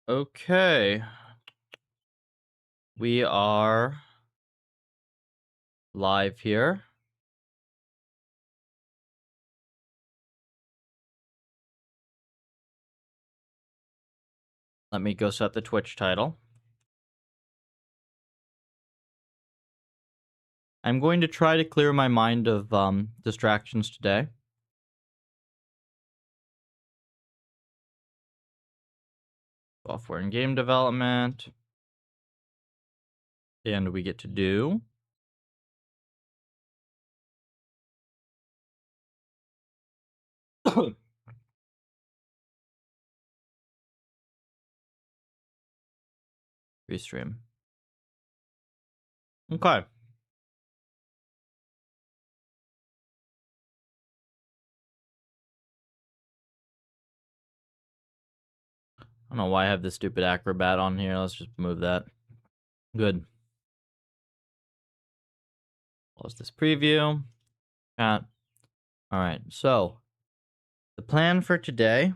Okay. We are live here. Let me go set the Twitch title. I'm going to try to clear my mind of distractions today. Software and game development. And we get to do restream. Okay. I don't know why I have this stupid acrobat on here. Let's just move that. Good. Close this preview. Chat. All right. So the plan for today.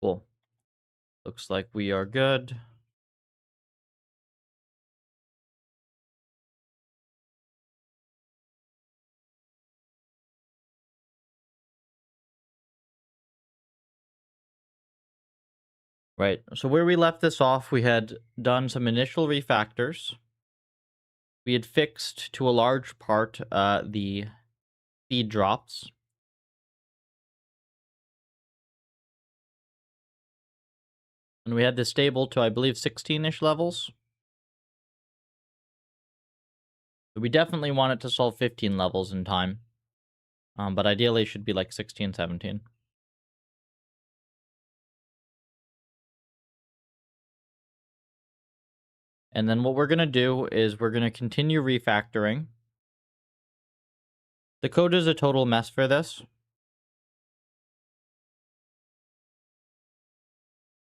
Cool. Looks like we are good. Right. So where we left this off, we had done some initial refactors. We had fixed to a large part the feed drops. And we had this stable to, I believe, 16-ish levels. We definitely want it to solve 15 levels in time. But ideally it should be like 16, 17. And then what we're going to do is we're going to continue refactoring. The code is a total mess for this.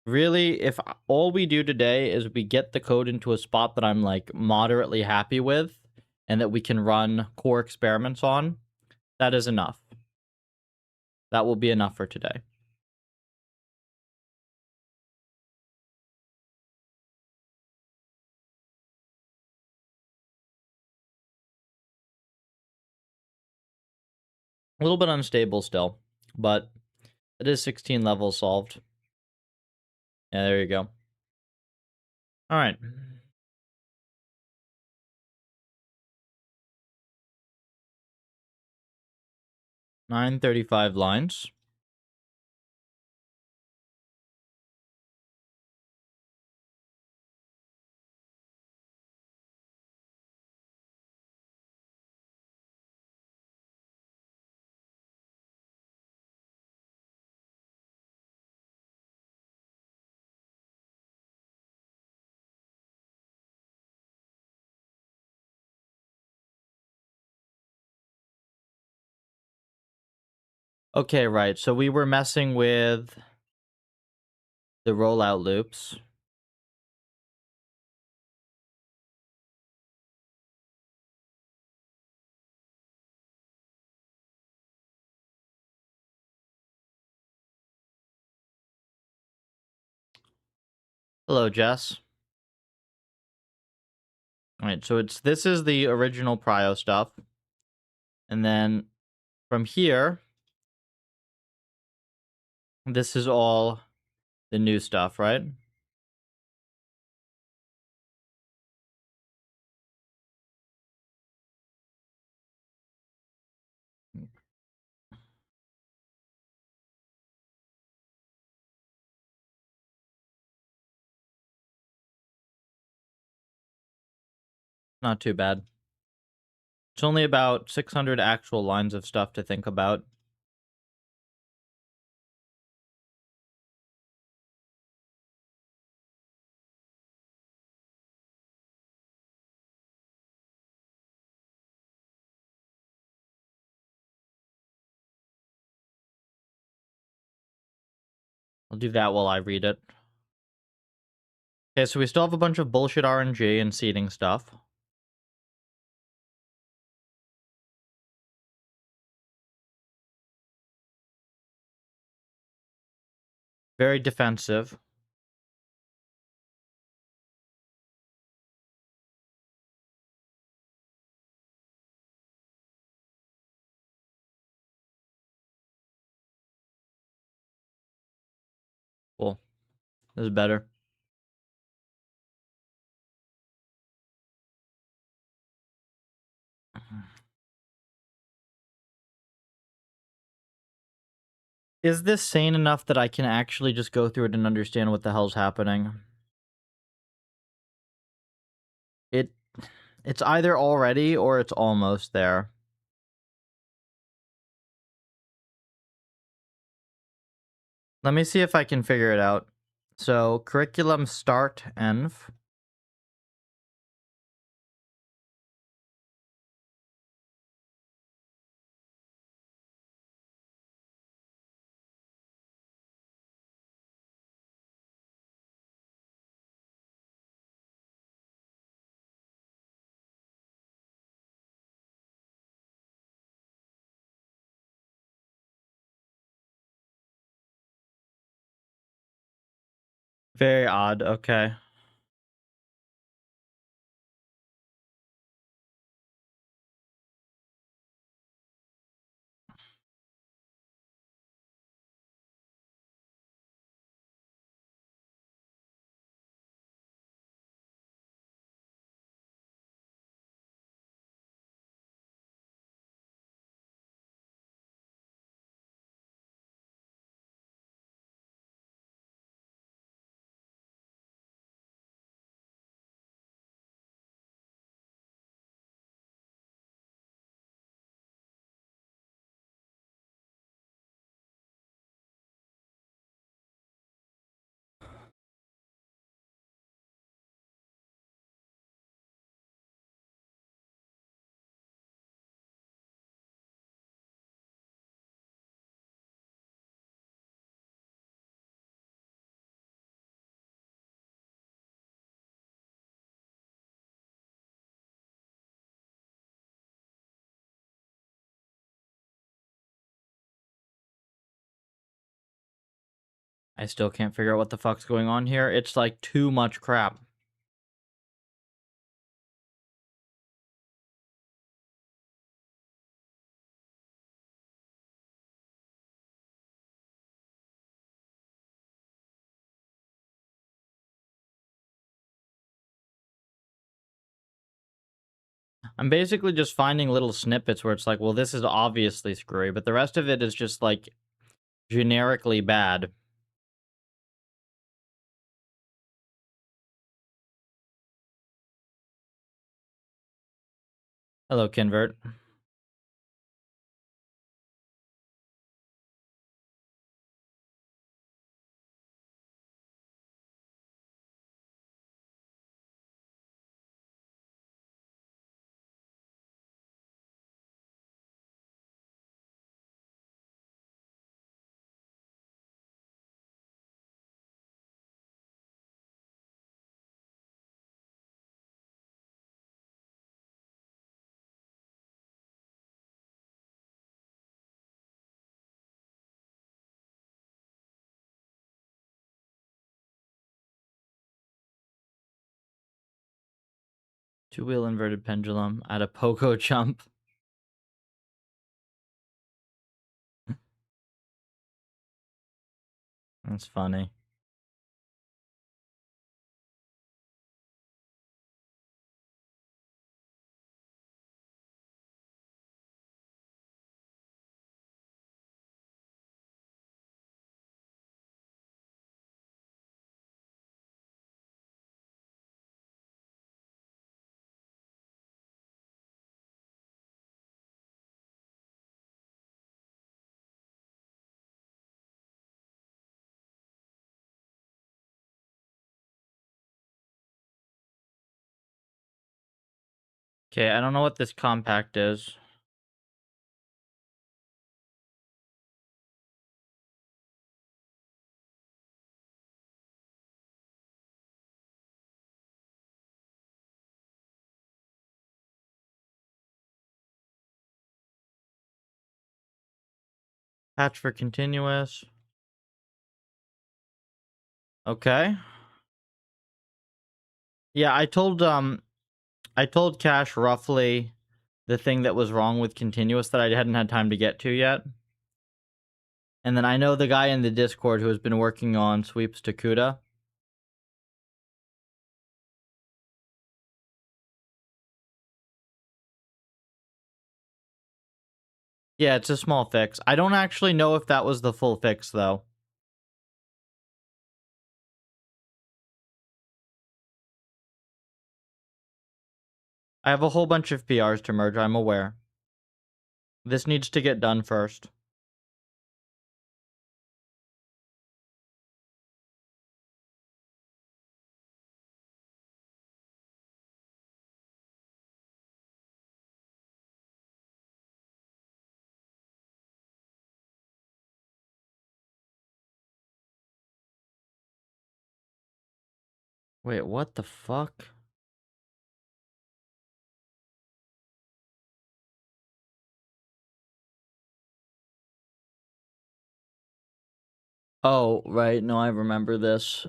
Really, if all we do today is we get the code into a spot that I'm like moderately happy with and that we can run core experiments on, that is enough. That will be enough for today. A little bit unstable still, but it is 16 levels solved. Yeah, there you go. All right. 935 lines. Okay, right. So we were messing with the rollout loops. Hello, Jess. All right, so this is the original Prio stuff. And then from here, this is all the new stuff, right? Not too bad. It's only about 600 actual lines of stuff to think about. I'll do that while I read it. Okay, so we still have a bunch of bullshit RNG and seeding stuff. Very defensive. Cool. This is better. Is this sane enough that I can actually just go through it and understand what the hell's happening? It it's either already or it's almost there. Let me see if I can figure it out. So, curriculum start env. Very odd. Okay. I still can't figure out what the fuck's going on here. It's like too much crap. I'm basically just finding little snippets where it's like, well, this is obviously screwy, but the rest of it is just like generically bad. Hello, Kinvert. Two-wheel inverted pendulum at a pogo jump. That's funny. Okay, I don't know what this compact is. Patch for continuous. Okay. Yeah, I told Cash roughly the thing that was wrong with continuous that I hadn't had time to get to yet. And then I know the guy in the Discord who has been working on sweeps to CUDA. Yeah, it's a small fix. I don't actually know if that was the full fix, though. I have a whole bunch of PRs to merge, I'm aware. This needs to get done first. Wait, what the fuck? Oh, right. No, I remember this.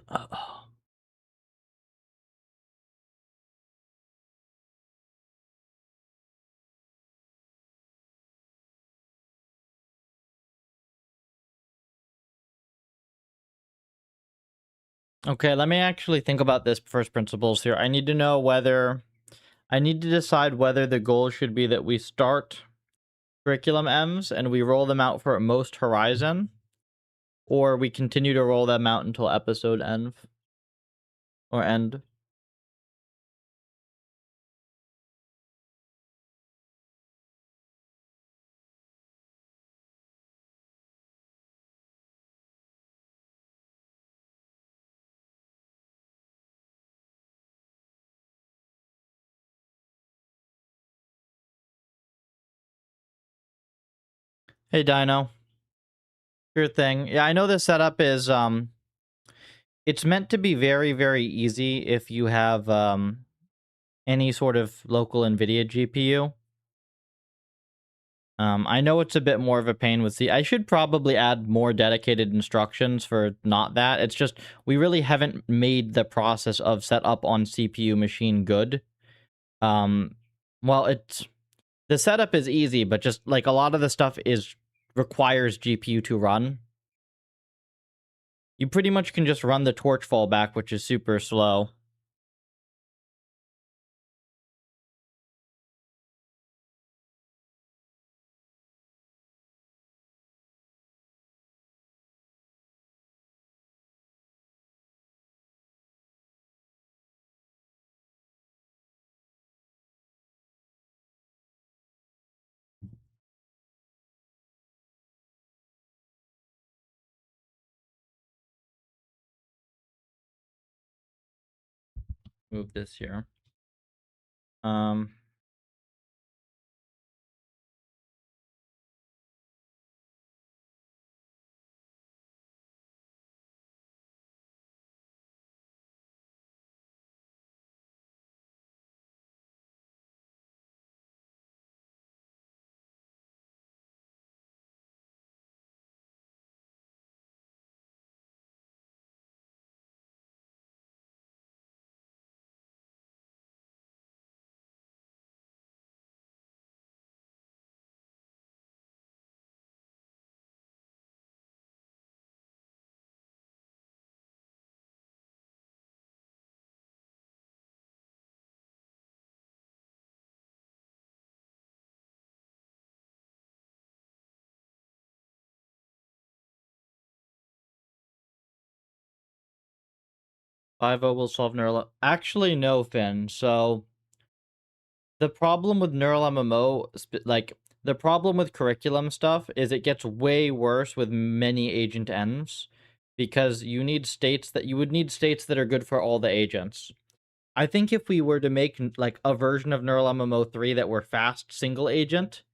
Okay, let me actually think about this first principles here. I need to know whether... I need to decide whether the goal should be that we start curriculum M's and we roll them out for most horizon, or we continue to roll them out until episode end. Or end. Hey, Dino. Sure thing. Yeah, I know the setup is, it's meant to be very, very easy if you have, any sort of local NVIDIA GPU. I know it's a bit more of a pain with I should probably add more dedicated instructions for not that. It's just, we really haven't made the process of setup on CPU machine good. Um, well, the setup is easy, but just, like, a lot of the stuff requires GPU to run. You pretty much can just run the torch fallback, which is super slow. Move this here. 5.0 will solve neural... Actually, no, Finn. So, the problem with neural MMO, like, the problem with curriculum stuff is it gets way worse with many agent ends, because you would need states that are good for all the agents. I think if we were to make, like, a version of neural MMO 3 that were fast single agent,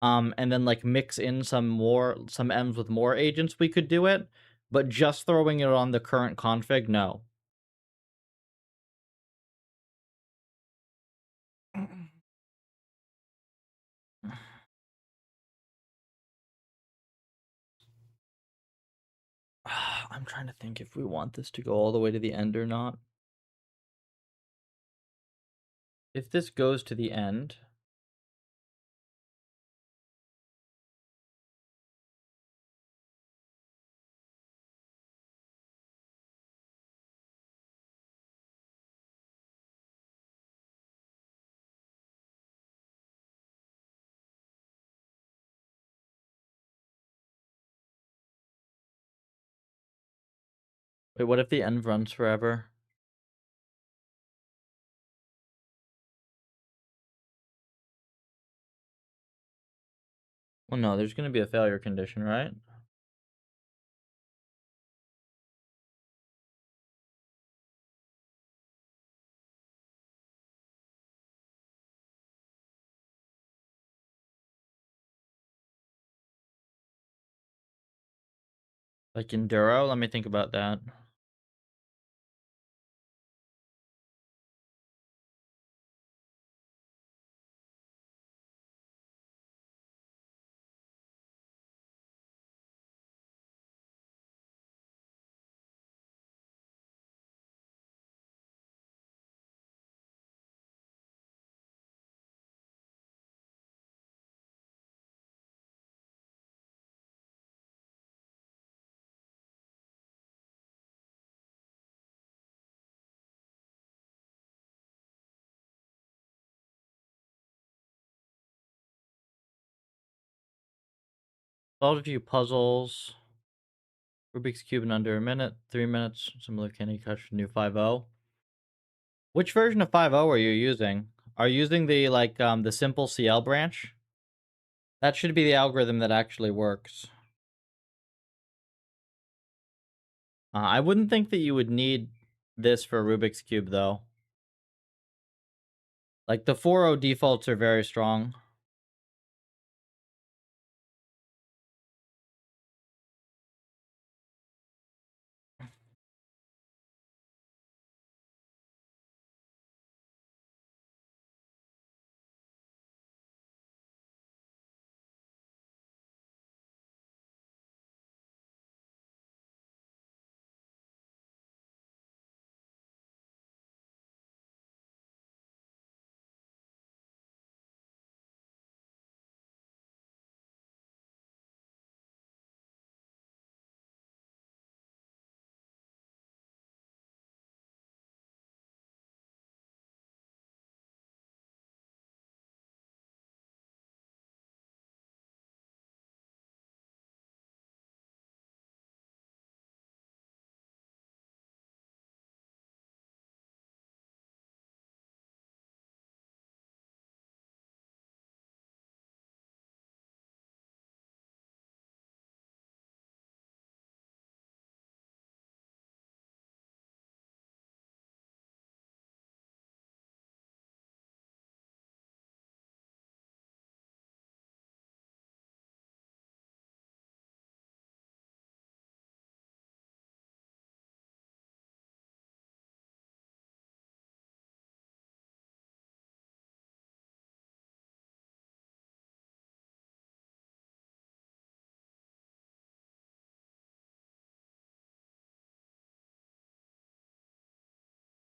and then, like, mix in some M's with more agents, we could do it. But just throwing it on the current config, no. I'm trying to think if we want this to go all the way to the end or not. If this goes to the end, wait, what if the end runs forever? Well, no, there's going to be a failure condition, right? Like Enduro? Let me think about that. Solved a few puzzles. Rubik's Cube in under a minute. 3 minutes. Similar Candy Crush new 5.0. Which version of 5.0 are you using? Are you using the, like, the simple CL branch? That should be the algorithm that actually works. I wouldn't think that you would need this for Rubik's Cube, though. Like, the 4.0 defaults are very strong.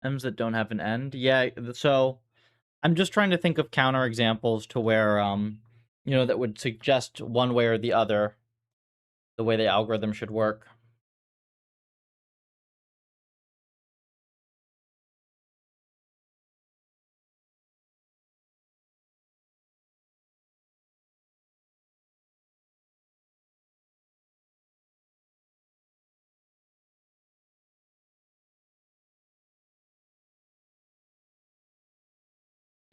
M's that don't have an end. Yeah, so I'm just trying to think of counter examples to where, that would suggest one way or the other the way the algorithm should work.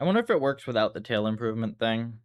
I wonder if it works without the tail improvement thing.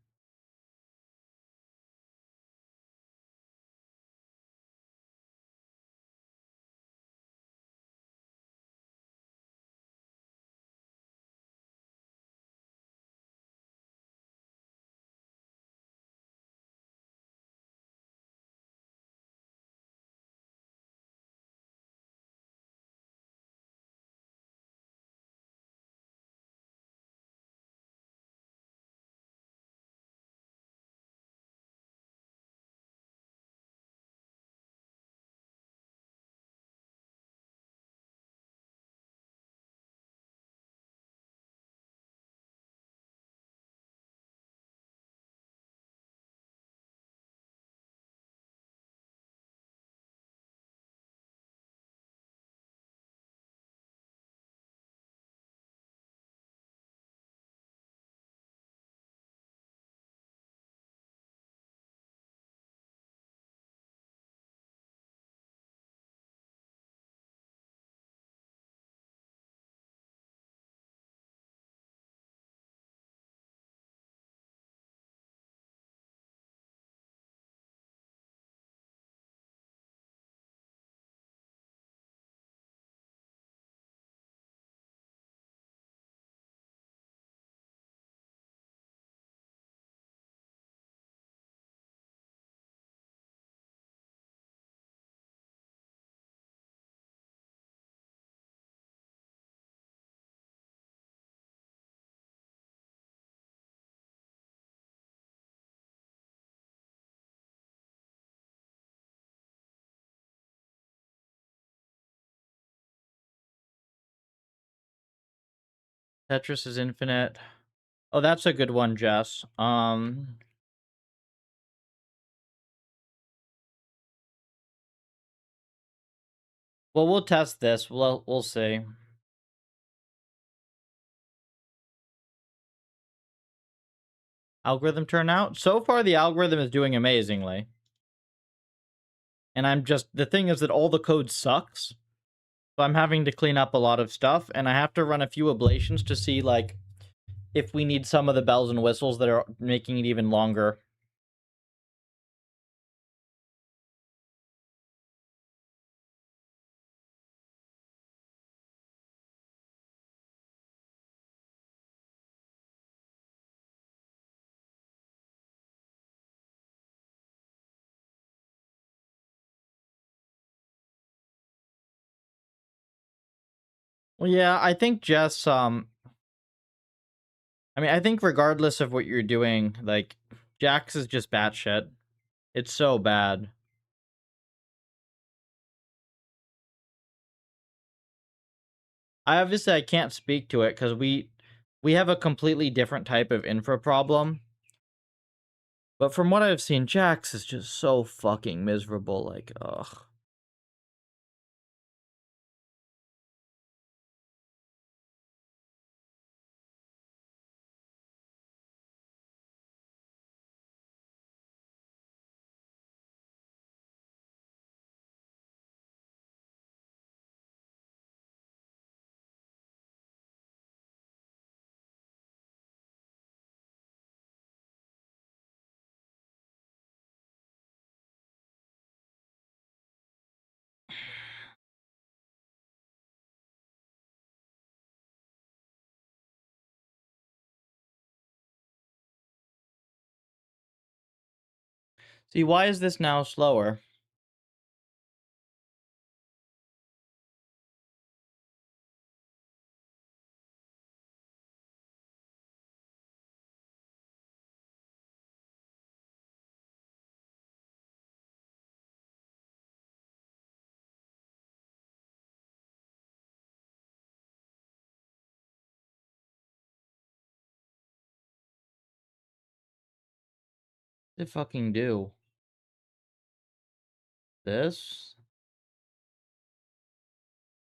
Tetris is infinite. Oh, that's a good one, Jess. Well, we'll test this. We'll see. Algorithm turnout. So far, the algorithm is doing amazingly. And the thing is that all the code sucks. So I'm having to clean up a lot of stuff, and I have to run a few ablations to see, like, if we need some of the bells and whistles that are making it even longer. Well, yeah, I think Jess, I mean, I think regardless of what you're doing, like, Jax is just batshit. It's so bad. I can't speak to it because we have a completely different type of infra problem. But from what I've seen, Jax is just so fucking miserable. Like, ugh. See, why is this now slower? They fucking do. This?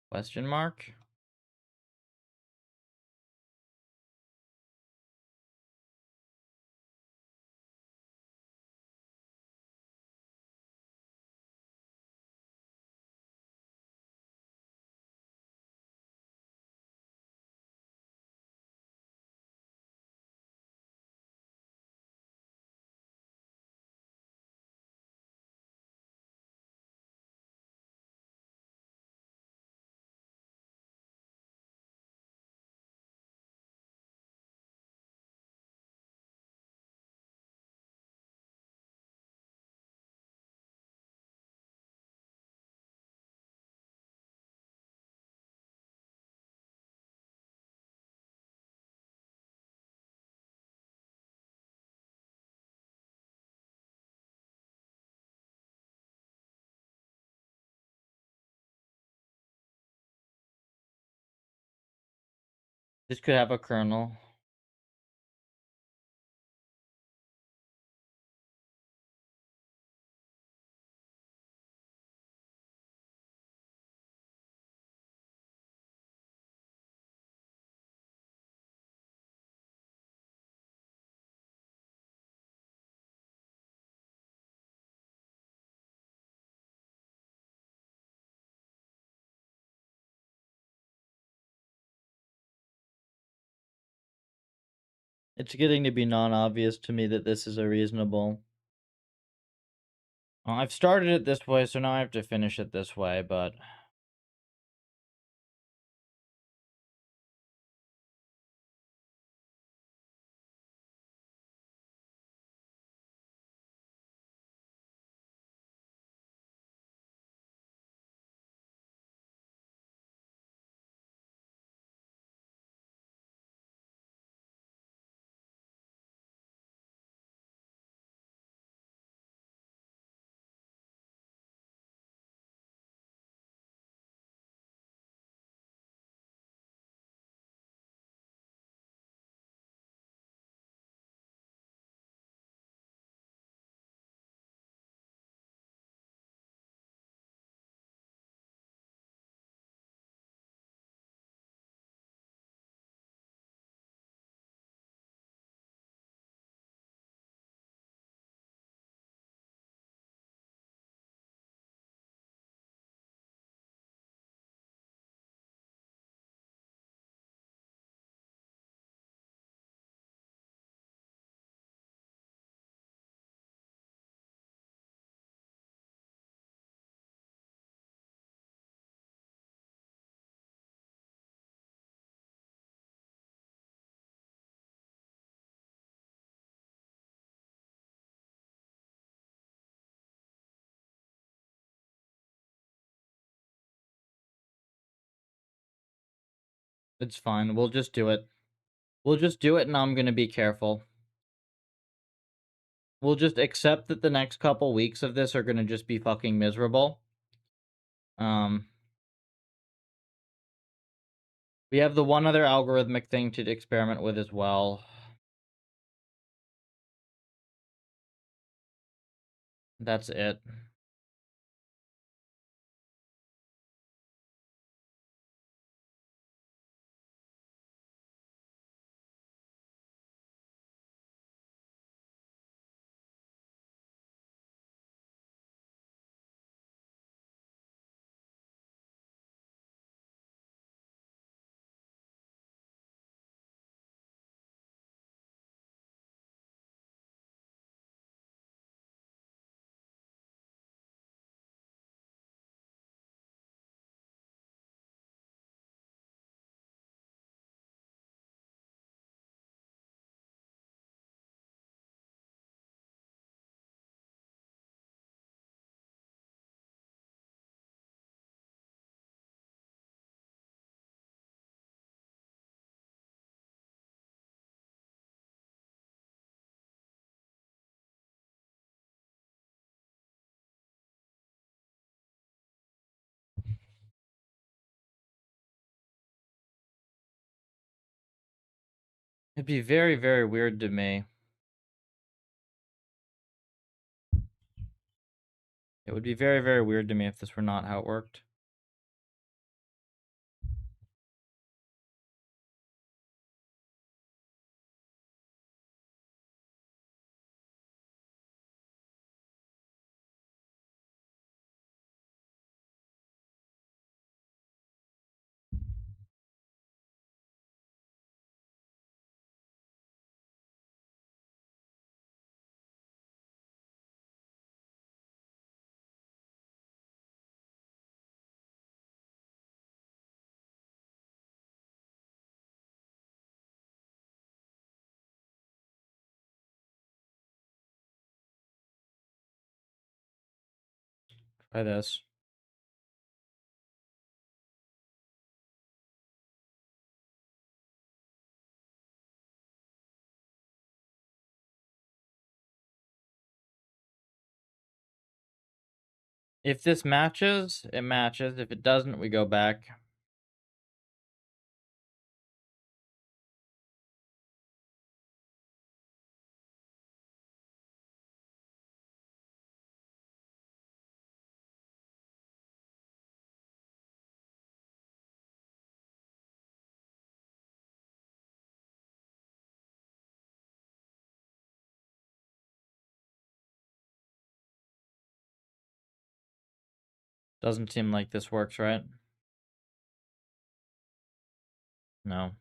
Question mark? This could have a kernel. It's getting to be non-obvious to me that this is a reasonable. I've started it this way, so now I have to finish it this way, but It's fine. We'll just do it. We'll just do it, and I'm gonna be careful. We'll just accept that the next couple weeks of this are gonna just be fucking miserable. Um, we have the one other algorithmic thing to experiment with as well. That's it. It'd be very, very weird to me. It would be very, very weird to me if this were not how it worked. Try this. If this matches, it matches. If it doesn't, we go back. Doesn't seem like this works, right? No.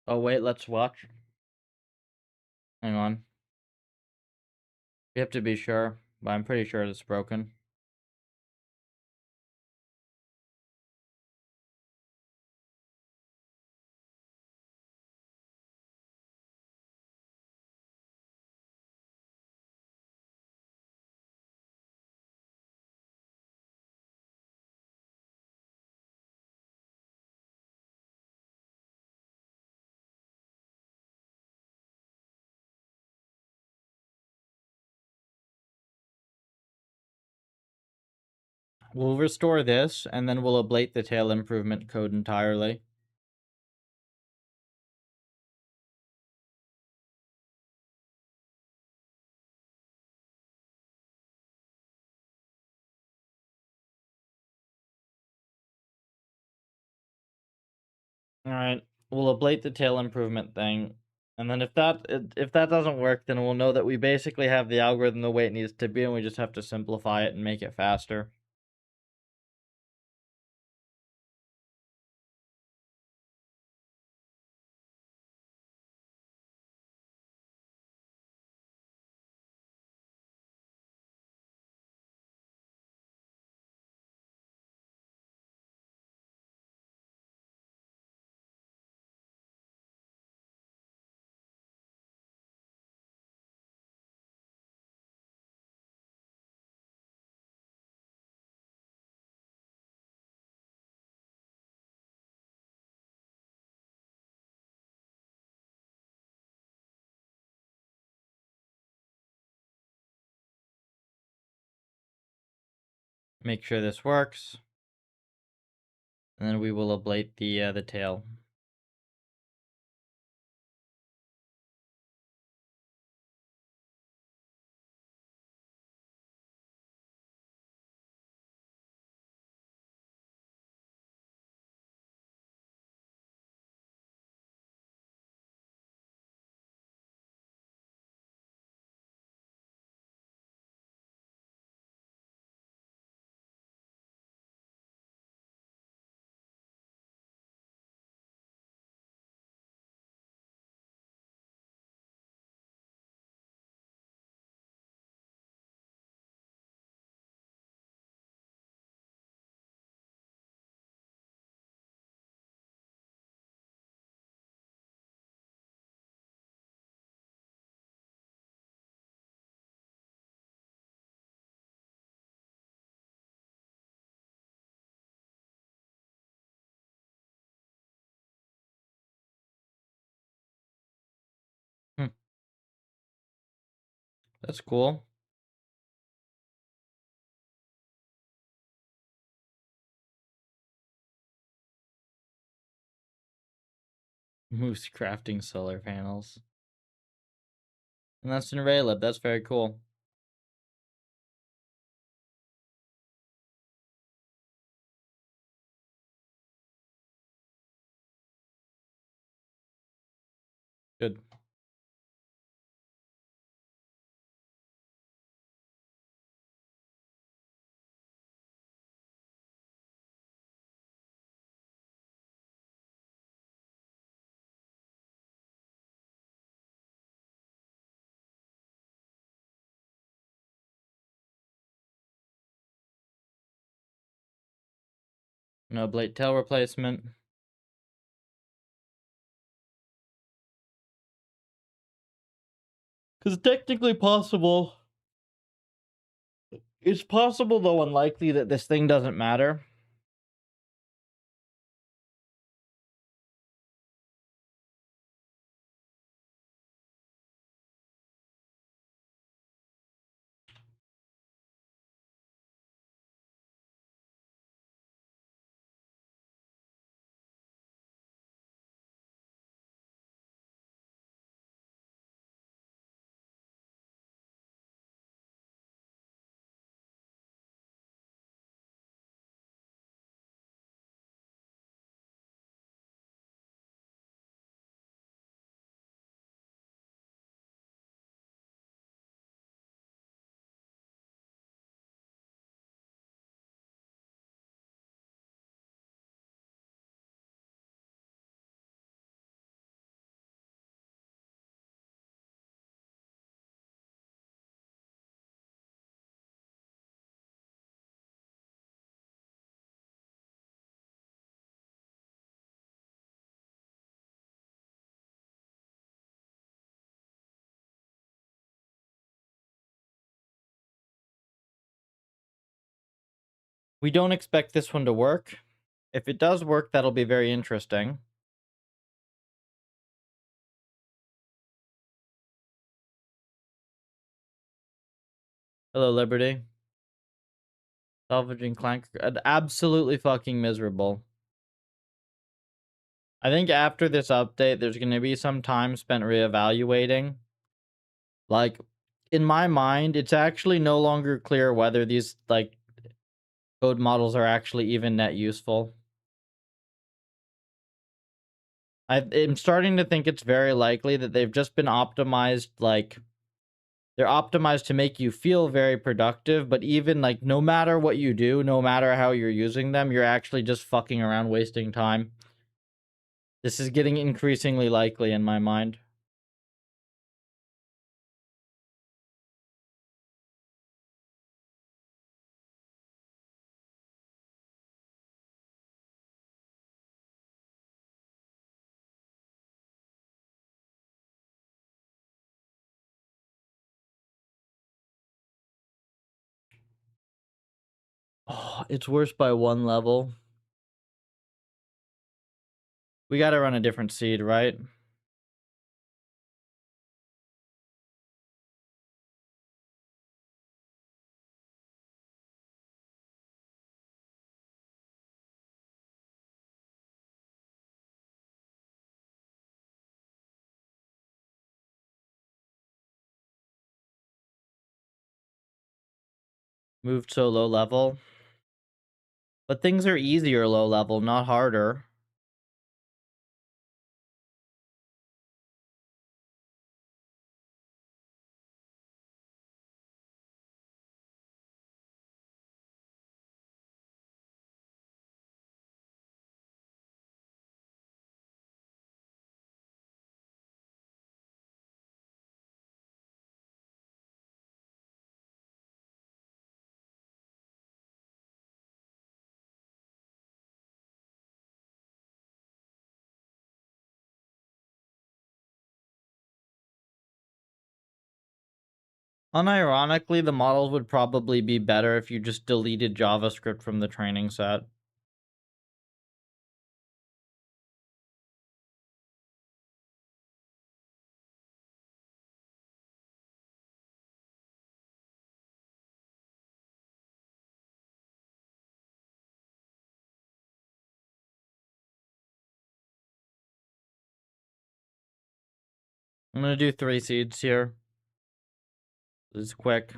Oh, wait, let's watch. Hang on. We have to be sure, but I'm pretty sure it's broken. We'll restore this, and then we'll ablate the tail improvement code entirely. Alright, we'll ablate the tail improvement thing. And then if that doesn't work, then we'll know that we basically have the algorithm the way it needs to be, and we just have to simplify it and make it faster. Make sure this works. And then we will ablate the tail. Hmm. That's cool. Moose crafting solar panels. And that's in Raylib. That's very cool. Good. No blade tail replacement. Because technically possible. It's possible, though unlikely, that this thing doesn't matter. We don't expect this one to work. If it does work, that'll be very interesting. Hello, Liberty. Salvaging Clank. Absolutely fucking miserable. I think after this update, there's going to be some time spent reevaluating. Like, in my mind, it's actually no longer clear whether these, like, code models are actually even net useful. I'm starting to think it's very likely that they've just been optimized, like, they're optimized to make you feel very productive, but even, like, no matter what you do, no matter how you're using them, you're actually just fucking around wasting time. This is getting increasingly likely in my mind. Oh, it's worse by one level. We gotta run a different seed, right? Moved so low level. But things are easier low level, not harder. Unironically, the models would probably be better if you just deleted JavaScript from the training set. I'm gonna do 3 seeds here. This is quick.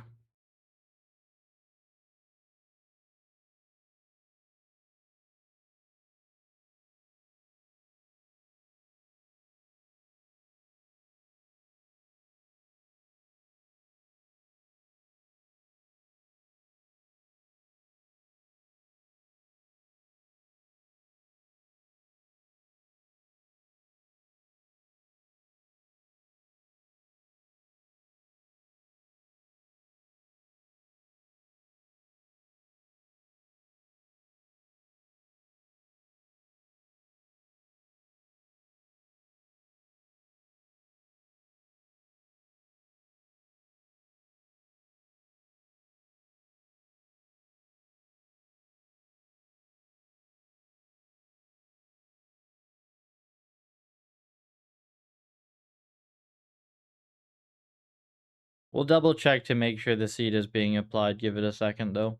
We'll double check to make sure the seed is being applied. Give it a second though.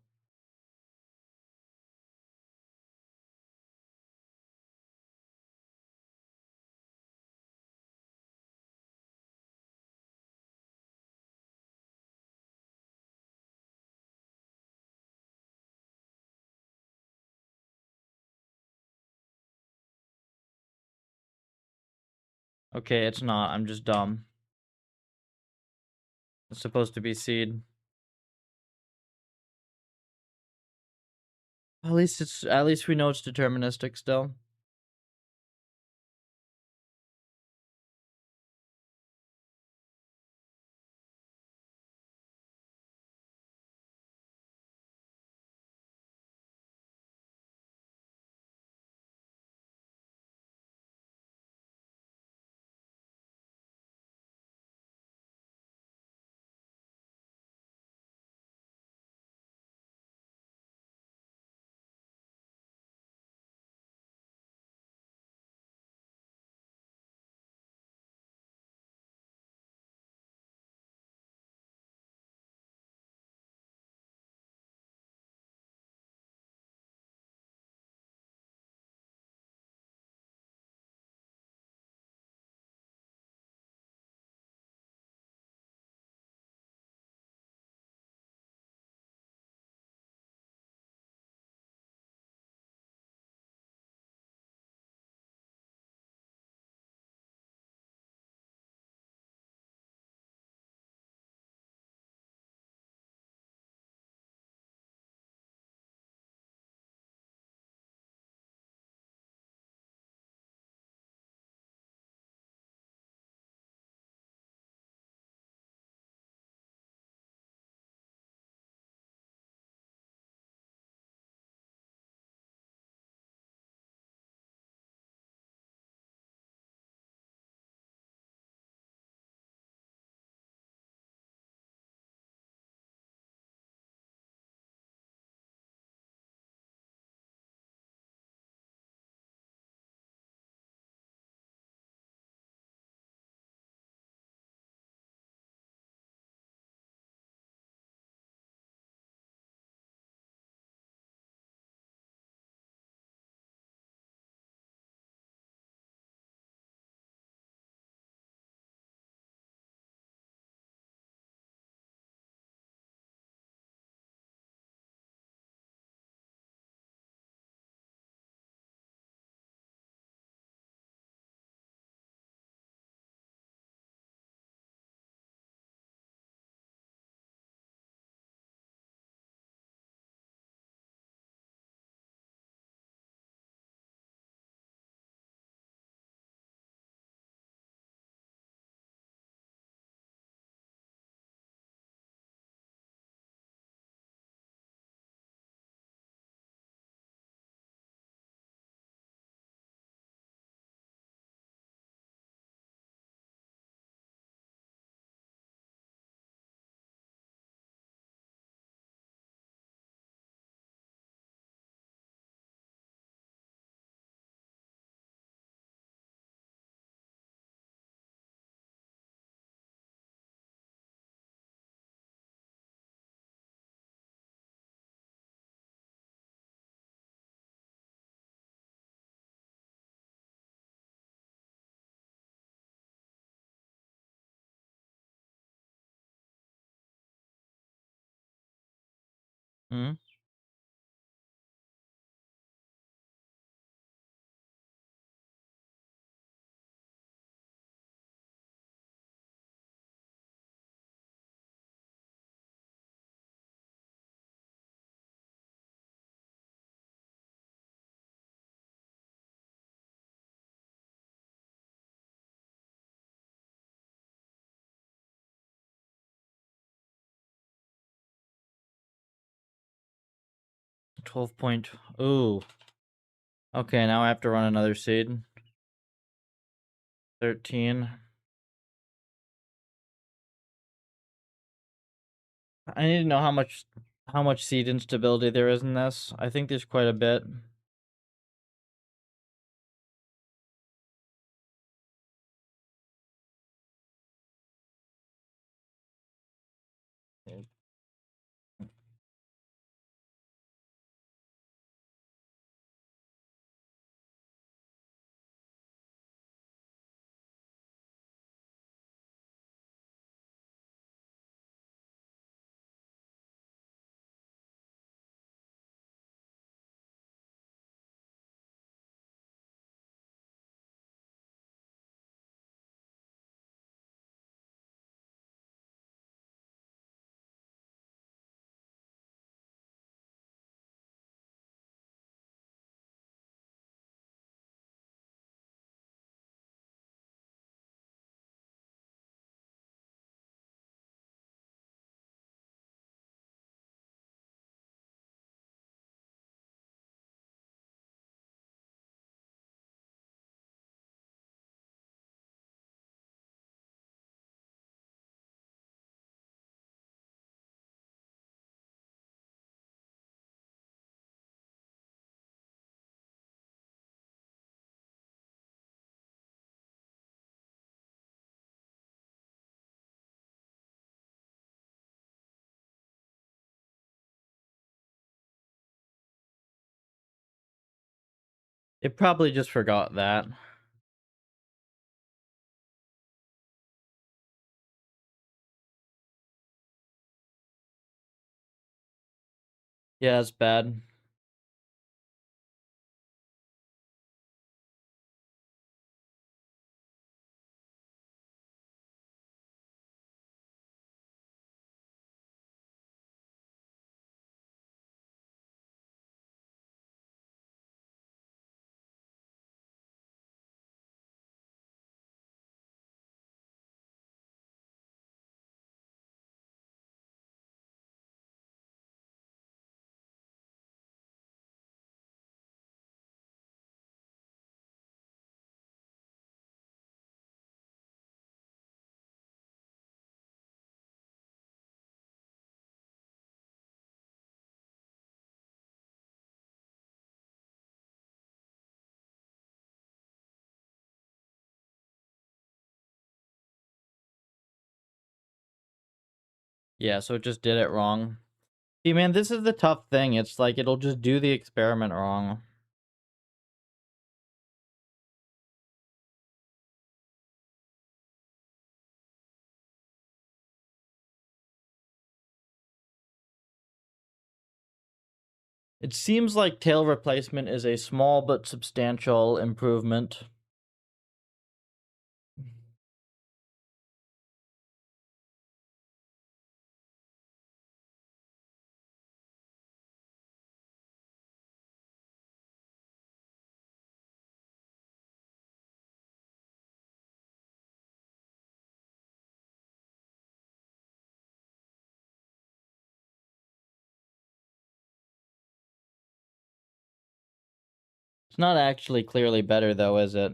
Okay, it's not. I'm just dumb. It's supposed to be seed. At least we know it's deterministic still. Hmm? 12 point. Ooh. Okay, now I have to run another seed. 13. I need to know how much seed instability there is in this. I think there's quite a bit. It probably just forgot that. Yeah, it's bad. Yeah, so it just did it wrong. See, man, this is the tough thing. It's like it'll just do the experiment wrong. It seems like tail replacement is a small but substantial improvement. It's not actually clearly better, though, is it?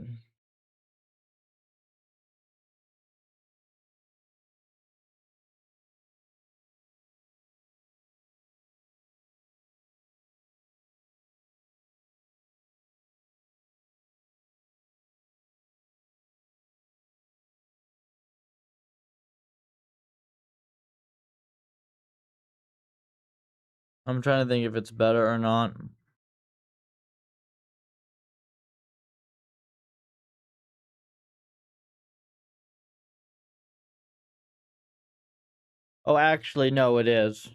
I'm trying to think if it's better or not. Oh, actually, no, it is.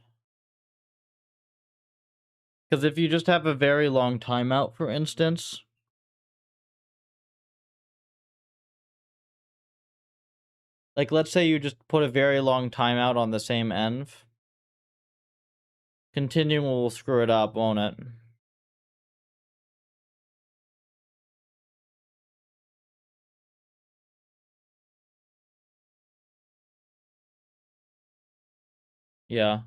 Because if you just have a very long timeout, for instance, like let's say you just put a very long timeout on the same env, continuing will screw it up, won't it? Yeah.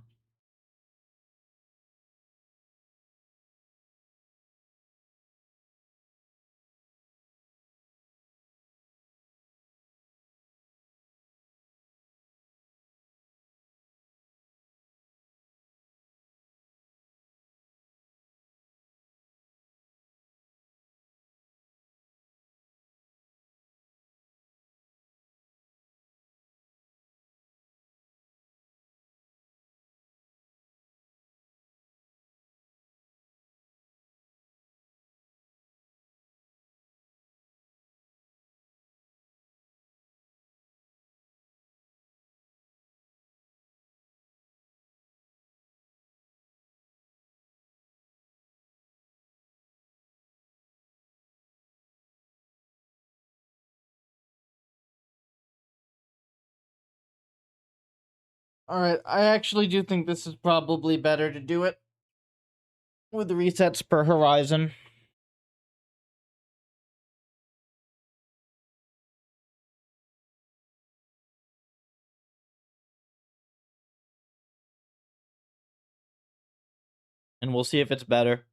Alright, I actually do think this is probably better to do it with resets per horizon. And we'll see if it's better.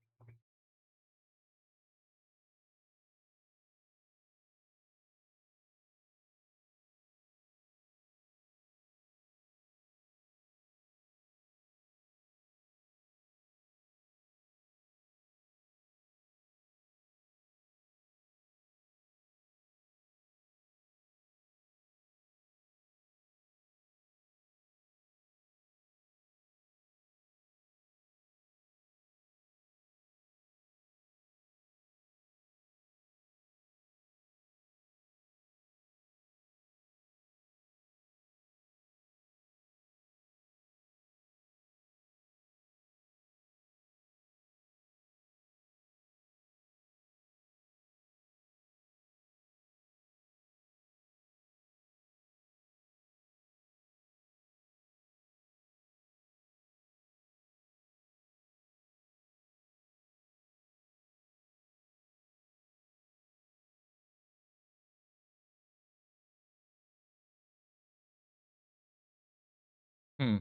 Hmm.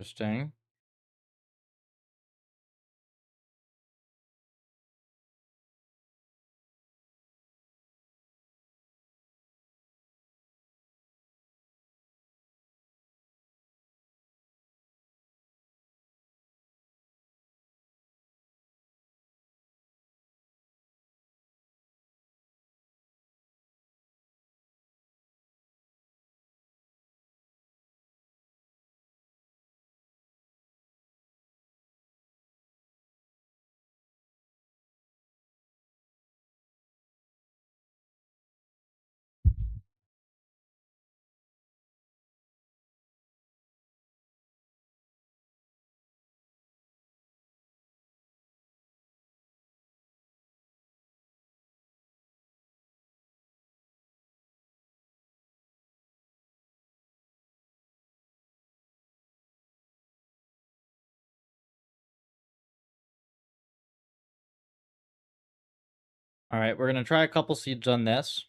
Interesting. Alright, we're gonna try a couple seeds on this.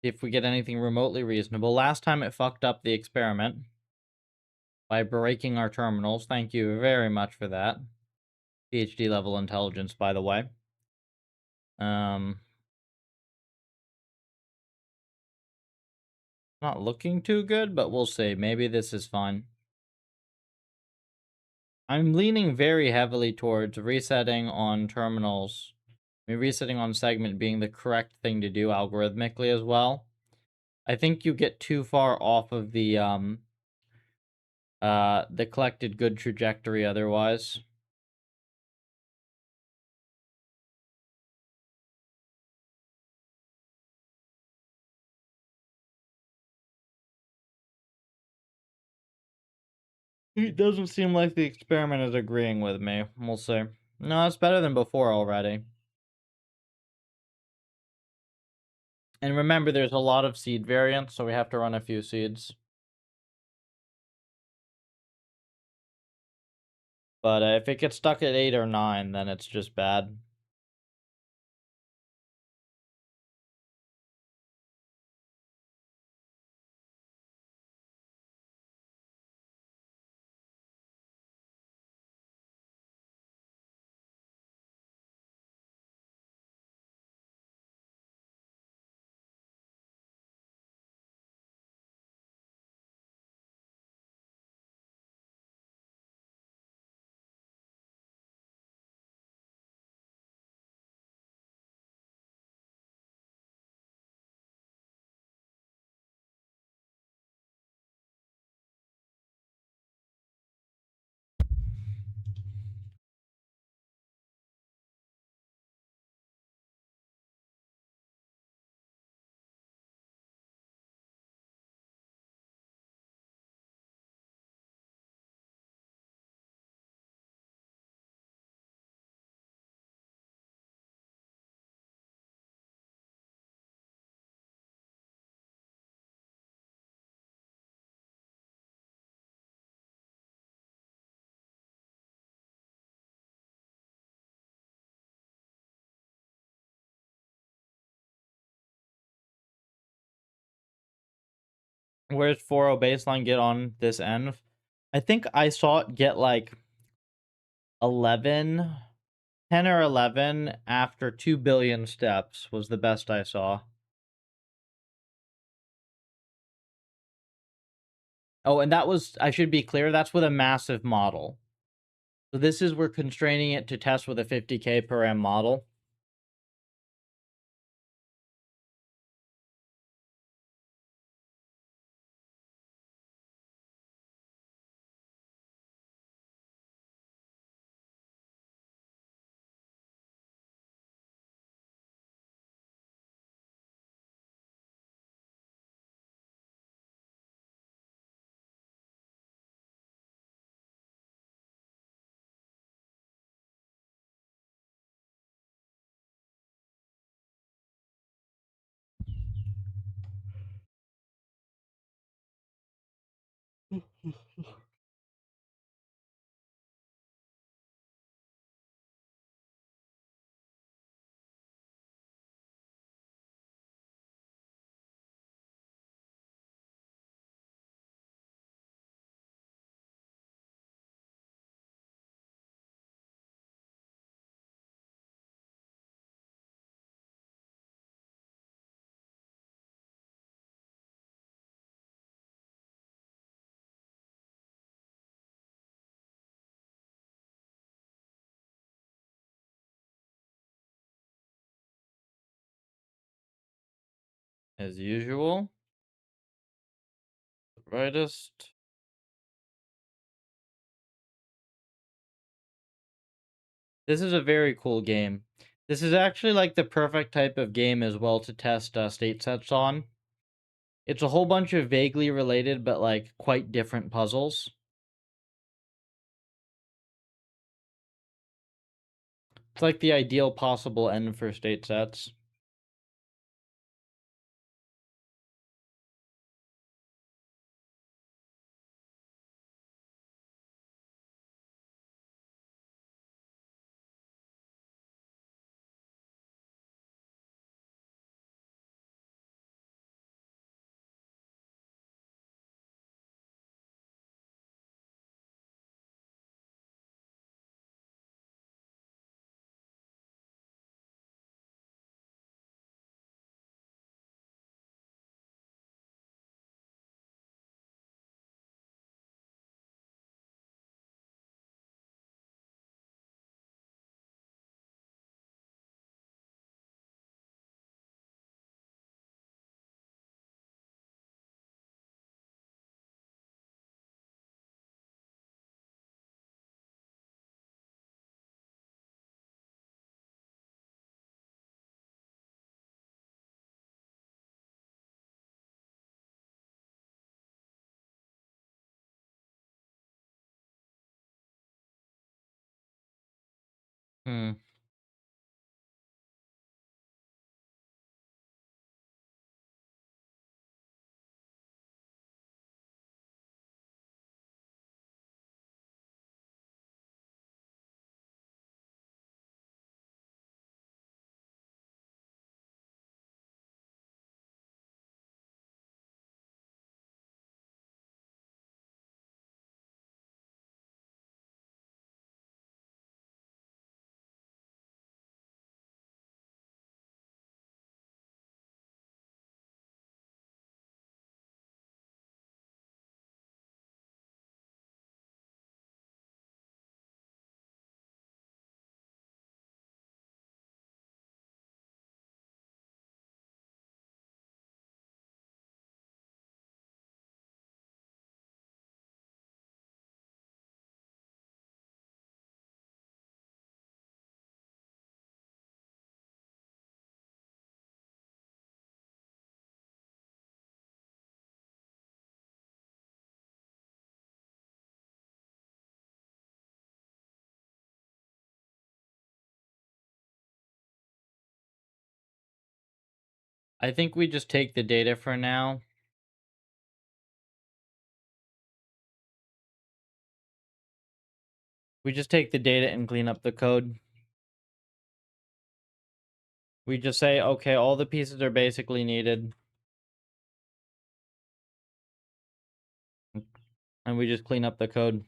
See if we get anything remotely reasonable. Last time it fucked up the experiment by breaking our terminals. Thank you very much for that. PhD level intelligence, by the way. Not looking too good, but we'll see. Maybe this is fine. I'm leaning very heavily towards resetting on terminals. I mean, resetting on segment being the correct thing to do algorithmically as well. I think you get too far off of the collected good trajectory otherwise. It doesn't seem like the experiment is agreeing with me. We'll see. No, it's better than before already. And remember, there's a lot of seed variants, so we have to run a few seeds. But if it gets stuck at 8 or 9, then it's just bad. Where's 4.0 baseline get on this end? I think I saw it get like 11, 10 or 11 after 2 billion steps was the best I saw. Oh, and that was, I should be clear, that's with a massive model. So this is, we're constraining it to test with a 50k per M model. As usual. Brightest. This is a very cool game. This is actually like the perfect type of game as well to test state sets on. It's a whole bunch of vaguely related but like quite different puzzles. It's like the ideal possible end for state sets. Hmm. I think we just take the data for now. We just take the data and clean up the code. We just say, okay, all the pieces are basically needed. And we just clean up the code.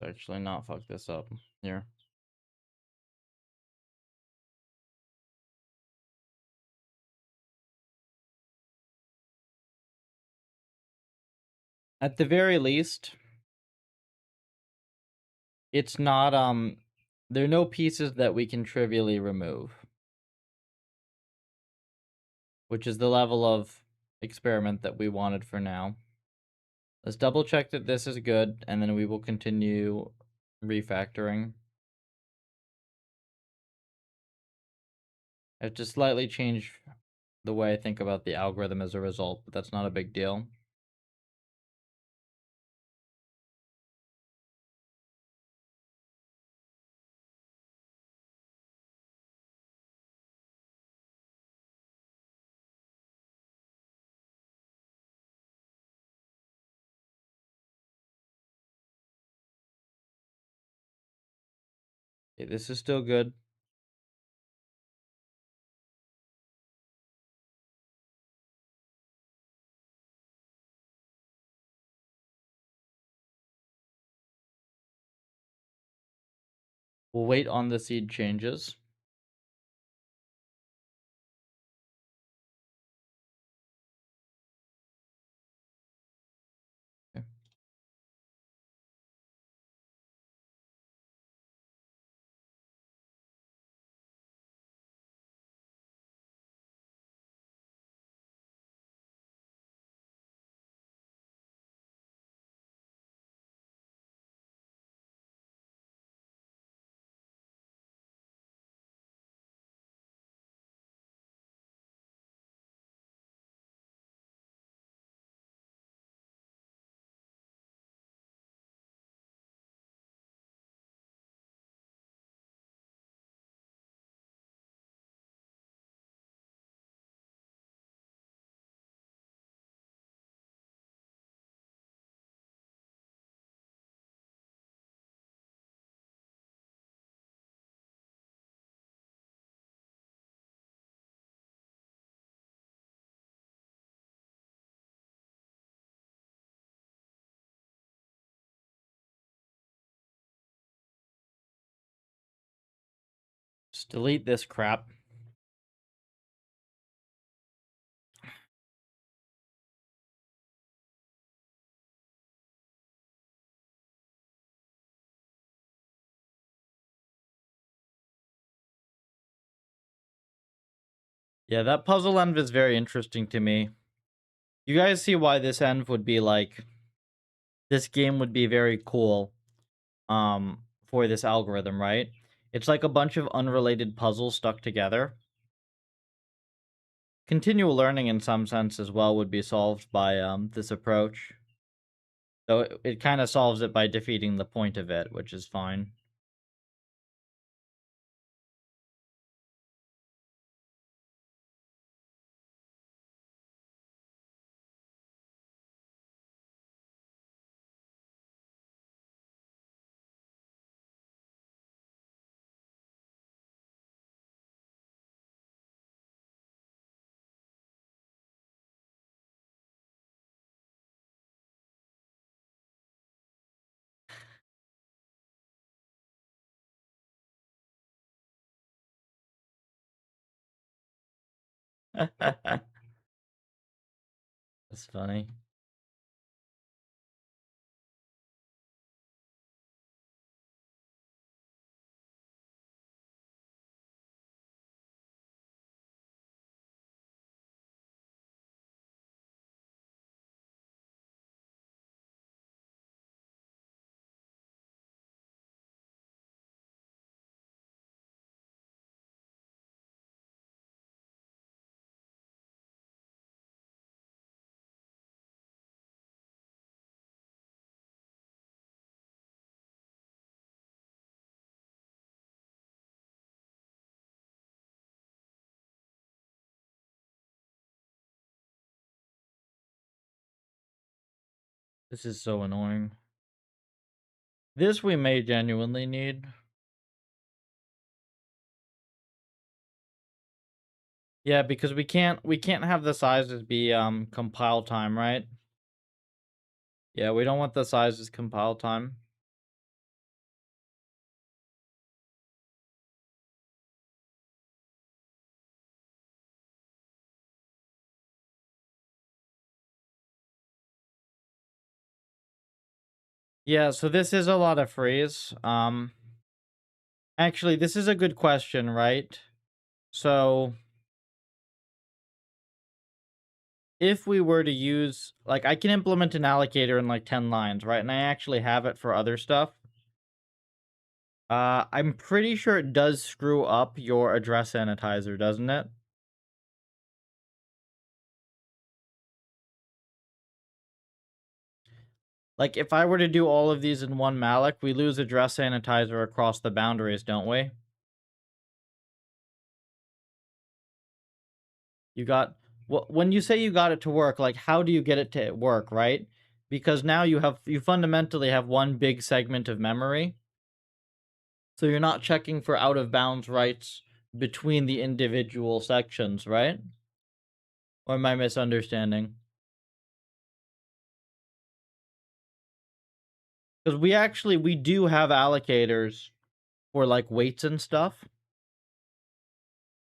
Actually not fuck this up here. At the very least, it's not there are no pieces that we can trivially remove, which is the level of experiment that we wanted for now. Let's double check that this is good, and then we will continue refactoring. I have to slightly change the way I think about the algorithm as a result, but that's not a big deal. Okay, this is still good. We'll wait on the seed changes. Okay. Just delete this crap. Yeah, that puzzle env is very interesting to me. You guys see why this env would be like, this game would be very cool for this algorithm, right? It's like a bunch of unrelated puzzles stuck together. Continual learning in some sense as well would be solved by this approach. So it kind of solves it by defeating the point of it, which is fine. That's funny. This is so annoying. This we may genuinely need. Yeah, because we can't have the sizes be compile time, right? Yeah, we don't want the sizes compile time. Yeah, so this is a lot of freeze. Actually, this is a good question, right? So if we were to use, like, I can implement an allocator in like 10 lines, right? And I actually have it for other stuff. I'm pretty sure it does screw up your address sanitizer, doesn't it? Like, if I were to do all of these in one malloc, we lose address sanitizer across the boundaries, don't we? You got, well, when you say you got it to work, like, how do you get it to work, right? Because now you fundamentally have one big segment of memory. So you're not checking for out of bounds writes between the individual sections, right? Or am I misunderstanding? Because we do have allocators for like weights and stuff.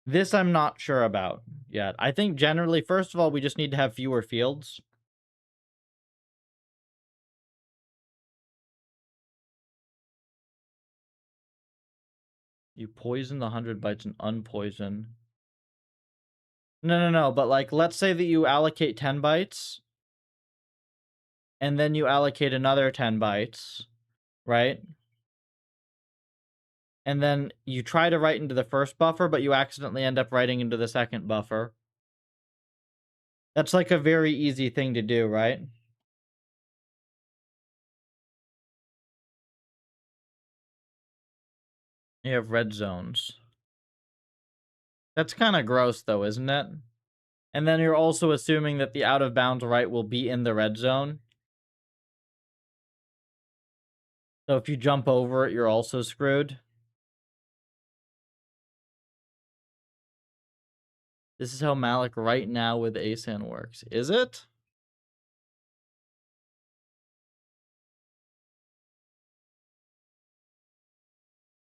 This I'm not sure about yet. I think generally, first of all, we just need to have fewer fields. You poison the 100 bytes and unpoison. No, but like, let's say that you allocate 10 bytes, and then you allocate another 10 bytes, right? And then you try to write into the first buffer, but you accidentally end up writing into the second buffer. That's like a very easy thing to do, right? You have red zones. That's kind of gross, though, isn't it? And then you're also assuming that the out of bounds write will be in the red zone. So if you jump over it, you're also screwed. This is how malloc right now with asan works. Is it?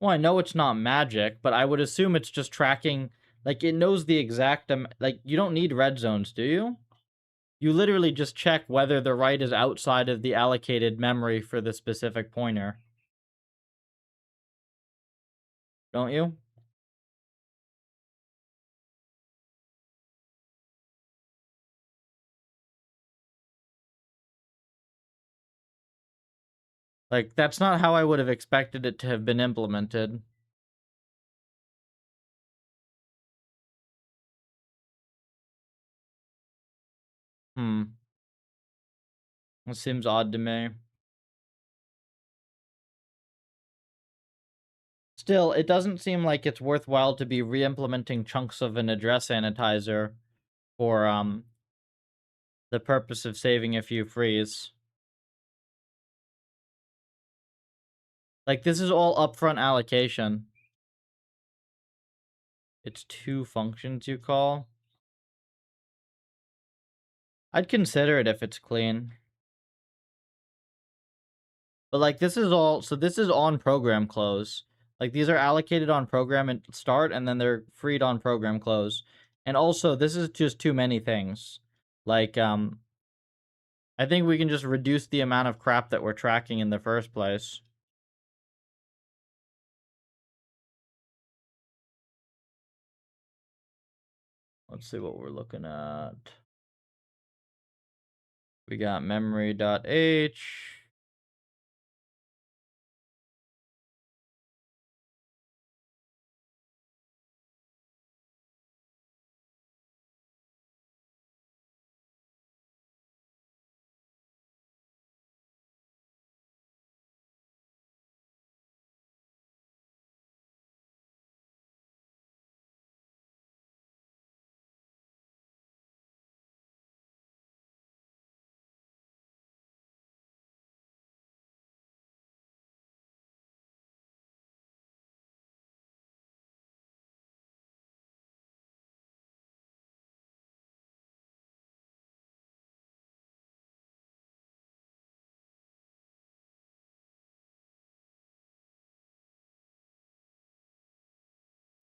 Well, I know it's not magic, but I would assume it's just tracking, like, it knows the exact, like, you don't need red zones, do you? You literally just check whether the write is outside of the allocated memory for the specific pointer. Don't you? Like, that's not how I would have expected it to have been implemented. Hmm. It seems odd to me. Still, it doesn't seem like it's worthwhile to be re-implementing chunks of an address sanitizer for, the purpose of saving a few frees. Like, this is all upfront allocation. It's 2 functions you call? I'd consider it if it's clean. But, like, this is all so this is on program close. Like, these are allocated on program and start, and then they're freed on program close. And also, this is just too many things. Like, I think we can just reduce the amount of crap that we're tracking in the first place. Let's see what we're looking at. We got memory.h.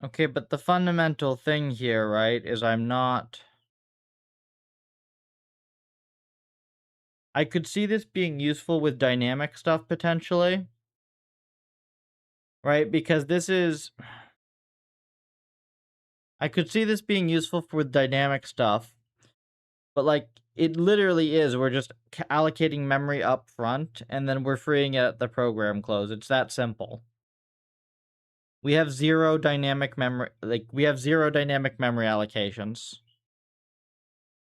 Okay, but the fundamental thing here, right, is I could see this being useful with dynamic stuff potentially, right? Because this is I could see this being useful for dynamic stuff, but like it literally is we're just allocating memory up front and then we're freeing it at the program close. It's that simple. We have zero dynamic memory allocations.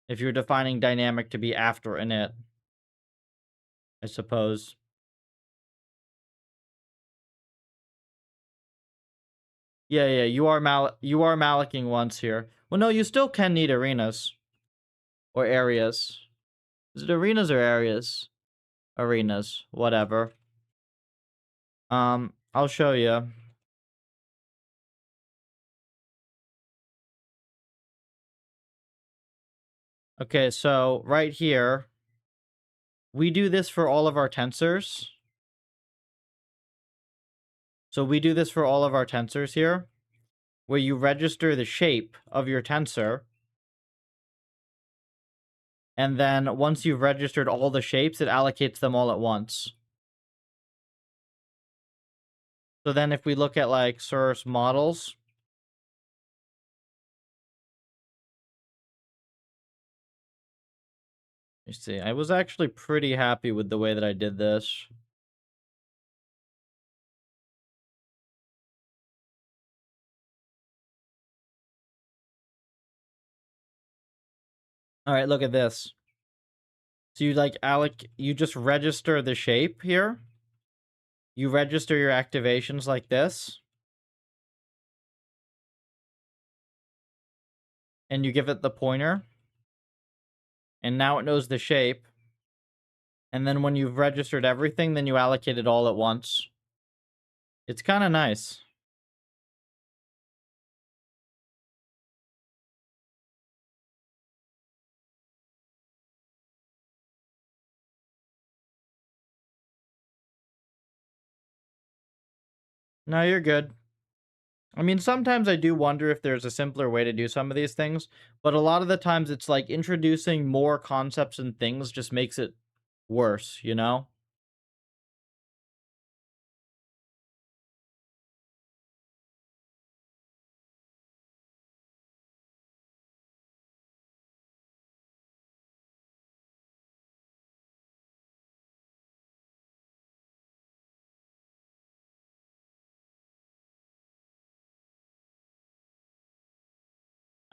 If you're defining dynamic to be after init, I suppose. Yeah, yeah, you are malloking once here. Well, no, you still can need arenas or areas. Is it arenas or areas? Arenas, whatever. I'll show you. Okay, so right here, we do this for all of our tensors. So we do this for all of our tensors here, where you register the shape of your tensor. And then once you've registered all the shapes, it allocates them all at once. So then if we look at like source models, you see, I was actually pretty happy with the way that I did this. All right, look at this. So you like you just register the shape here. You register your activations like this. And you give it the pointer. And now it knows the shape. And then when you've registered everything, then you allocate it all at once. It's kind of nice. No, you're good. I mean, sometimes I do wonder if there's a simpler way to do some of these things, but a lot of the times it's like introducing more concepts and things just makes it worse, you know?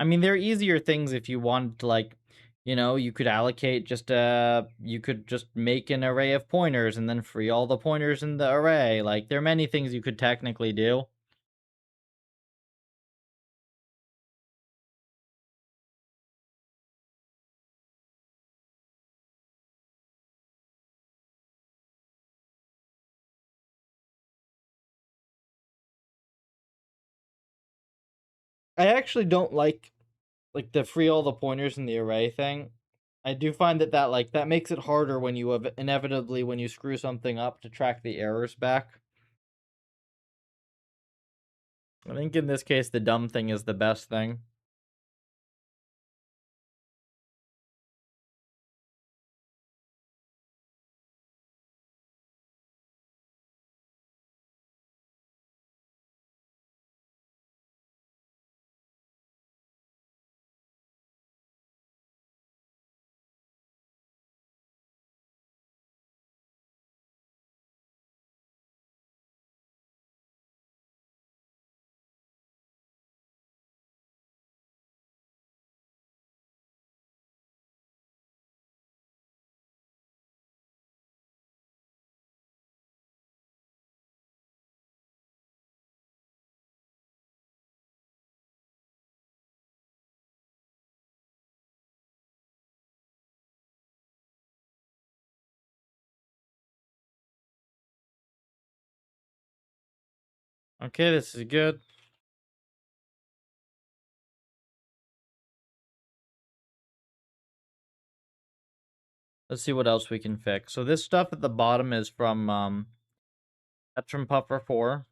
I mean, there are easier things if you wanted to, like, you could allocate you could just make an array of pointers and then free all the pointers in the array. Like, there are many things you could technically do. I actually don't like the free all the pointers in the array thing. I do find that makes it harder when you inevitably when you screw something up to track the errors back. I think in this case the dumb thing is the best thing. Okay, this is good. Let's see what else we can fix. So this stuff at the bottom is from that's from Puffer 4.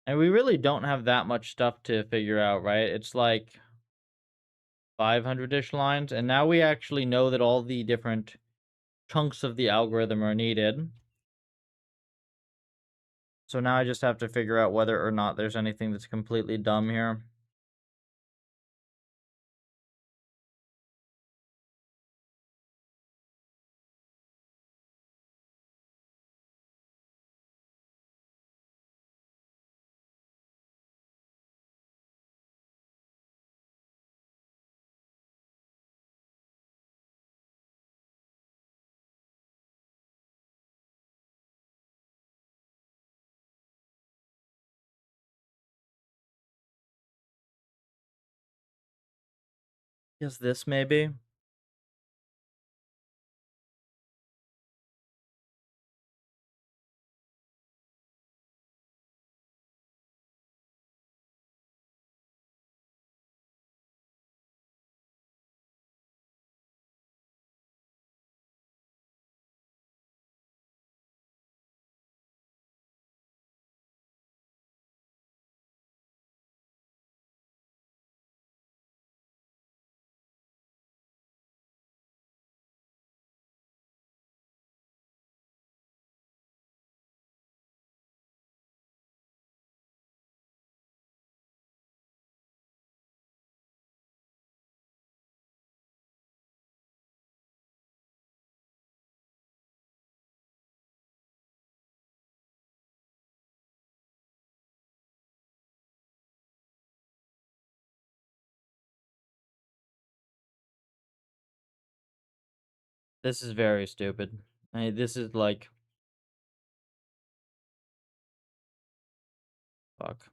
And we really don't have that much stuff to figure out, right? It's like 500-ish lines, and now we actually know that all the different chunks of the algorithm are needed. So now I just have to figure out whether or not there's anything that's completely dumb here. Is this maybe? This is very stupid. This is like, fuck.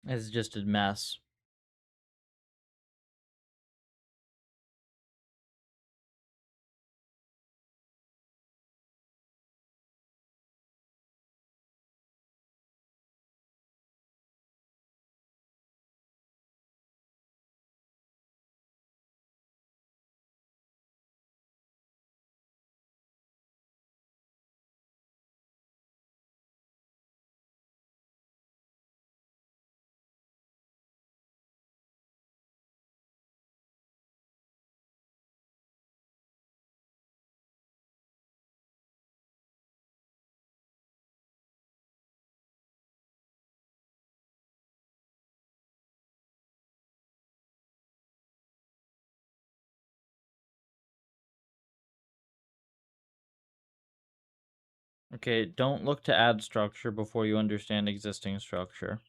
It's just a mess. Okay, don't look to add structure before you understand existing structure.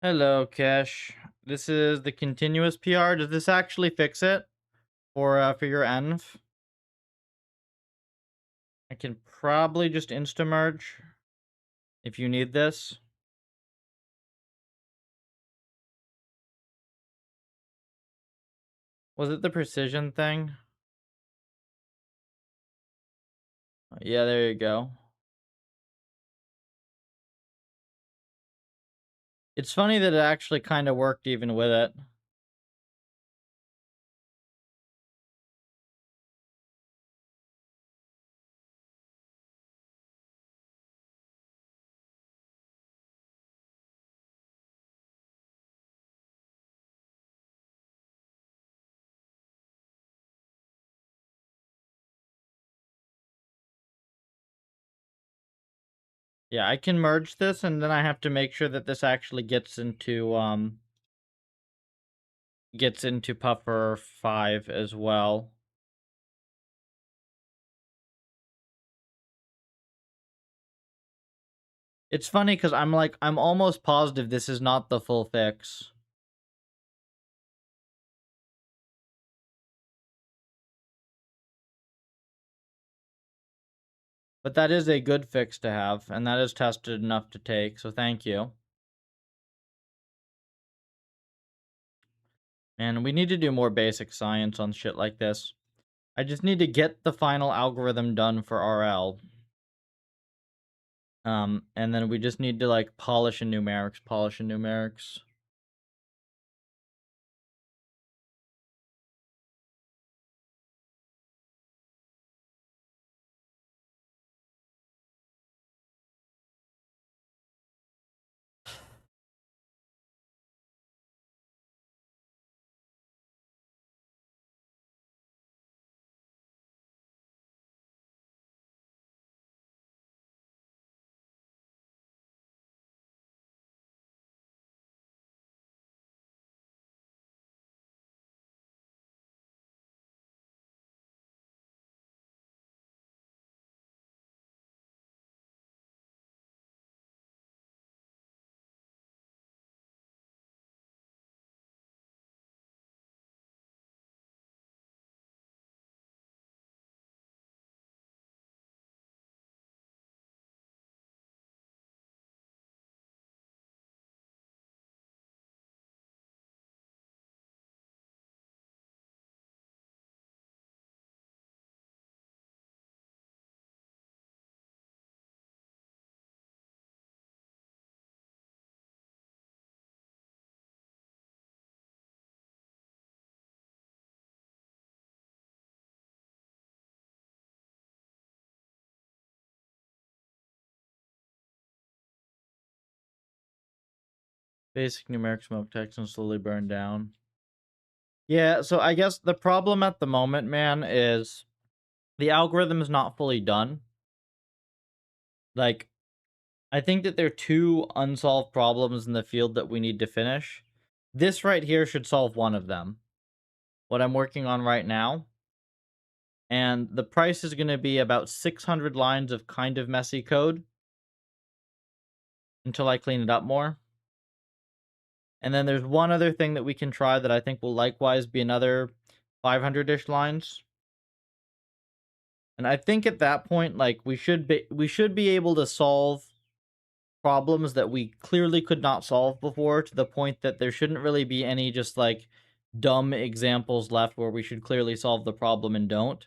Hello, Kesh. This is the continuous PR. Does this actually fix it for your env? I can probably just insta-merge if you need this. Was it the precision thing? Yeah, there you go. It's funny that it actually kind of worked even with it. Yeah, I can merge this, and then I have to make sure that this actually gets into Puffer 5 as well. It's funny because I'm almost positive this is not the full fix. But that is a good fix to have, and that is tested enough to take, so thank you. And we need to do more basic science on shit like this. I just need to get the final algorithm done for RL. And then we just need to, like, polish in numerics. Basic numeric smoke text and slowly burn down. Yeah, so I guess the problem at the moment, man, is the algorithm is not fully done. Like, I think that there are two unsolved problems in the field that we need to finish. This right here should solve one of them. What I'm working on right now. And the price is going to be about 600 lines of kind of messy code until I clean it up more. And then there's one other thing that we can try that I think will likewise be another 500-ish lines. And I think at that point, like, we should be able to solve problems that we clearly could not solve before, to the point that there shouldn't really be any just like dumb examples left where we should clearly solve the problem and don't.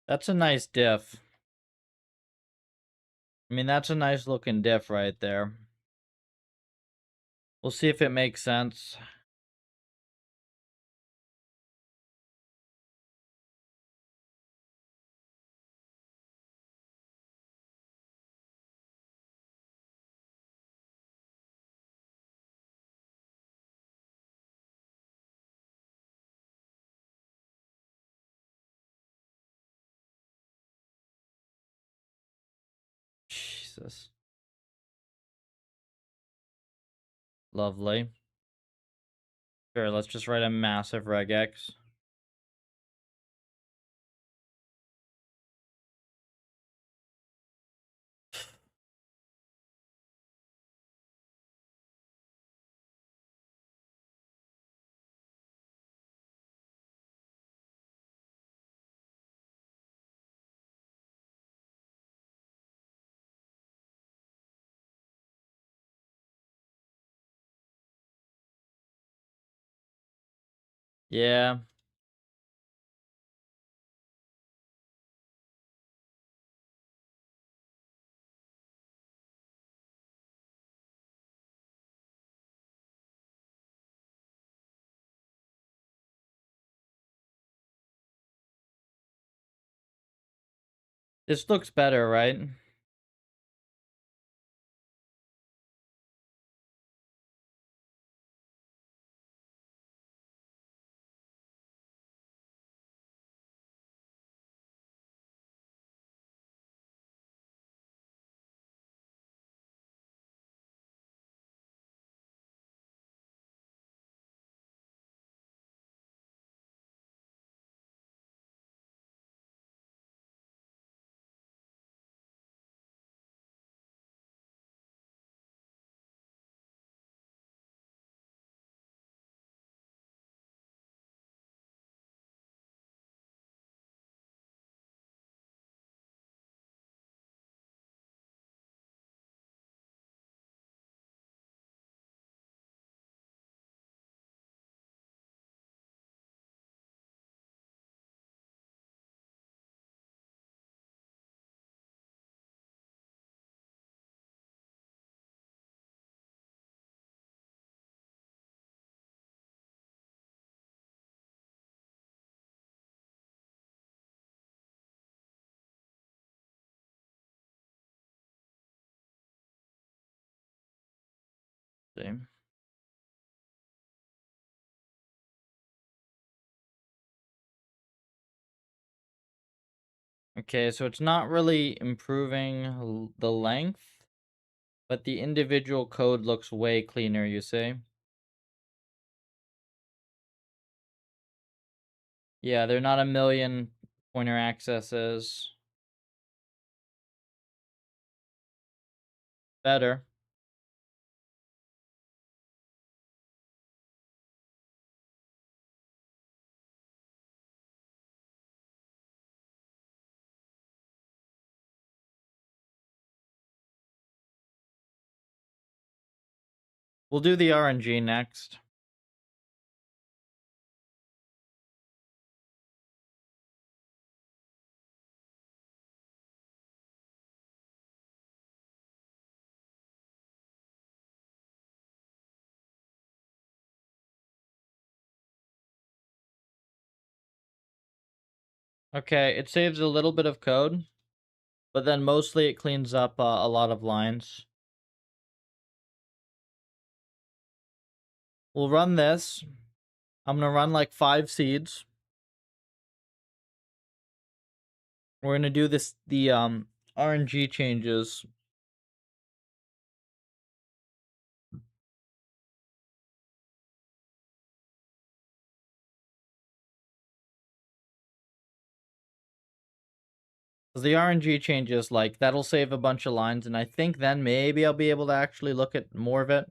That's a nice diff. I mean, that's a nice looking diff right there. We'll see if it makes sense. Jesus. Lovely. Sure, let's just write a massive regex. Yeah. This looks better, right? Same. Okay, so it's not really improving the length, but the individual code looks way cleaner, you say? Yeah, they're not a million pointer accesses. Better. We'll do the RNG next. Okay, it saves a little bit of code, but then mostly it cleans up a lot of lines. We'll run this. I'm gonna run like 5 seeds. We're gonna do the RNG changes. The RNG changes, like, that'll save a bunch of lines, and I think then maybe I'll be able to actually look at more of it.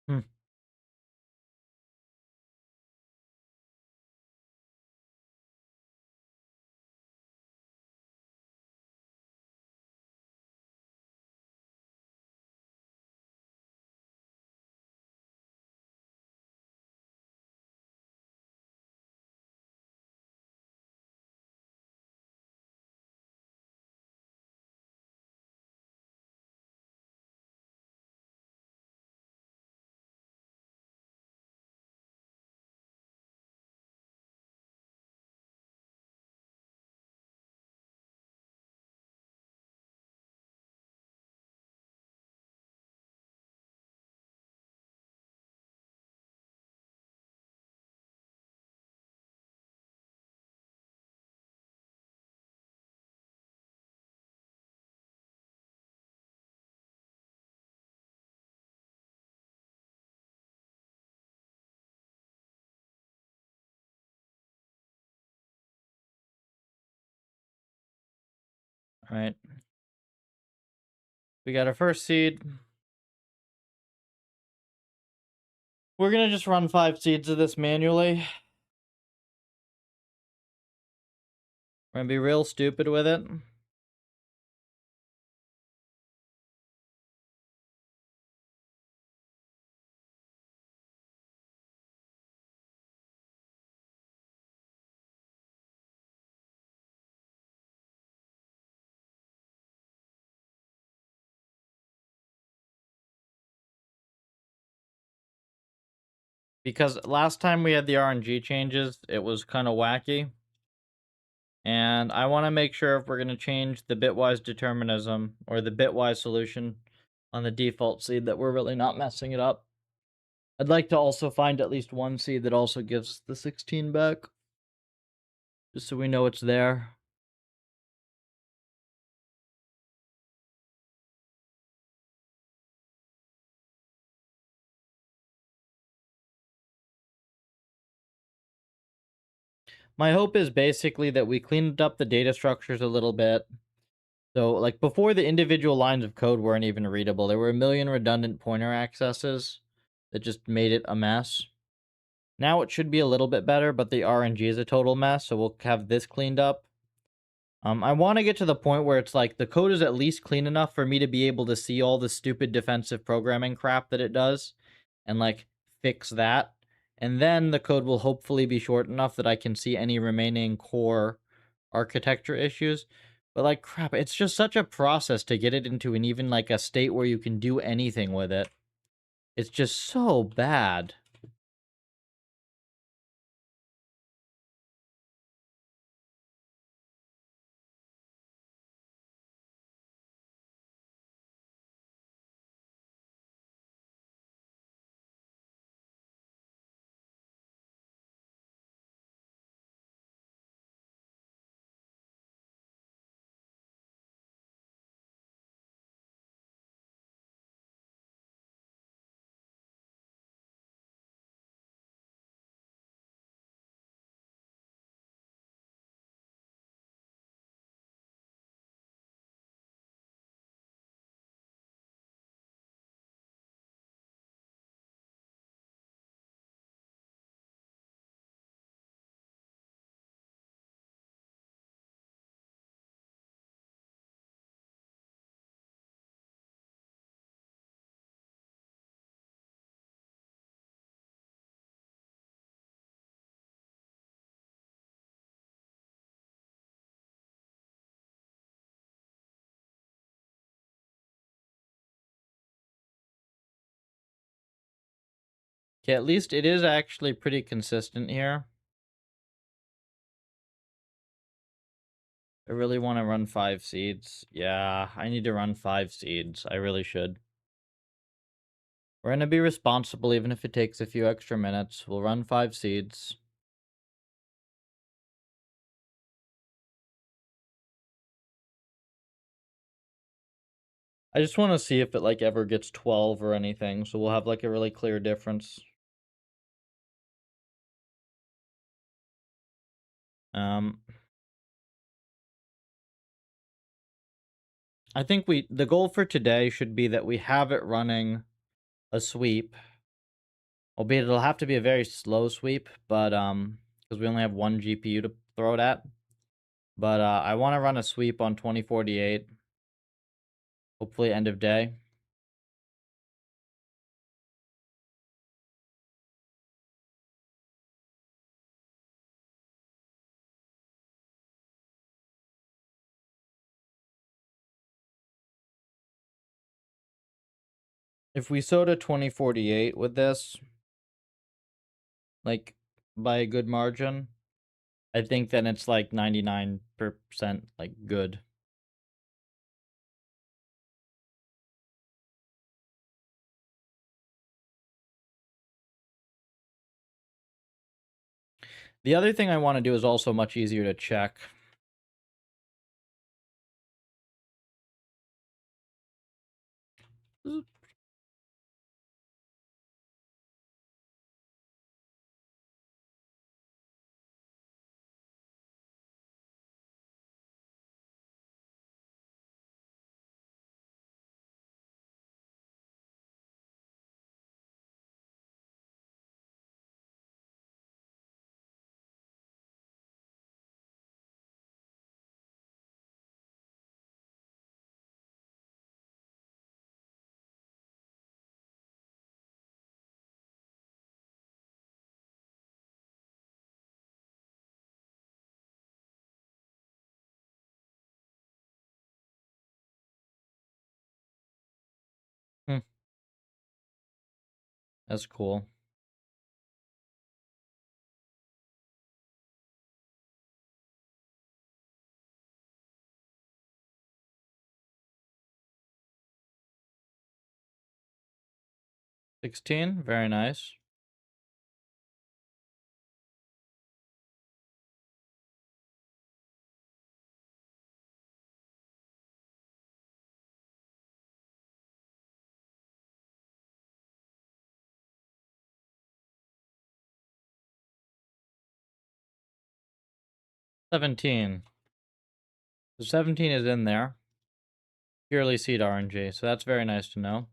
Hmm. All right. We got our first seed. We're gonna just run 5 seeds of this manually. We're gonna be real stupid with it. Because last time we had the RNG changes, it was kind of wacky. And I want to make sure if we're going to change the bitwise determinism or the bitwise solution on the default seed that we're really not messing it up. I'd like to also find at least one seed that also gives the 16 back. Just so we know it's there. My hope is basically that we cleaned up the data structures a little bit. So, like, before the individual lines of code weren't even readable, there were a million redundant pointer accesses that just made it a mess. Now it should be a little bit better, but the RNG is a total mess, so we'll have this cleaned up. I want to get to the point where it's like the code is at least clean enough for me to be able to see all the stupid defensive programming crap that it does and like fix that. And then the code will hopefully be short enough that I can see any remaining core architecture issues. But like crap, it's just such a process to get it into an even like a state where you can do anything with it. It's just so bad. Okay, at least it is actually pretty consistent here. I really want to run 5 seeds. Yeah, I need to run 5 seeds. I really should. We're going to be responsible even if it takes a few extra minutes. We'll run 5 seeds. I just want to see if it like ever gets 12 or anything, so we'll have like a really clear difference. Um I think the goal for today should be that we have it running a sweep. Albeit it'll have to be a very slow sweep, but because we only have one GPU to throw it at. But I want to run a sweep on 2048. Hopefully end of day. If we soda 2048 with this, like by a good margin, I think then it's like 99% like good. The other thing I want to do is also much easier to check. Hmm, that's cool. $16, very nice. $17. So 17 is in there. Purely seed RNG, so that's very nice to know.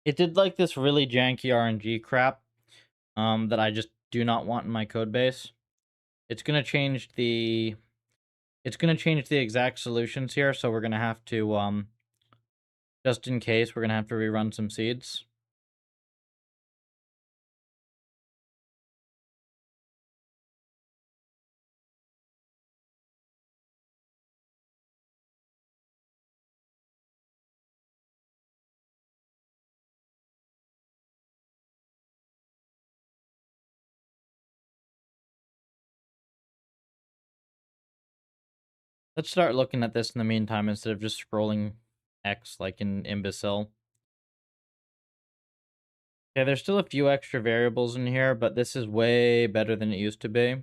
It did like this really janky RNG crap that I just do not want in my code base. It's gonna change the exact solutions here, so we're gonna have to just in case we're gonna have to rerun some seeds. Let's start looking at this in the meantime instead of just scrolling X like an imbecile. Okay, there's still a few extra variables in here, but this is way better than it used to be.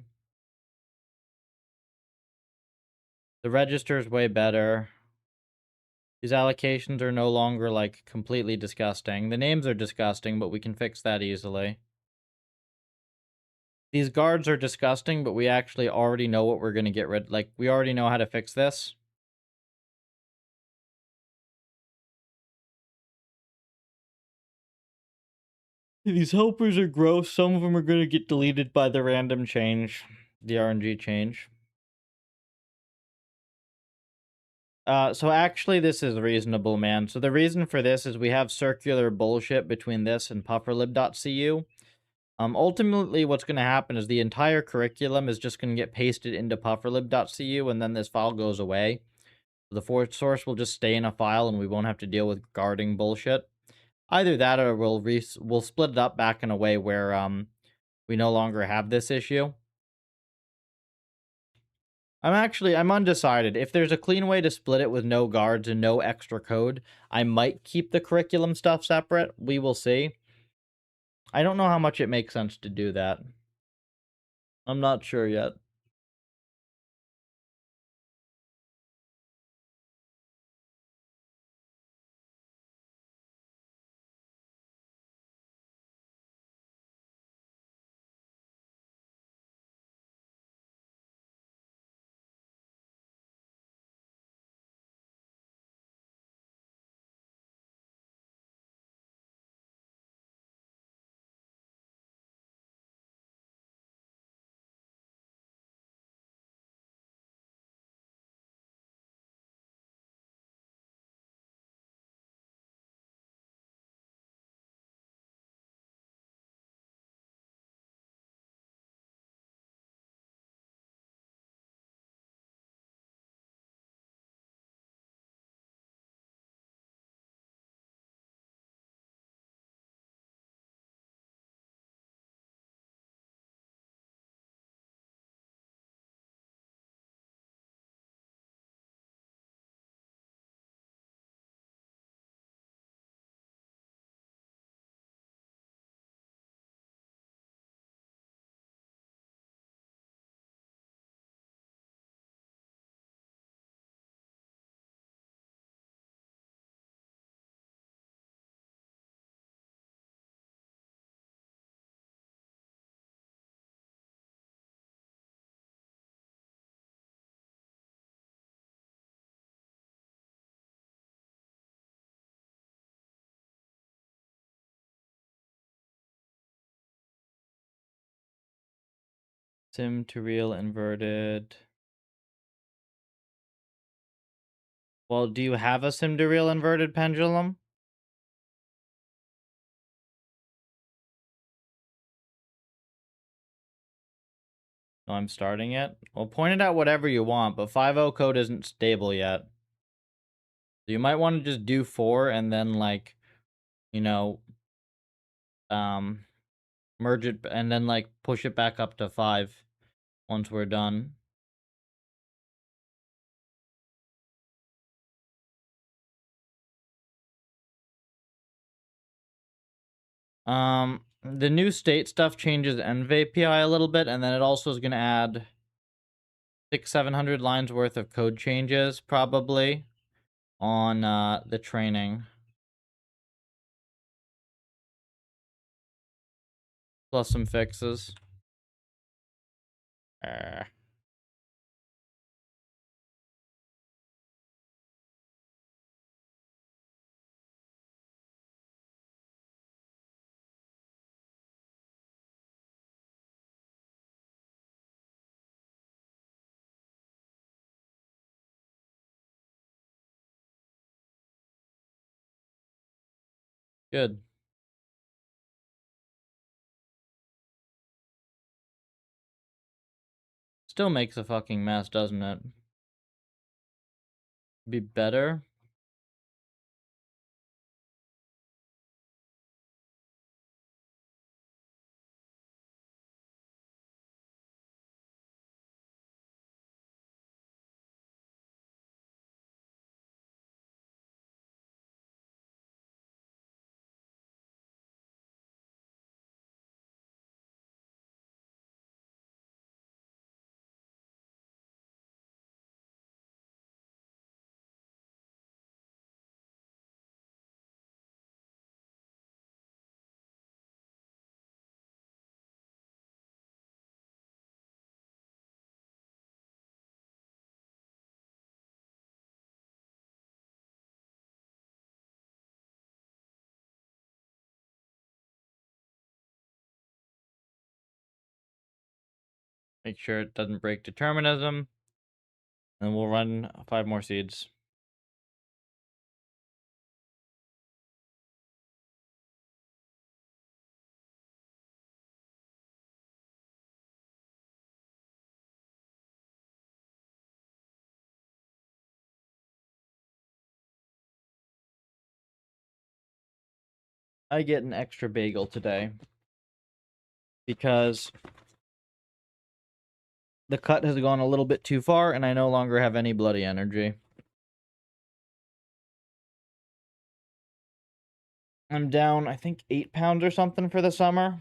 The register is way better. These allocations are no longer, like, completely disgusting. The names are disgusting, but we can fix that easily. These guards are disgusting, but we actually already know what we're going to get rid. Like, we already know how to fix this. These helpers are gross. Some of them are going to get deleted by the random change. The RNG change. So actually this is reasonable, man. So the reason for this is we have circular bullshit between this and pufferlib.cu. Ultimately what's going to happen is the entire curriculum is just going to get pasted into pufferlib.cu, and then this file goes away. The source will just stay in a file and we won't have to deal with guarding bullshit. Either that, or we'll split it up back in a way where we no longer have this issue. I'm undecided. If there's a clean way to split it with no guards and no extra code, I might keep the curriculum stuff separate. We will see. I don't know how much it makes sense to do that. I'm not sure yet. Sim to real inverted. Well, do you have a sim to real inverted pendulum? No, I'm starting it. Well, point it out whatever you want, but 5.0 code isn't stable yet. So you might want to just do 4 and then, like, you know, merge it and then, like, push it back up to 5 once we're done. The new state stuff changes env API a little bit, and then it also is going to add 700 lines worth of code changes, probably, on the training. Plus some fixes. Good. Still makes a fucking mess, doesn't it? Be better. Make sure it doesn't break determinism. And we'll run 5 more seeds. I get an extra bagel today because the cut has gone a little bit too far and I no longer have any bloody energy. I'm down, I think, 8 pounds or something for the summer.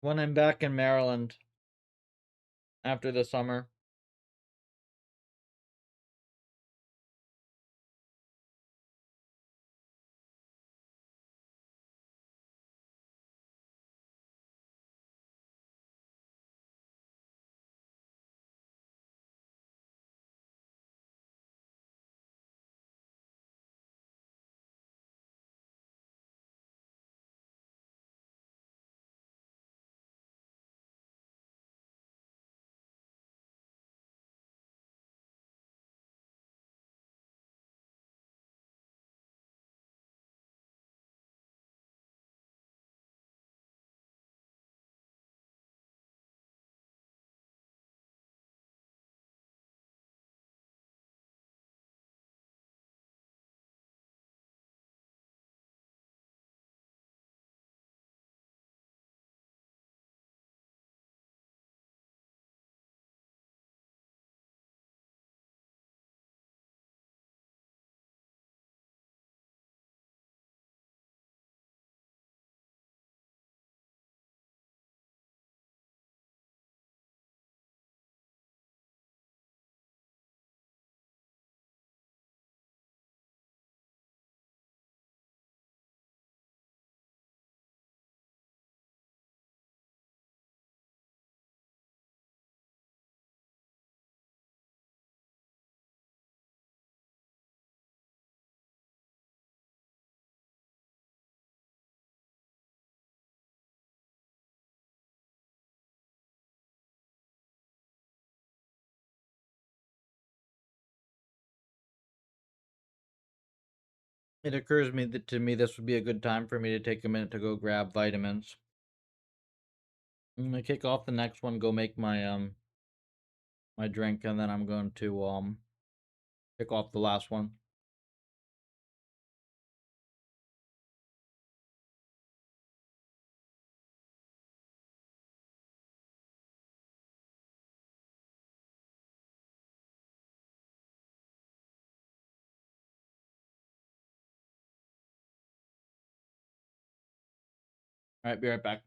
When I'm back in Maryland after the summer. It occurs me that to me this would be a good time for me to take a minute to go grab vitamins. I'm gonna kick off the next one, go make my drink, and then I'm going to kick off the last one. All right, be right back.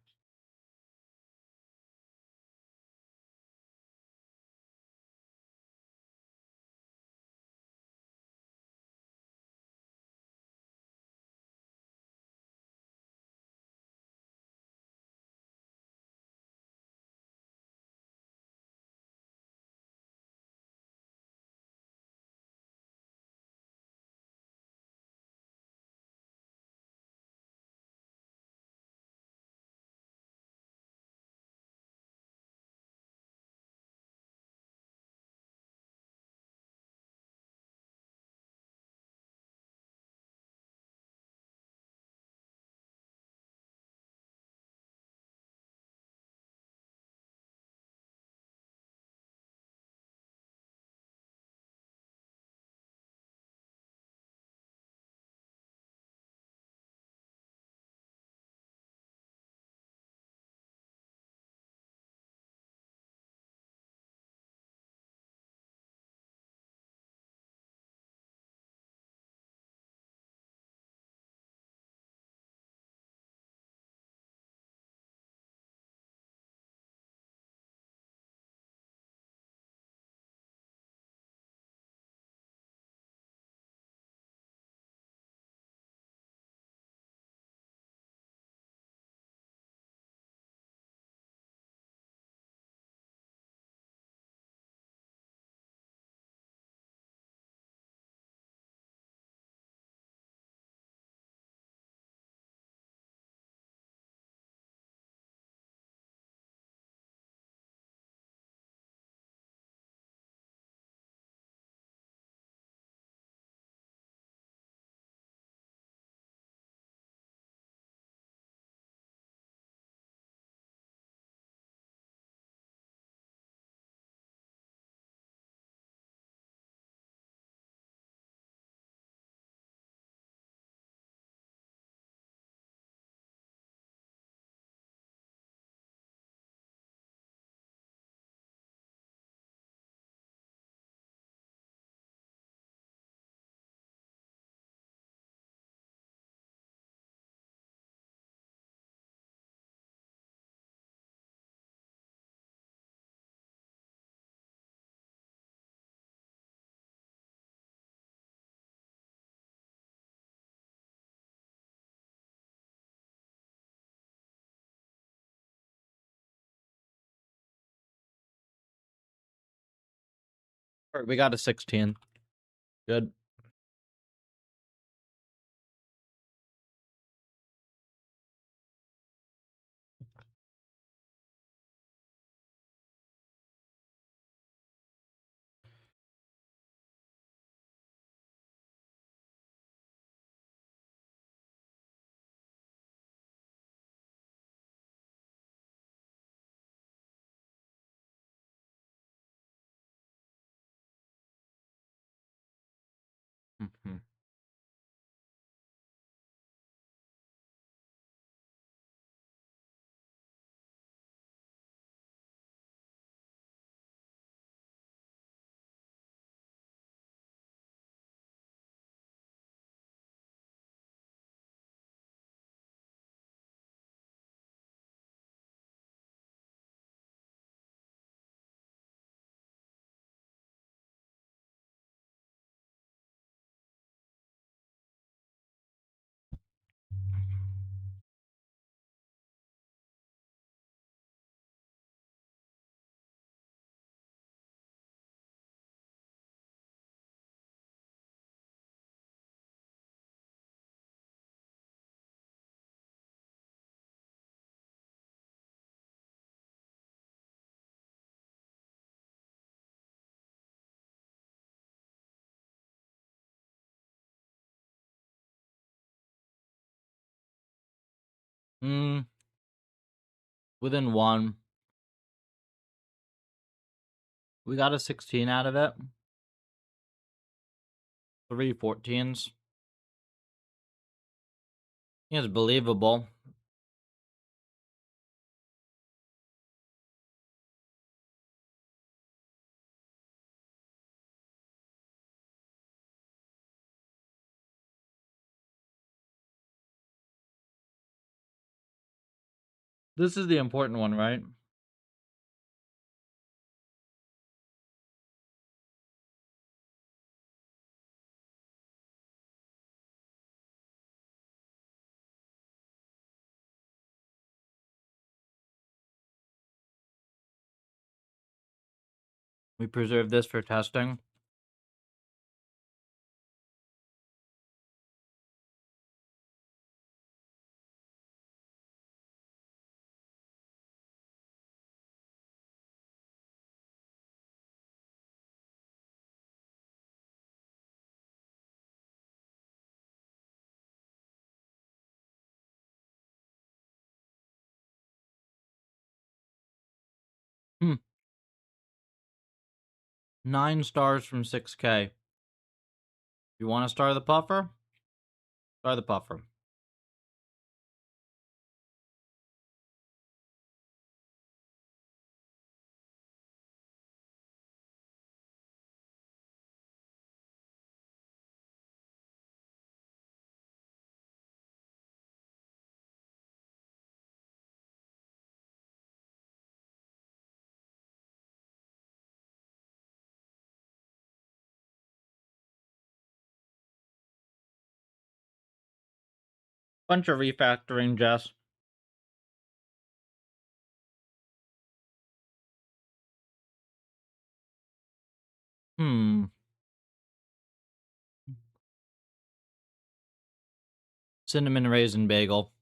All right, we got a 16. Good. Mhm. Mm, within one, we got a 16 out of it. 3 14s. It's believable. This is the important one, right? We preserve this for testing. 9 stars from 6K. You want to star the puffer? Star the puffer. Bunch of refactoring, Jess. Hmm. Cinnamon raisin bagel.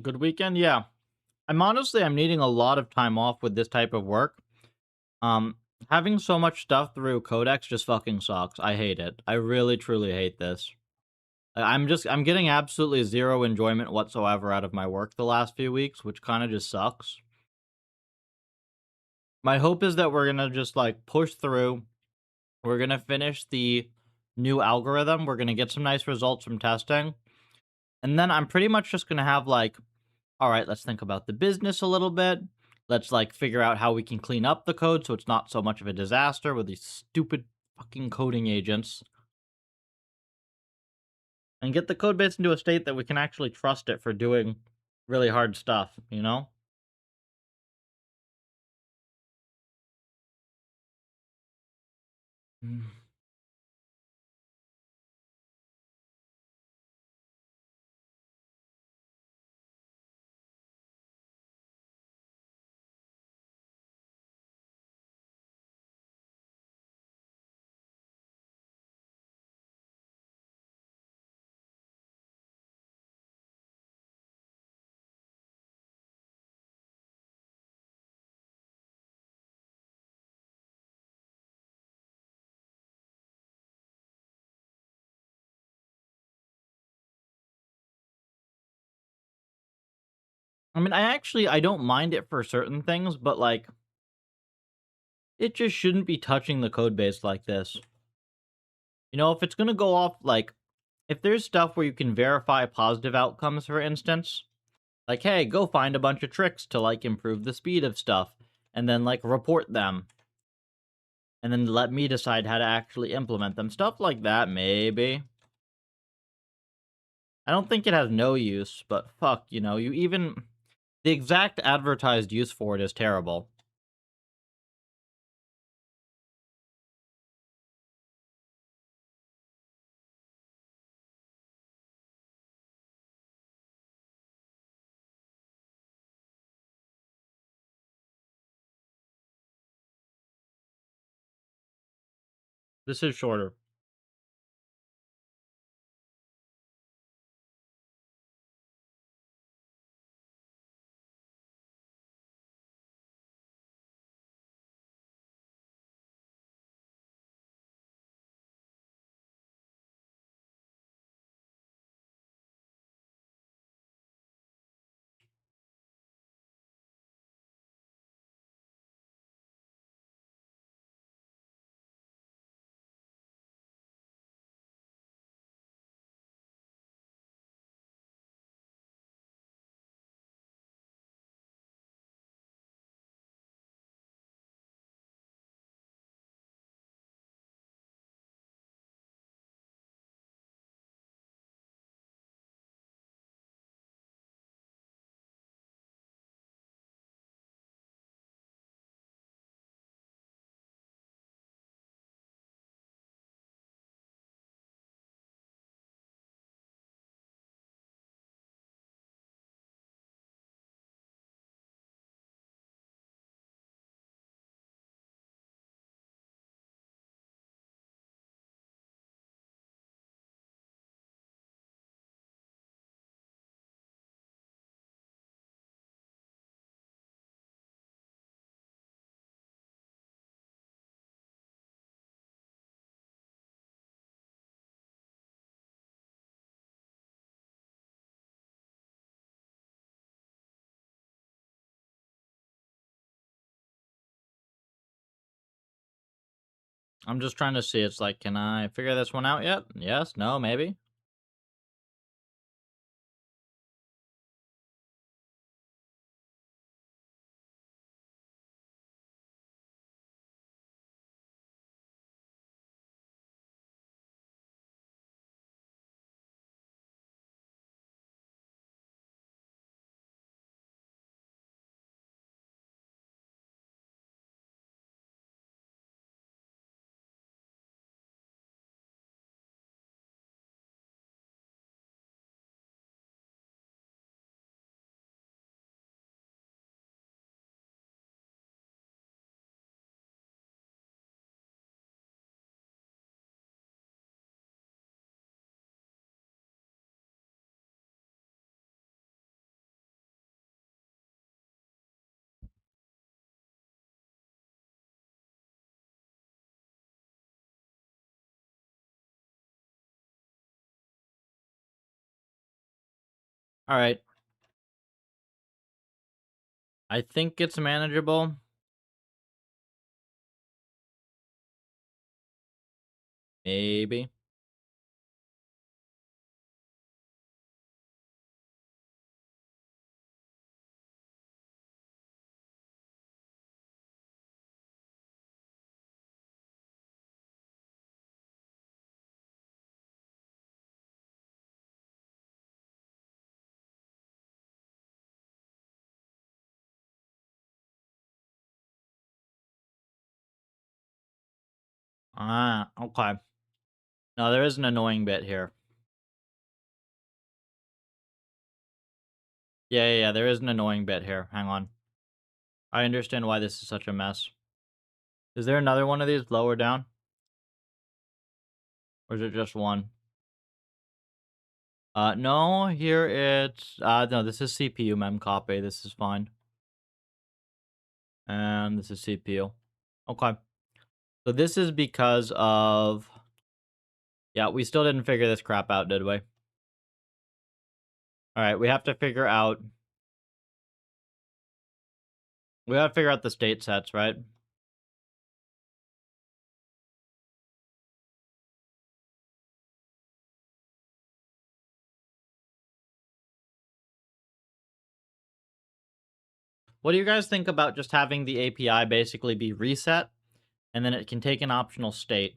Good weekend? Yeah. I'm needing a lot of time off with this type of work. Um, Having so much stuff through Codex just fucking sucks. I hate it. I really truly hate this. I'm getting absolutely zero enjoyment whatsoever out of my work the last few weeks, which kind of just sucks. My hope is that we're gonna just like push through. We're gonna finish the new algorithm. We're gonna get some nice results from testing. And then I'm pretty much just gonna have like, all right, let's think about the business a little bit. Let's like figure out how we can clean up the code so it's not so much of a disaster with these stupid fucking coding agents. And get the code base into a state that we can actually trust it for doing really hard stuff, you know? Mm. I mean, I don't mind it for certain things, but like it just shouldn't be touching the code base like this. You know, if it's gonna go off like if there's stuff where you can verify positive outcomes, for instance, like, hey, go find a bunch of tricks to like improve the speed of stuff, and then like report them, and then let me decide how to actually implement them. Stuff like that, maybe. I don't think it has no use, but fuck, you know, the exact advertised use for it is terrible. This is shorter. I'm just trying to see. It's like, can I figure this one out yet? Yes, no, maybe. All right. I think it's manageable. Maybe. Ah, okay. No, there is an annoying bit here. Yeah. There is an annoying bit here. Hang on. I understand why this is such a mess. Is there another one of these lower down? Or is it just one? No, here it's, no, this is CPU mem copy. This is fine. And this is CPU. Okay. So this is because of, yeah, we still didn't figure this crap out, did we? All right, we have to figure out the state sets, right? What do you guys think about just having the API basically be reset, and then it can take an optional state?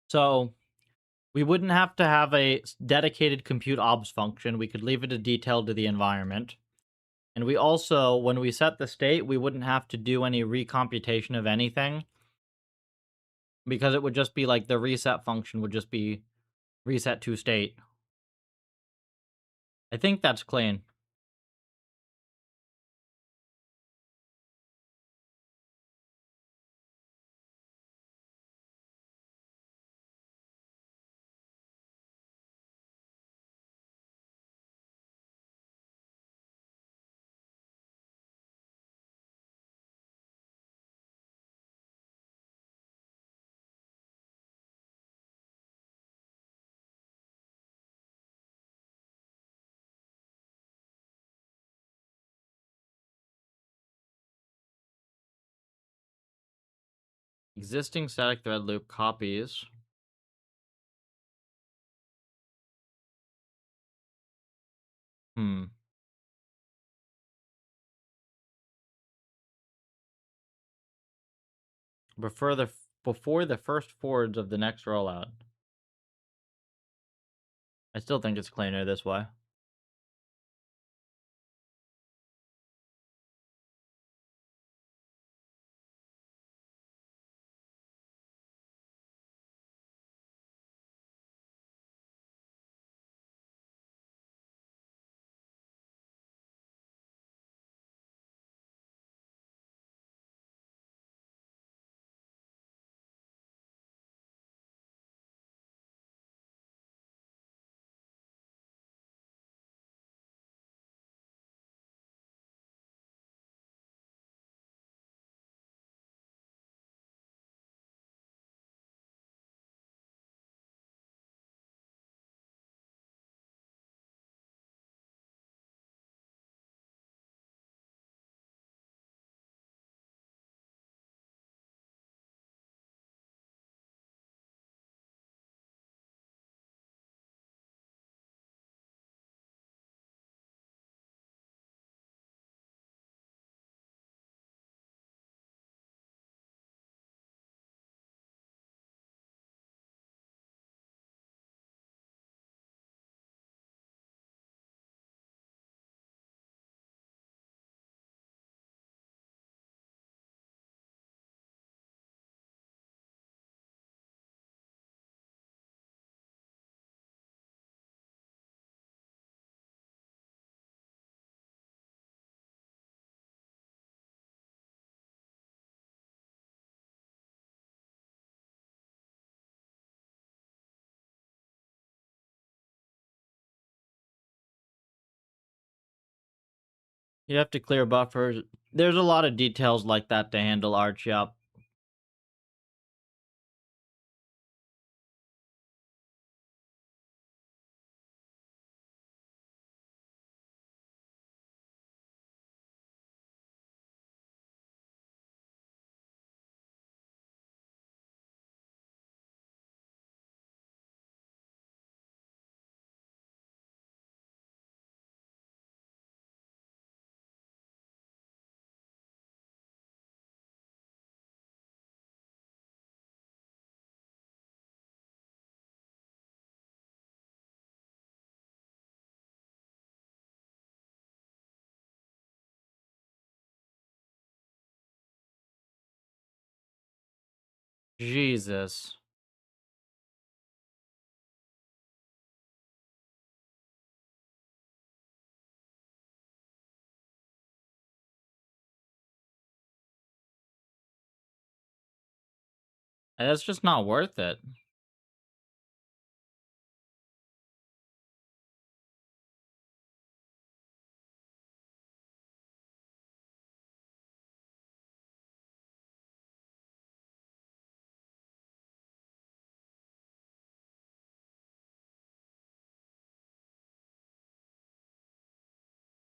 So we wouldn't have to have a dedicated compute ops function. We could leave it a detail to the environment. And we also, when we set the state, we wouldn't have to do any recomputation of anything because it would just be like the reset function would just be reset to state. I think that's clean. Existing static thread loop copies. Hmm. Before the first forwards of the next rollout. I still think it's cleaner this way. You have to clear buffers. There's a lot of details like that to handle, Arch. Yup. Jesus. That's just not worth it.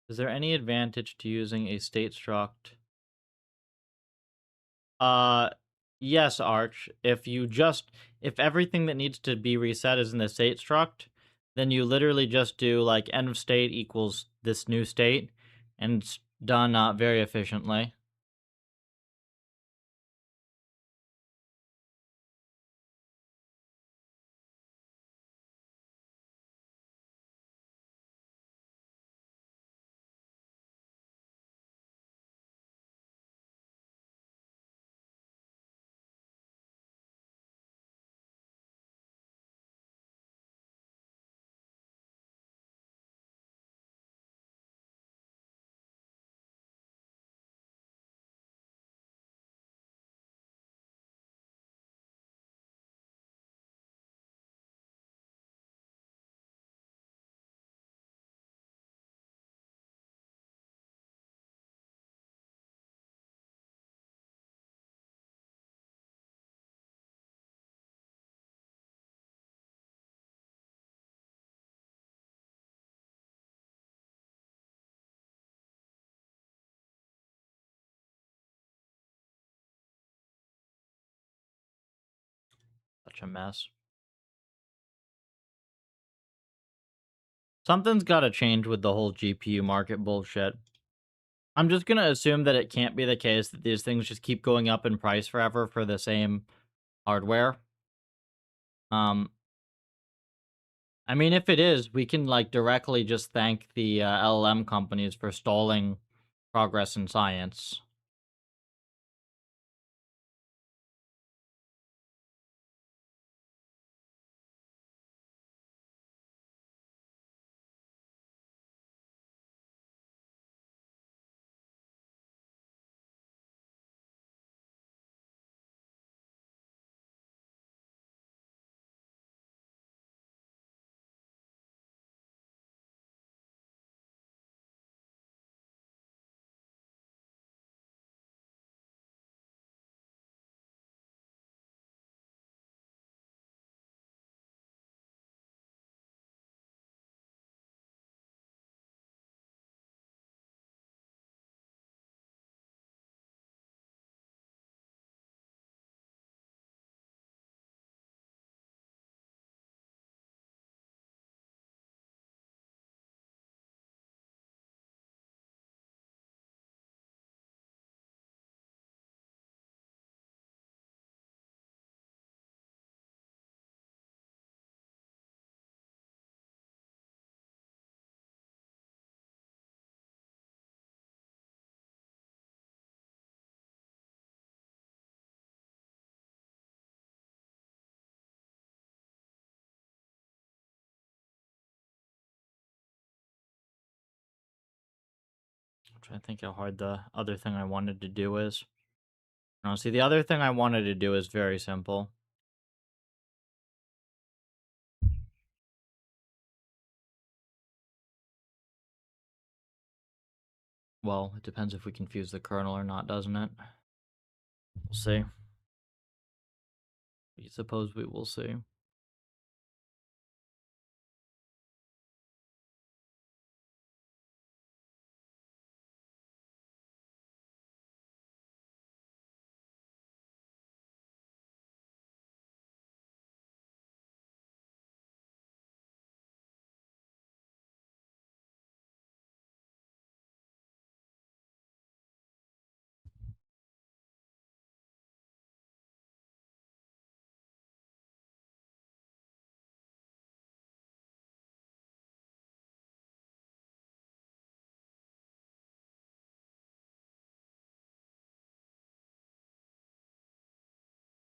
Is there any advantage to using a state struct? Uh, yes, Arch. If everything that needs to be reset is in the state struct, then you literally just do like end of state equals this new state, and it's done very efficiently. Such a mess. Something's got to change with the whole GPU market bullshit. I'm just gonna assume that it can't be the case that these things just keep going up in price forever for the same hardware. Um, I mean, if it is, we can like directly just thank the LLM companies for stalling progress in science. I'm trying to think how hard the other thing I wanted to do is. No, see, the other thing I wanted to do is very simple. Well, it depends if we confuse the kernel or not, doesn't it? We'll see. We suppose we will see.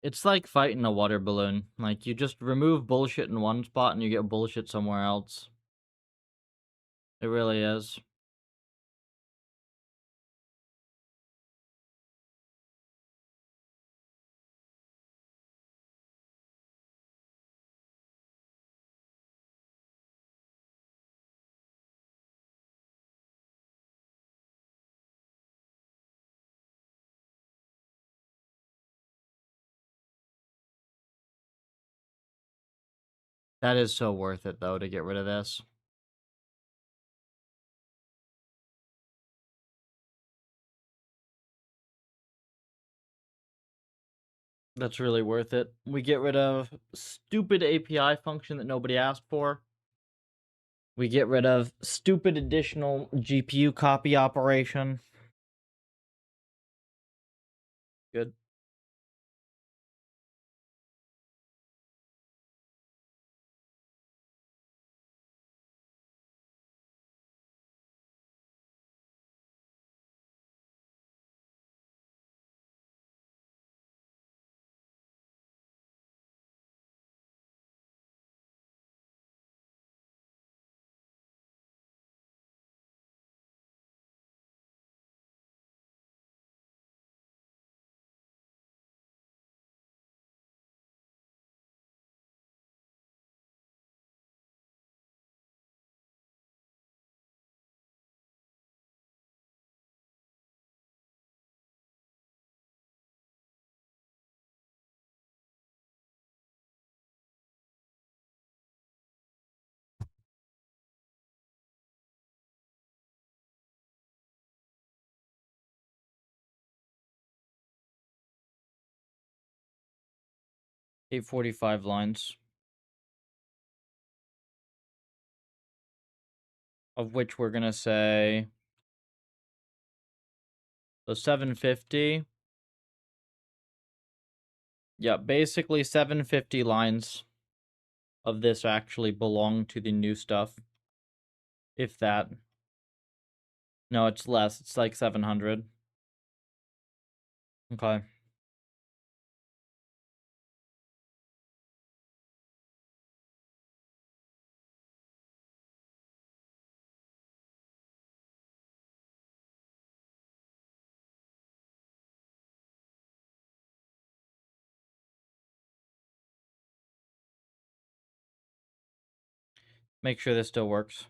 It's like fighting a water balloon. Like, you just remove bullshit in one spot and you get bullshit somewhere else. It really is. That is so worth it, though, to get rid of this. That's really worth it. We get rid of stupid API function that nobody asked for. We get rid of stupid additional GPU copy operation. Good. 845 lines, of which we're gonna say the 750. Yeah, basically 750 lines of this actually belong to the new stuff. If that. No, it's less. It's like 700. Okay. Make sure this still works.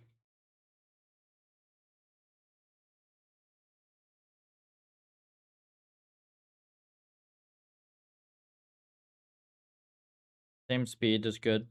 Same speed is good.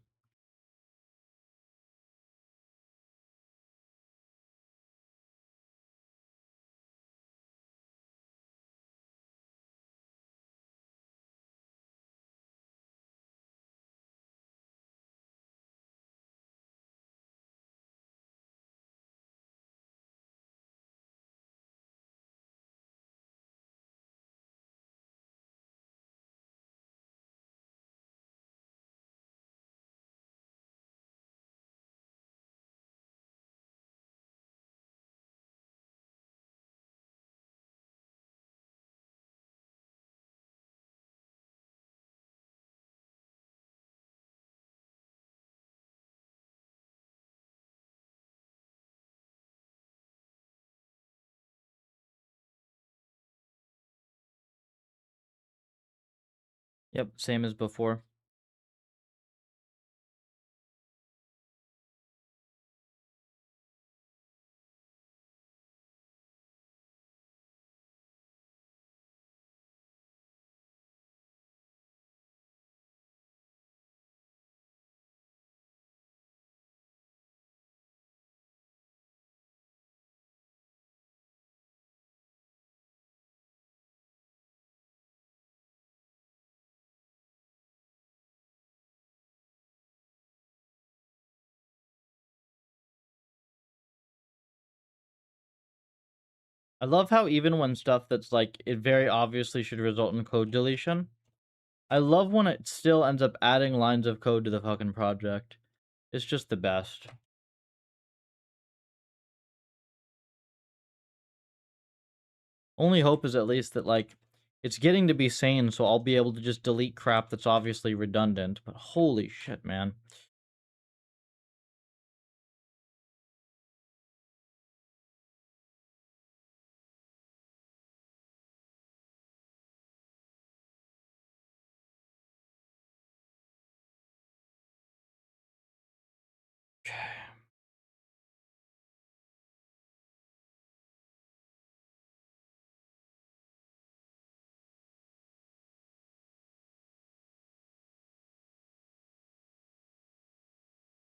Yep, same as before. I love how even when stuff that's like, it very obviously should result in code deletion, I love when it still ends up adding lines of code to the fucking project. It's just the best. Only hope is at least that, like, it's getting to be sane, so I'll be able to just delete crap that's obviously redundant, but holy shit, man.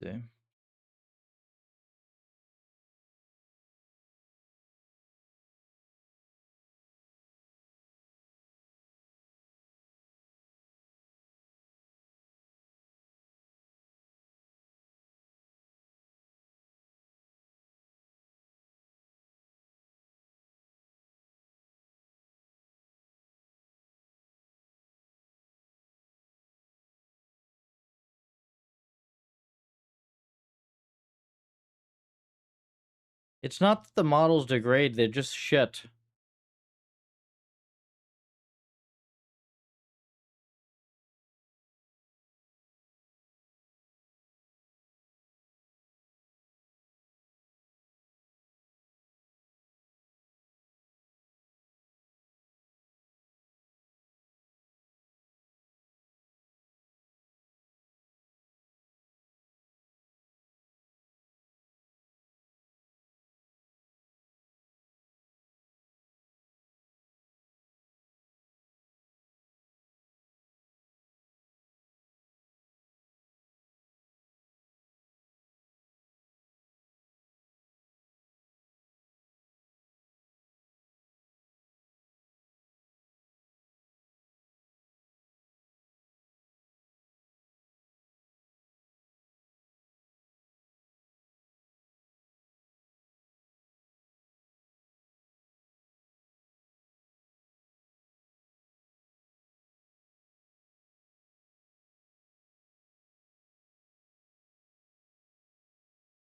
See. It's not that the models degrade, they're just shit.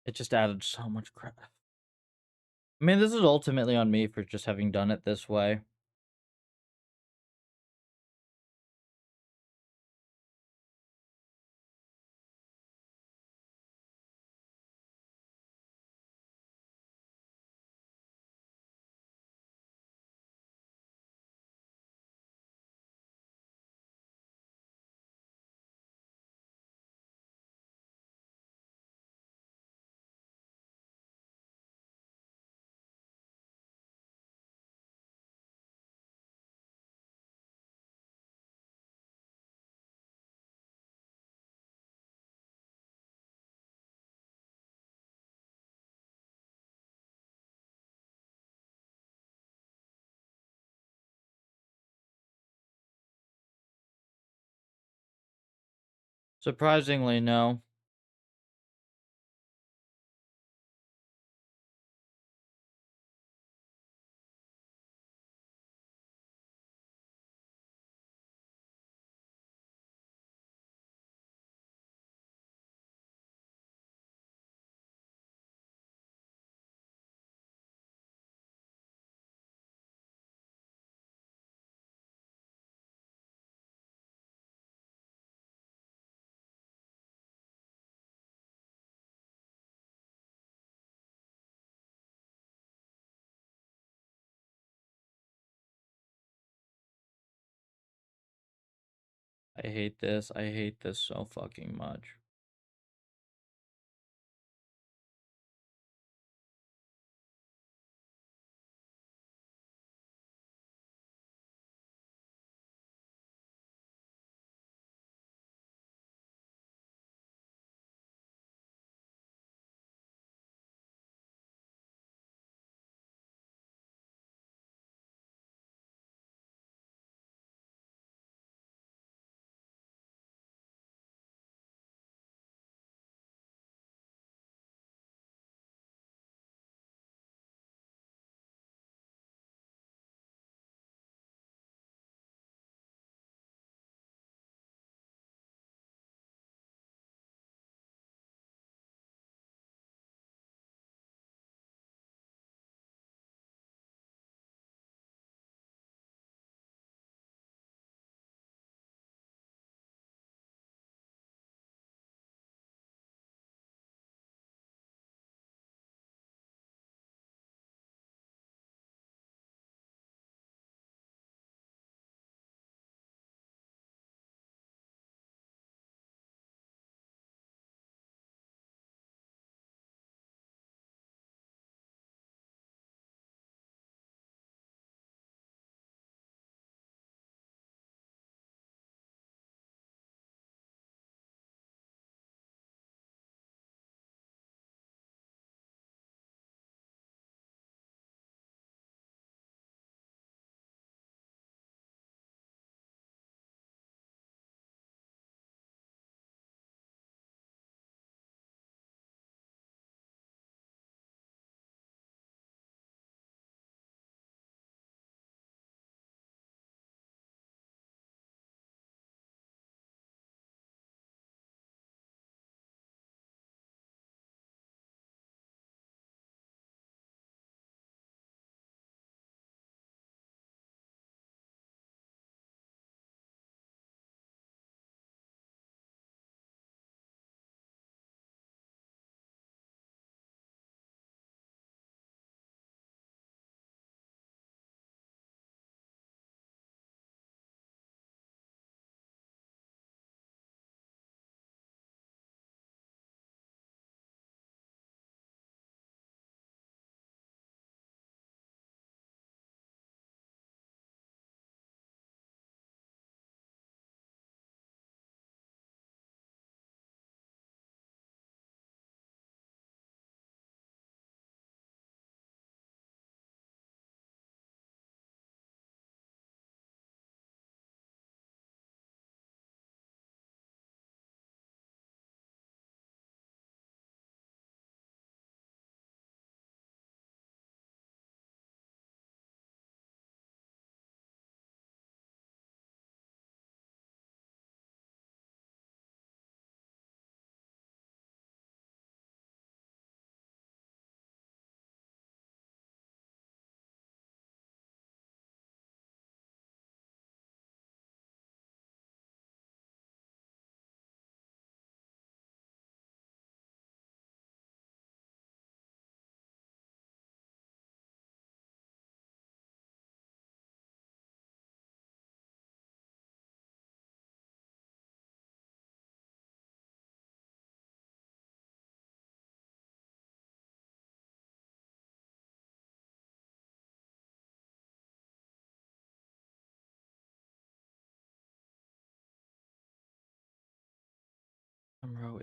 It just added so much crap. I mean, this is ultimately on me for just having done it this way. Surprisingly, no. I hate this. I hate this so fucking much.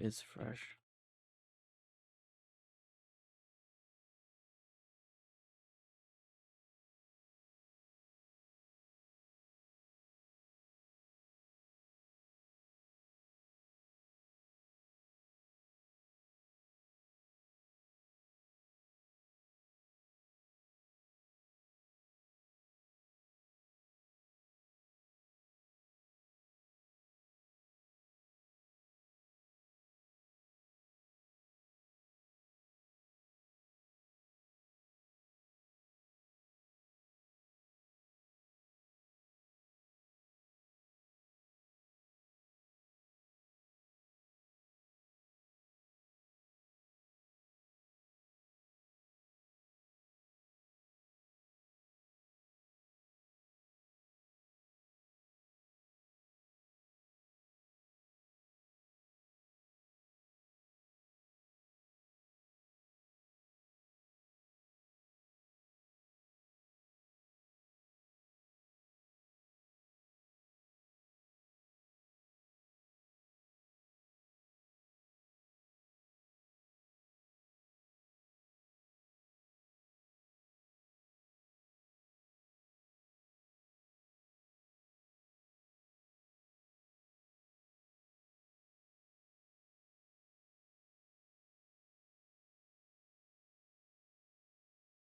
is fresh?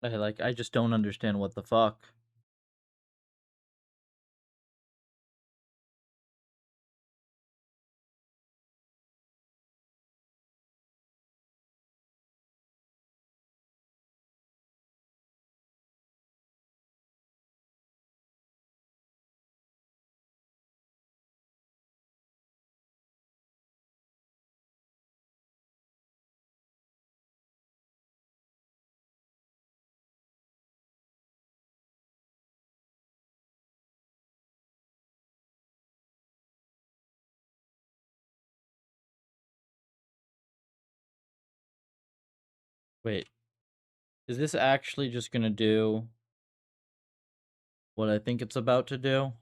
I just don't understand what the fuck. Wait, is this actually just gonna do what I think it's about to do?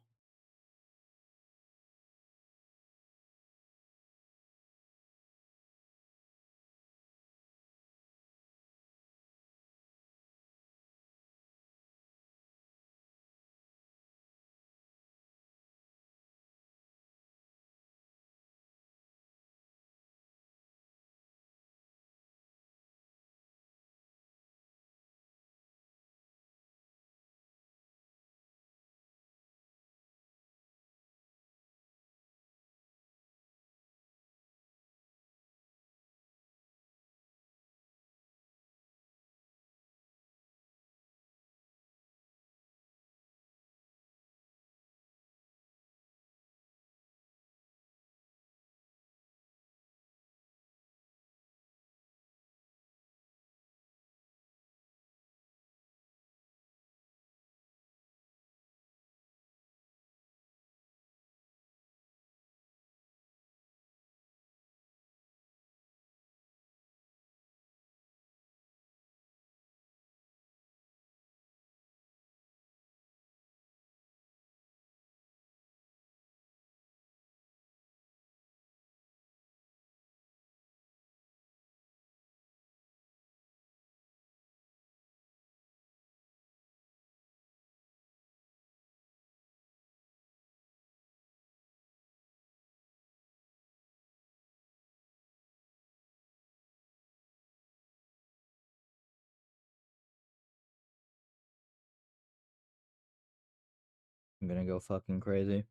I'm gonna go fucking crazy.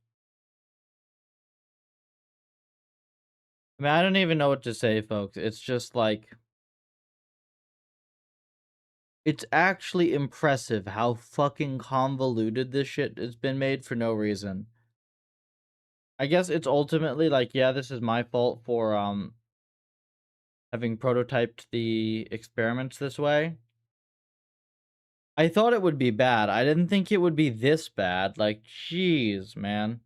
I mean, I don't even know what to say, folks. It's just like, it's actually impressive how fucking convoluted this shit has been made for no reason. I guess it's ultimately like, yeah, this is my fault for having prototyped the experiments this way. I thought it would be bad. I didn't think it would be this bad. Like, jeez, man.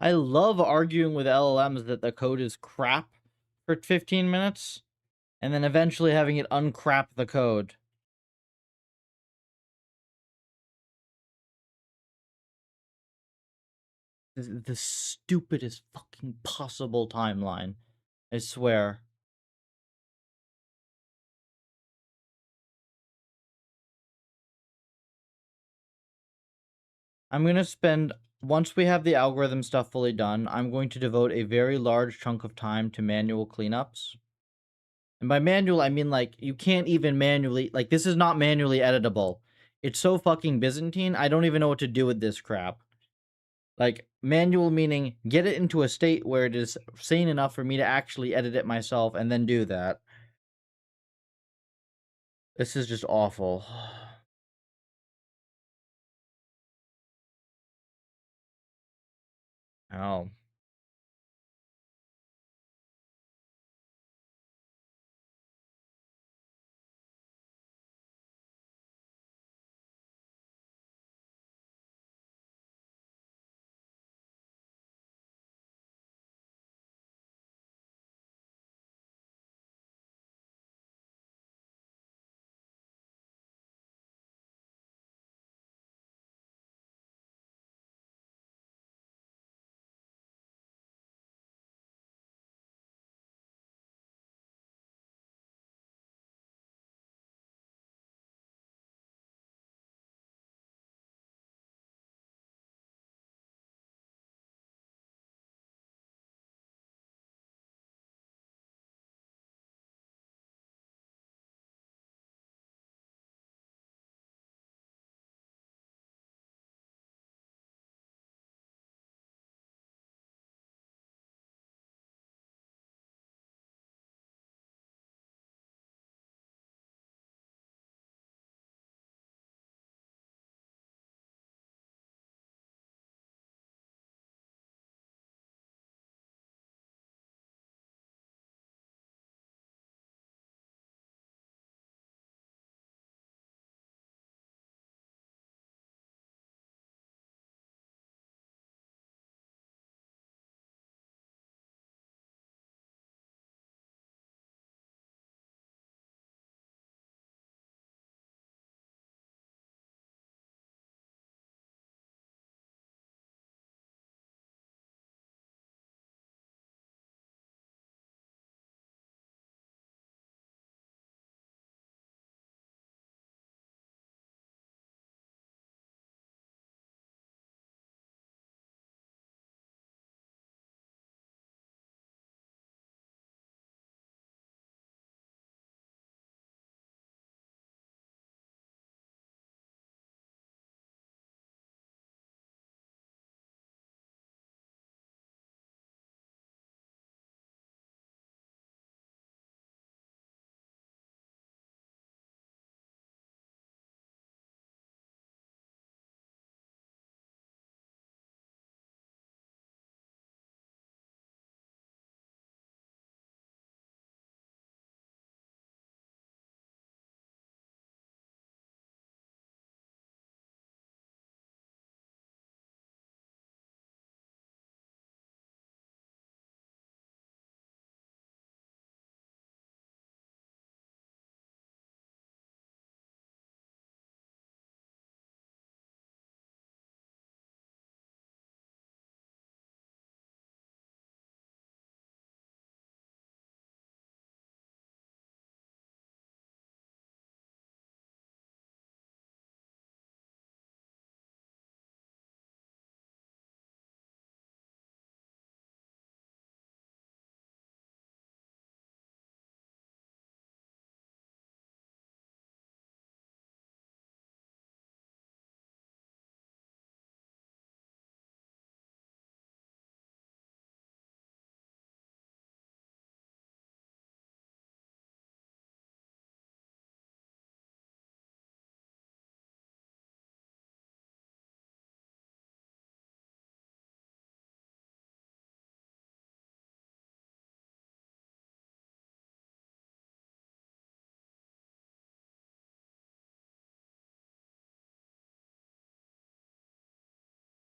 I love arguing with LLMs that the code is crap for 15 minutes and then eventually having it uncrap the code. The stupidest fucking possible timeline. I swear. I'm going to spend, once we have the algorithm stuff fully done, I'm going to devote a very large chunk of time to manual cleanups. And by manual, I mean, like, you can't even manually, like, this is not manually editable. It's so fucking Byzantine, I don't even know what to do with this crap. Like, manual meaning get it into a state where it is sane enough for me to actually edit it myself and then do that. This is just awful. Oh.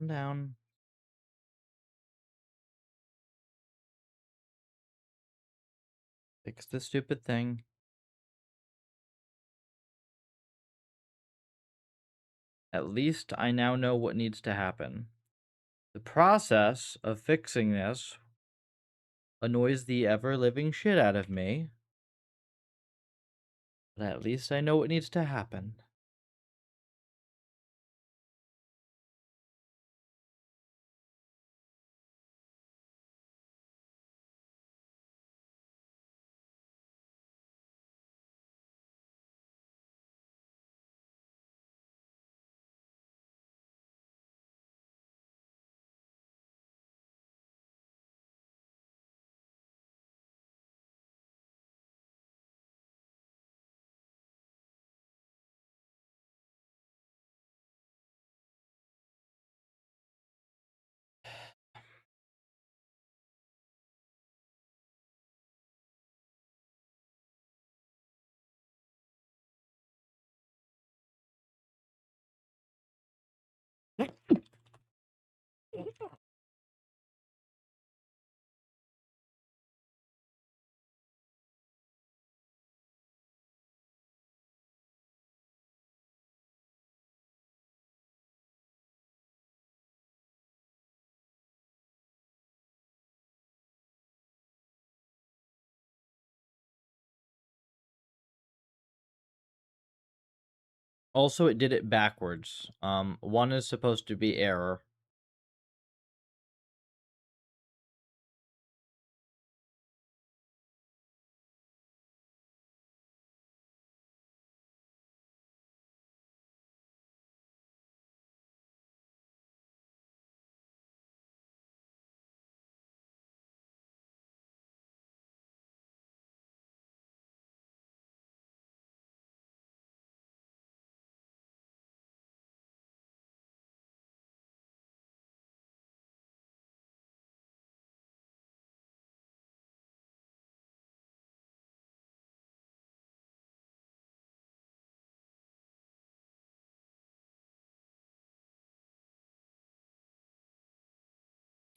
I'm down. Fix this stupid thing. At least I now know what needs to happen. The process of fixing this annoys the ever-living shit out of me. But at least I know what needs to happen. Also, it did it backwards. One is supposed to be error.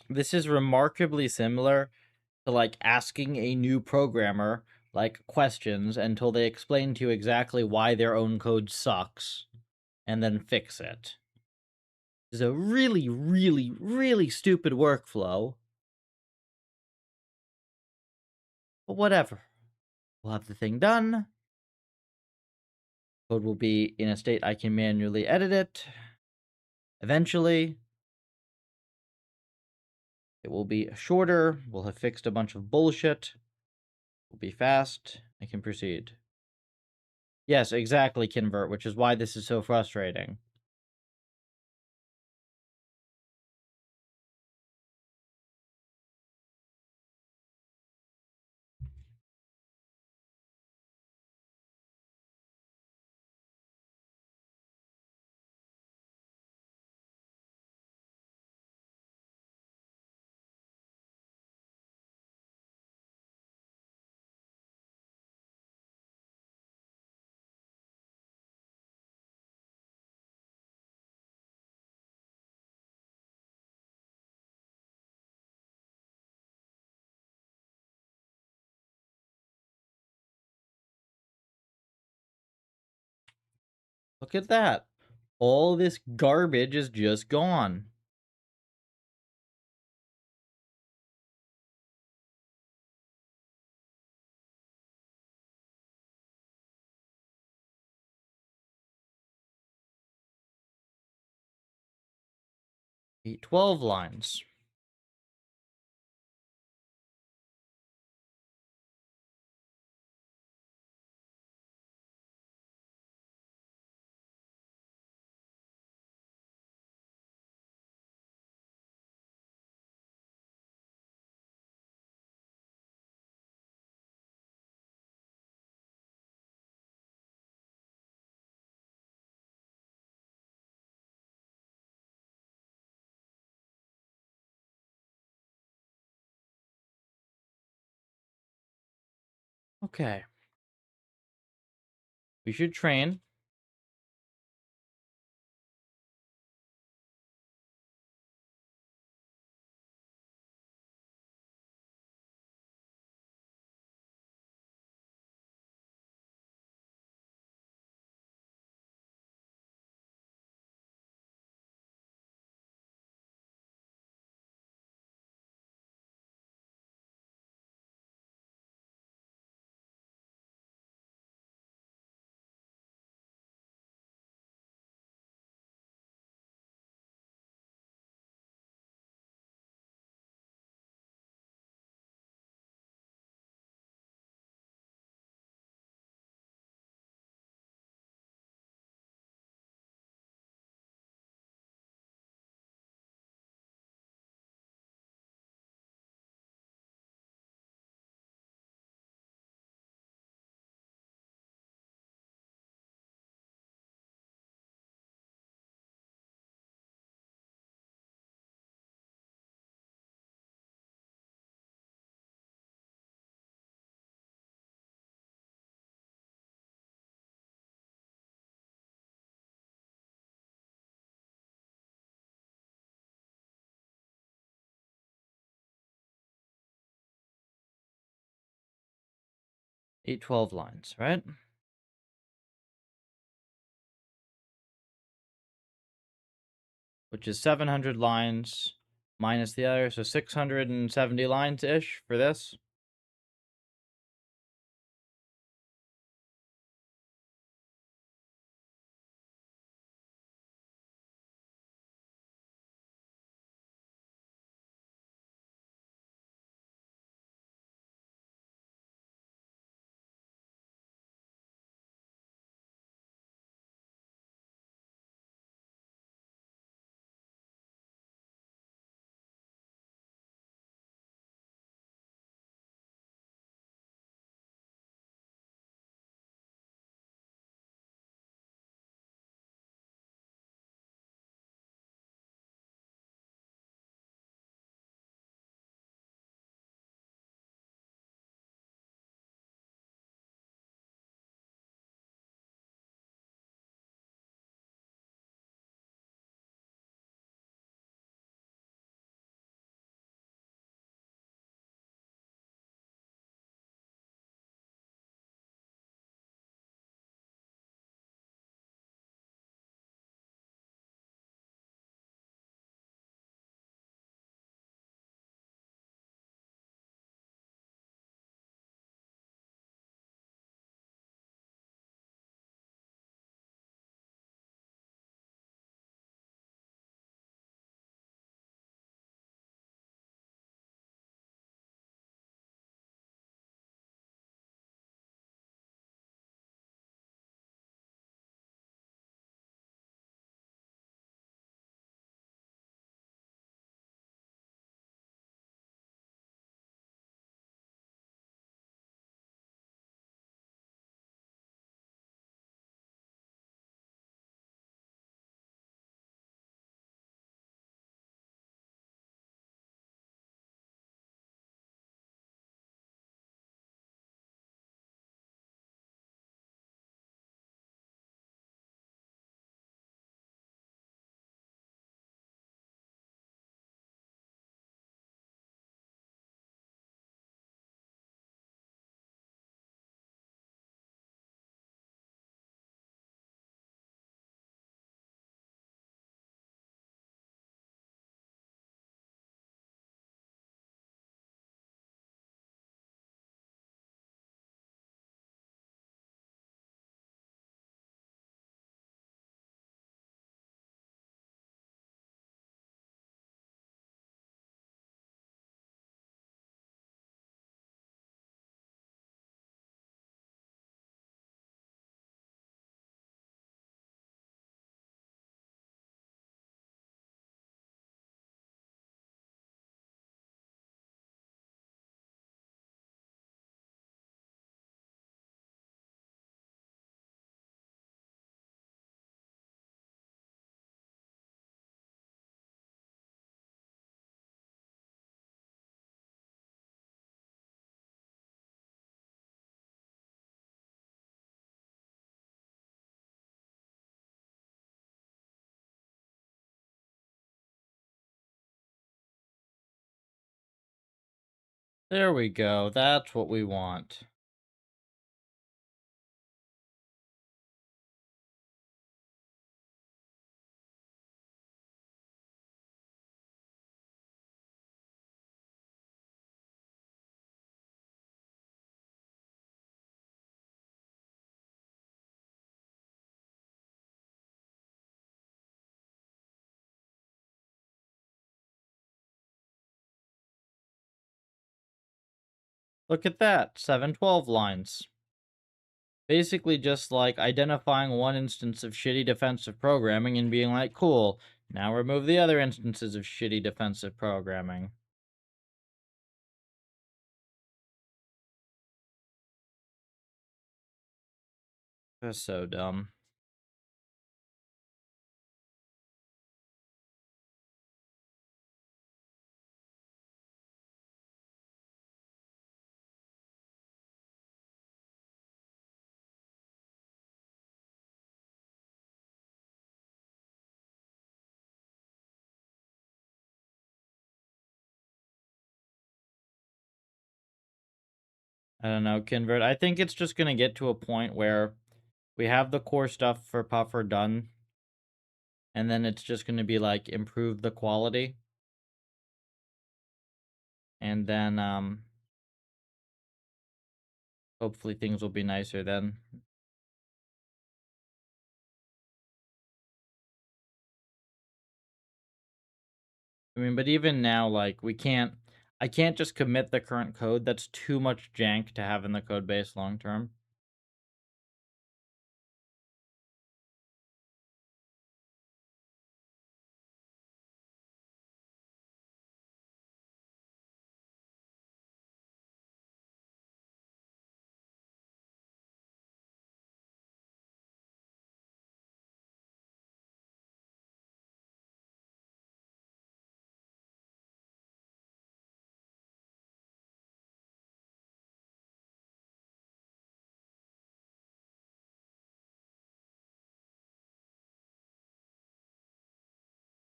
This is remarkably similar to like asking a new programmer like questions until they explain to you exactly why their own code sucks and then fix it. It's a really, really, really stupid workflow. But whatever. We'll have the thing done. Code will be in a state I can manually edit it. Eventually, it will be shorter. We'll have fixed a bunch of bullshit. We'll be fast. I can proceed. Yes, exactly, Convert, which is why this is so frustrating. Look at that. All this garbage is just gone. Eight, 12 lines. Okay. We should train. 812 lines, right? Which is 700 lines minus the other, so 670 lines-ish for this. There we go. That's what we want. Look at that. 712 lines. Basically just like identifying one instance of shitty defensive programming and being like, cool, now remove the other instances of shitty defensive programming. That's so dumb. I don't know, convert. I think it's just gonna get to a point where we have the core stuff for Puffer done, and then it's just gonna be like improve the quality, and then hopefully things will be nicer then. I mean, but even now, like I can't just commit the current code. That's too much jank to have in the code base long term.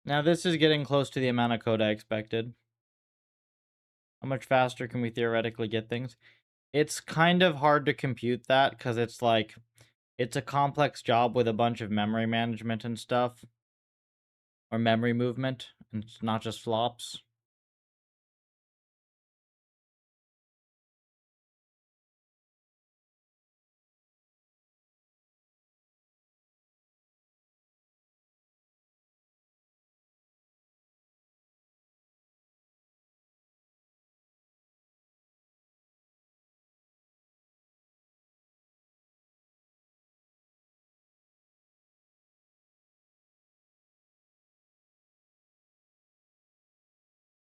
Now this is getting close to the amount of code I expected. How much faster can we theoretically get things? It's kind of hard to compute that because it's like it's a complex job with a bunch of memory management and stuff, or memory movement, and it's not just flops.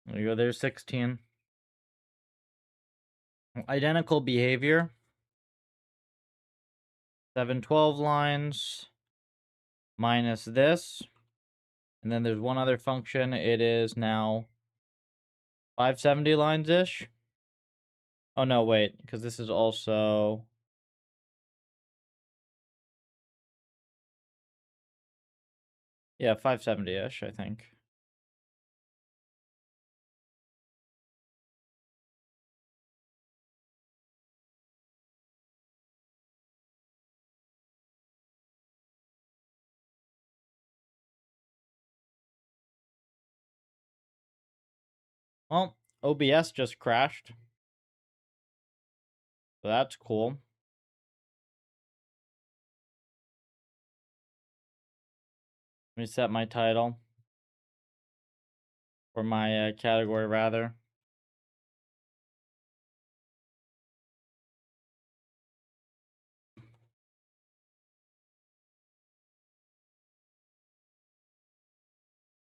There you go. There's 16. Identical behavior. 712 lines minus this. And then there's one other function. It is now 570 lines-ish. Oh, no, wait. Because this is also... Yeah, 570-ish, I think. Well, OBS just crashed. So that's cool. Let me set my title. Or my category, rather.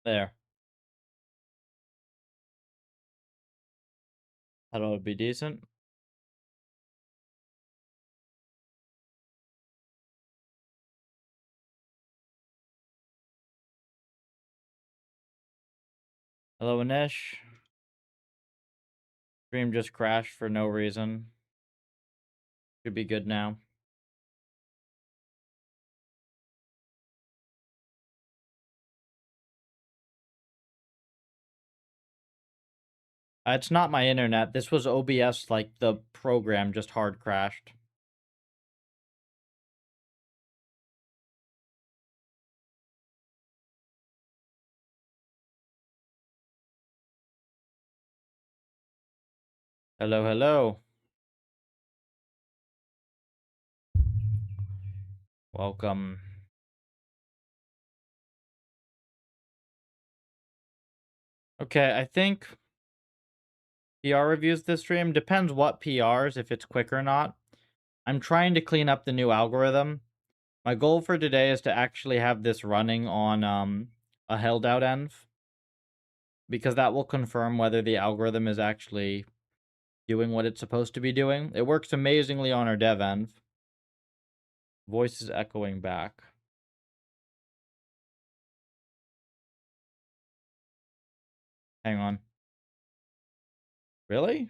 There. That would be decent. Hello, Anish. Stream just crashed for no reason. Should be good now. It's not my internet. This was OBS, like the program just hard crashed. Hello, hello. Welcome. Okay, I think PR reviews this stream. Depends what PRs, if it's quick or not. I'm trying to clean up the new algorithm. My goal for today is to actually have this running on a held out env, because that will confirm whether the algorithm is actually doing what it's supposed to be doing. It works amazingly on our dev env. Voice is echoing back. Hang on. Really?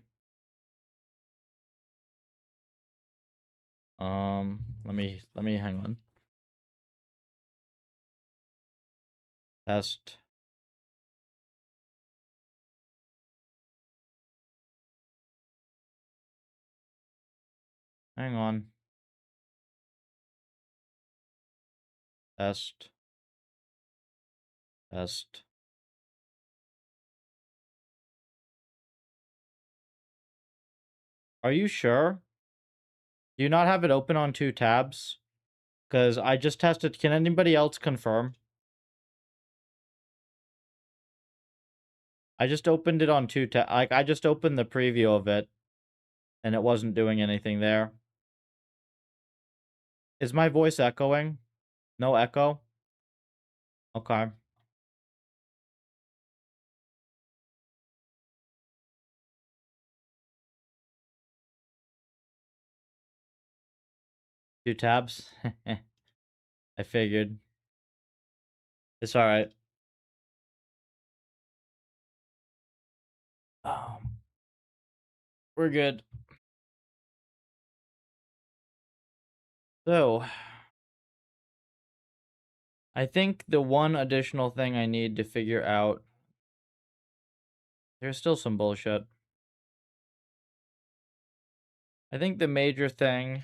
Let me hang on. Test. Hang on. Test. Test. Are you sure? Do you not have it open on 2 tabs? Because I just tested. Can anybody else confirm? I just opened it on 2 tabs. Like, I just opened the preview of it, and it wasn't doing anything there. Is my voice echoing? No echo? Okay. Two tabs? I figured. It's alright. We're good. So, I think the one additional thing I need to figure out... There's still some bullshit. I think the major thing...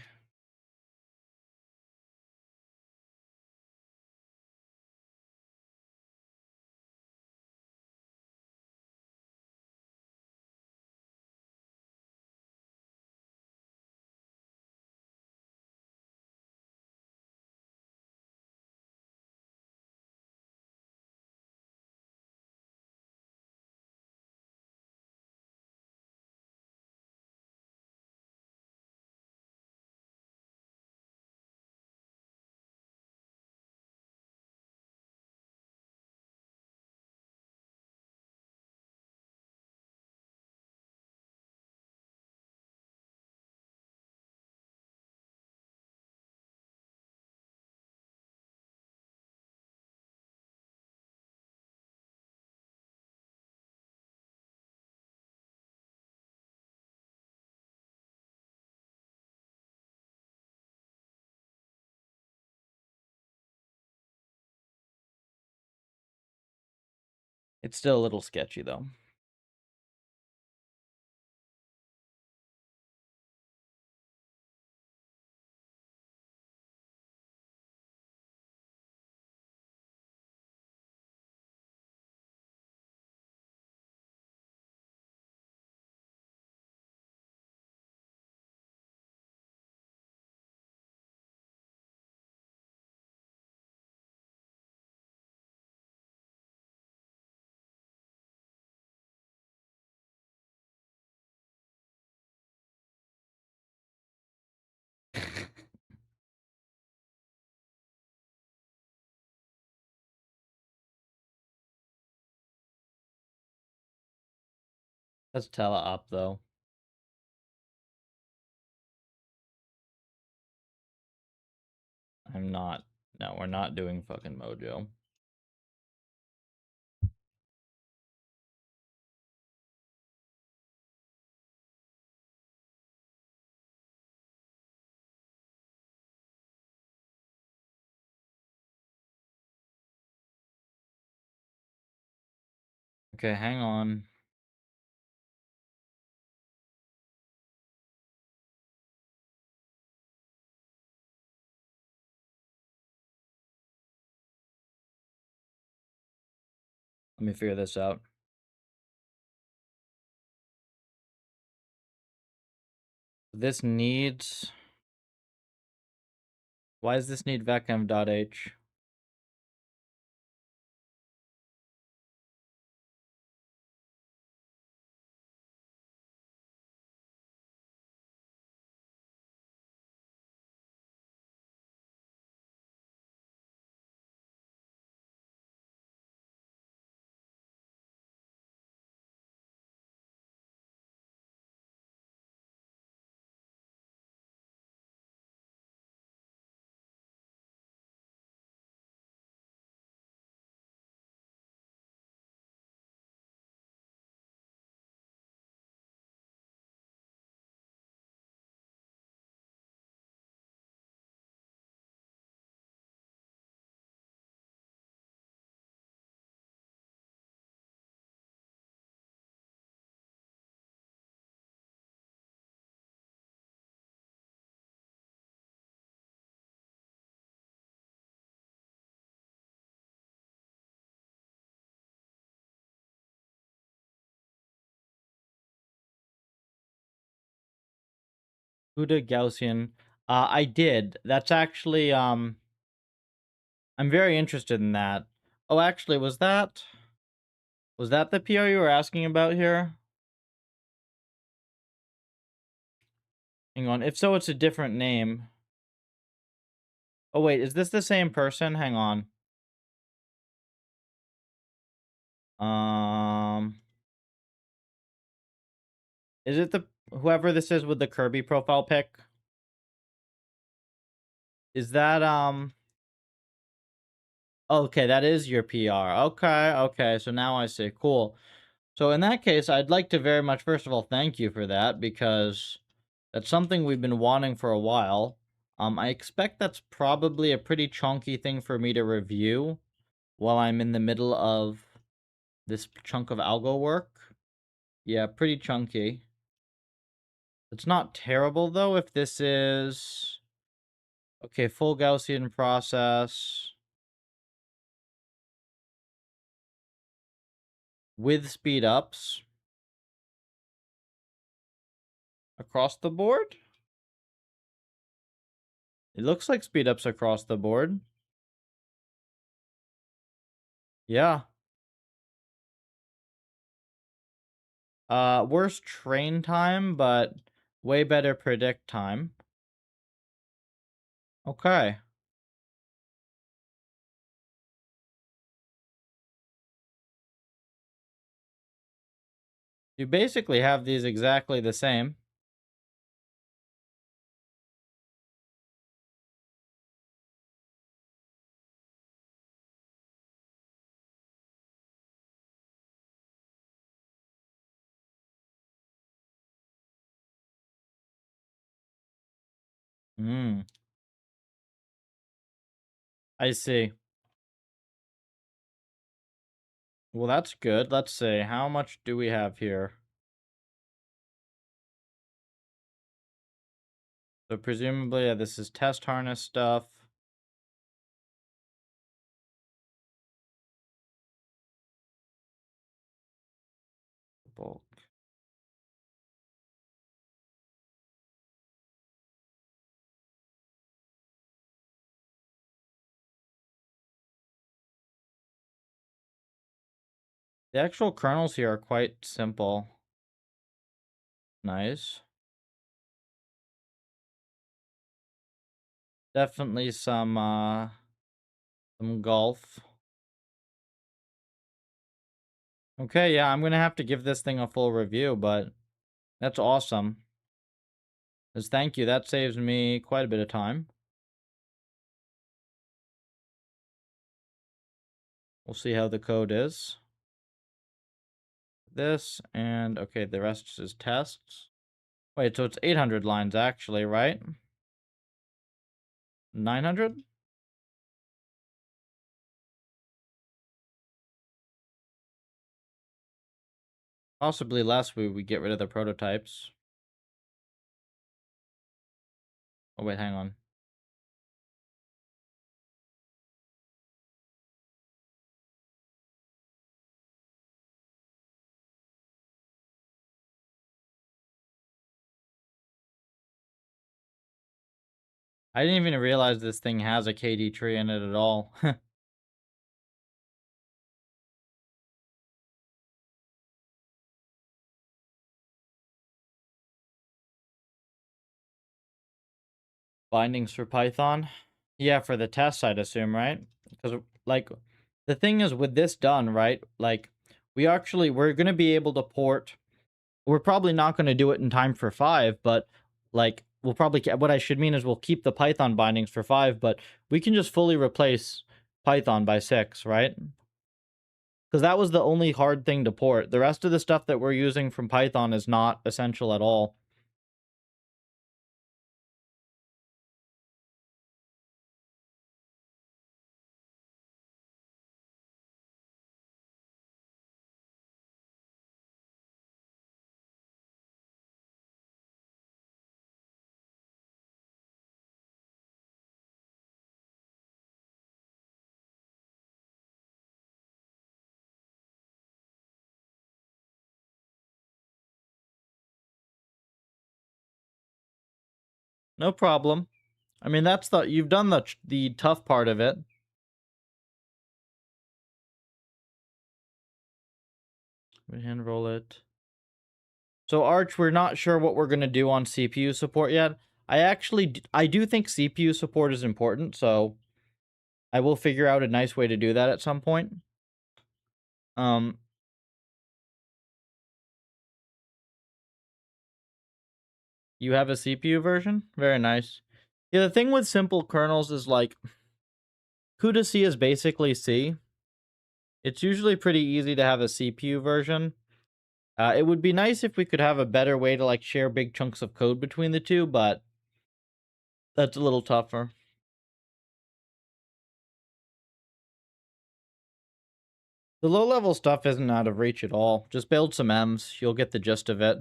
It's still a little sketchy, though. Let's tele up, though. I'm not. No, we're not doing fucking Mojo. Okay, hang on. Let me figure this out. This needs... Why does this need vecm.h? Huda Gaussian. I did. That's actually I'm very interested in that. Oh, actually, was that the PR you were asking about here? Hang on. If so, it's a different name. Oh wait, is this the same person? Hang on. Um, is it the whoever this is with the Kirby profile pic? Is that okay, that is your PR. Okay, okay. So now I see. Cool. So in that case, I'd like to very much first of all thank you for that because that's something we've been wanting for a while. I expect that's probably a pretty chunky thing for me to review while I'm in the middle of this chunk of algo work. Yeah, pretty chunky. It's not terrible though if this is okay, full Gaussian process with speed ups across the board. It looks like speed ups across the board. Yeah. Worse train time, but way better predict time. Okay. You basically have these exactly the same. Hmm. I see. Well, that's good. Let's see. How much do we have here? So presumably, yeah, this is test harness stuff. Bulk. The actual kernels here are quite simple. Nice. Definitely some golf. Okay, yeah, I'm gonna have to give this thing a full review, but that's awesome. As thank you, that saves me quite a bit of time. We'll see how the code is. This, and okay, the rest is tests. Wait, so it's 800 lines actually, right? 900? Possibly less, we get rid of the prototypes. Oh wait, hang on. I didn't even realize this thing has a KD tree in it at all. Bindings for Python. Yeah, for the test, I'd assume, right? Because, like, the thing is with this done, right? Like, we're going to be able to port. We're probably not going to do it in time for 5, but, like, we'll probably, what I should mean is we'll keep the Python bindings for 5, but we can just fully replace Python by 6, right? Because that was the only hard thing to port. The rest of the stuff that we're using from Python is not essential at all. No problem. I mean, that's you've done the tough part of it. We hand roll it. So Arch, we're not sure what we're gonna do on CPU support yet. I do think CPU support is important, so I will figure out a nice way to do that at some point. Um, you have a CPU version? Very nice. Yeah, the thing with simple kernels is like CUDA C is basically C. It's usually pretty easy to have a CPU version. It would be nice if we could have a better way to like share big chunks of code between the two, but that's a little tougher. The low level stuff isn't out of reach at all. Just build some M's, you'll get the gist of it.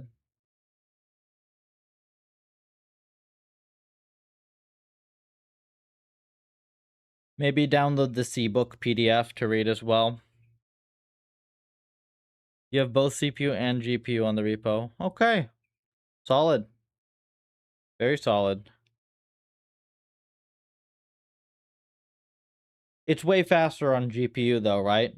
Maybe download the C-Book PDF to read as well. You have both CPU and GPU on the repo. Okay. Solid. Very solid. It's way faster on GPU though, right?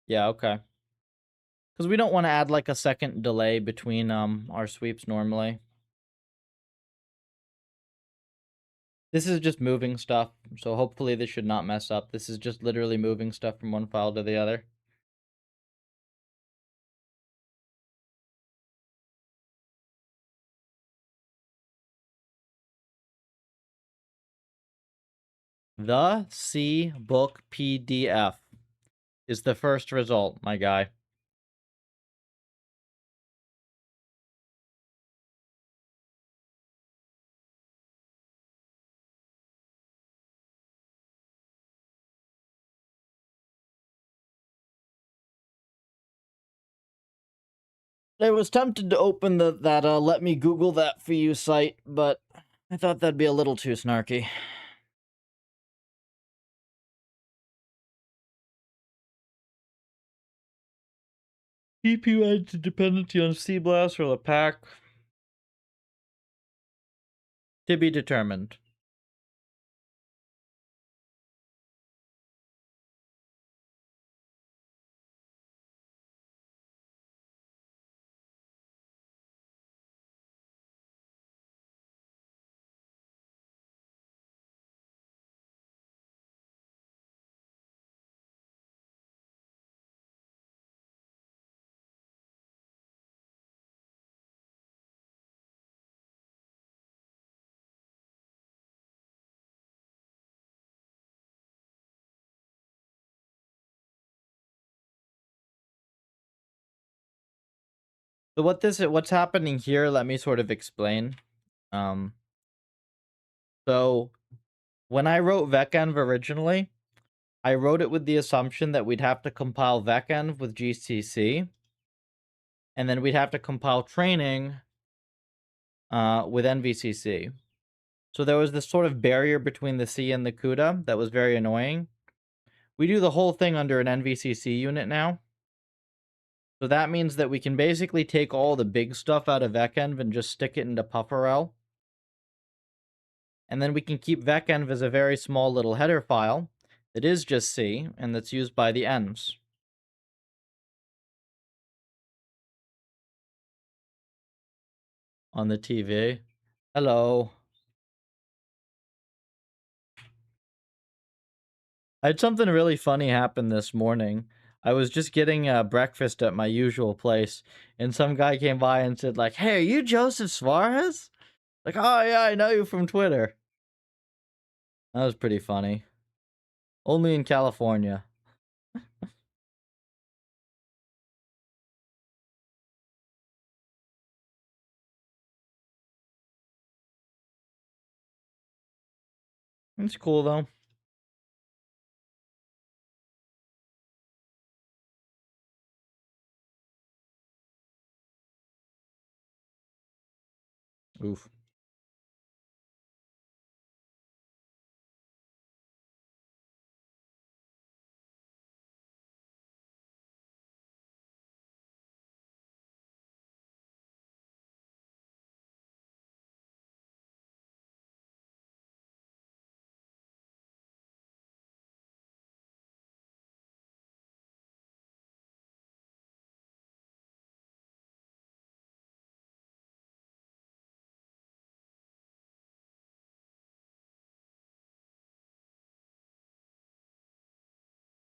Yeah, okay. Because we don't want to add like a second delay between our sweeps normally. This is just moving stuff, so hopefully this should not mess up. This is just literally moving stuff from one file to the other. The C-Book PDF is the first result, my guy. I was tempted to open that let me Google that for you site, but I thought that'd be a little too snarky. CPU adds dependency on CBLAS or LAPACK. To be determined. So what's happening here, let me sort of explain. So when I wrote vecenv originally, I wrote it with the assumption that we'd have to compile vecenv with GCC, and then we'd have to compile training with NVCC. So there was this sort of barrier between the C and the CUDA that was very annoying. We do the whole thing under an NVCC unit now. So that means that we can basically take all the big stuff out of vecenv and just stick it into pufferl. And then we can keep vecenv as a very small little header file that is just C and that's used by the envs. On the TV. Hello. I had something really funny happen this morning. I was just getting breakfast at my usual place, and some guy came by and said, like, "Hey, are you Joseph Suarez?" Like, "Oh yeah, I know you from Twitter." That was pretty funny. Only in California. It's cool though. Oof.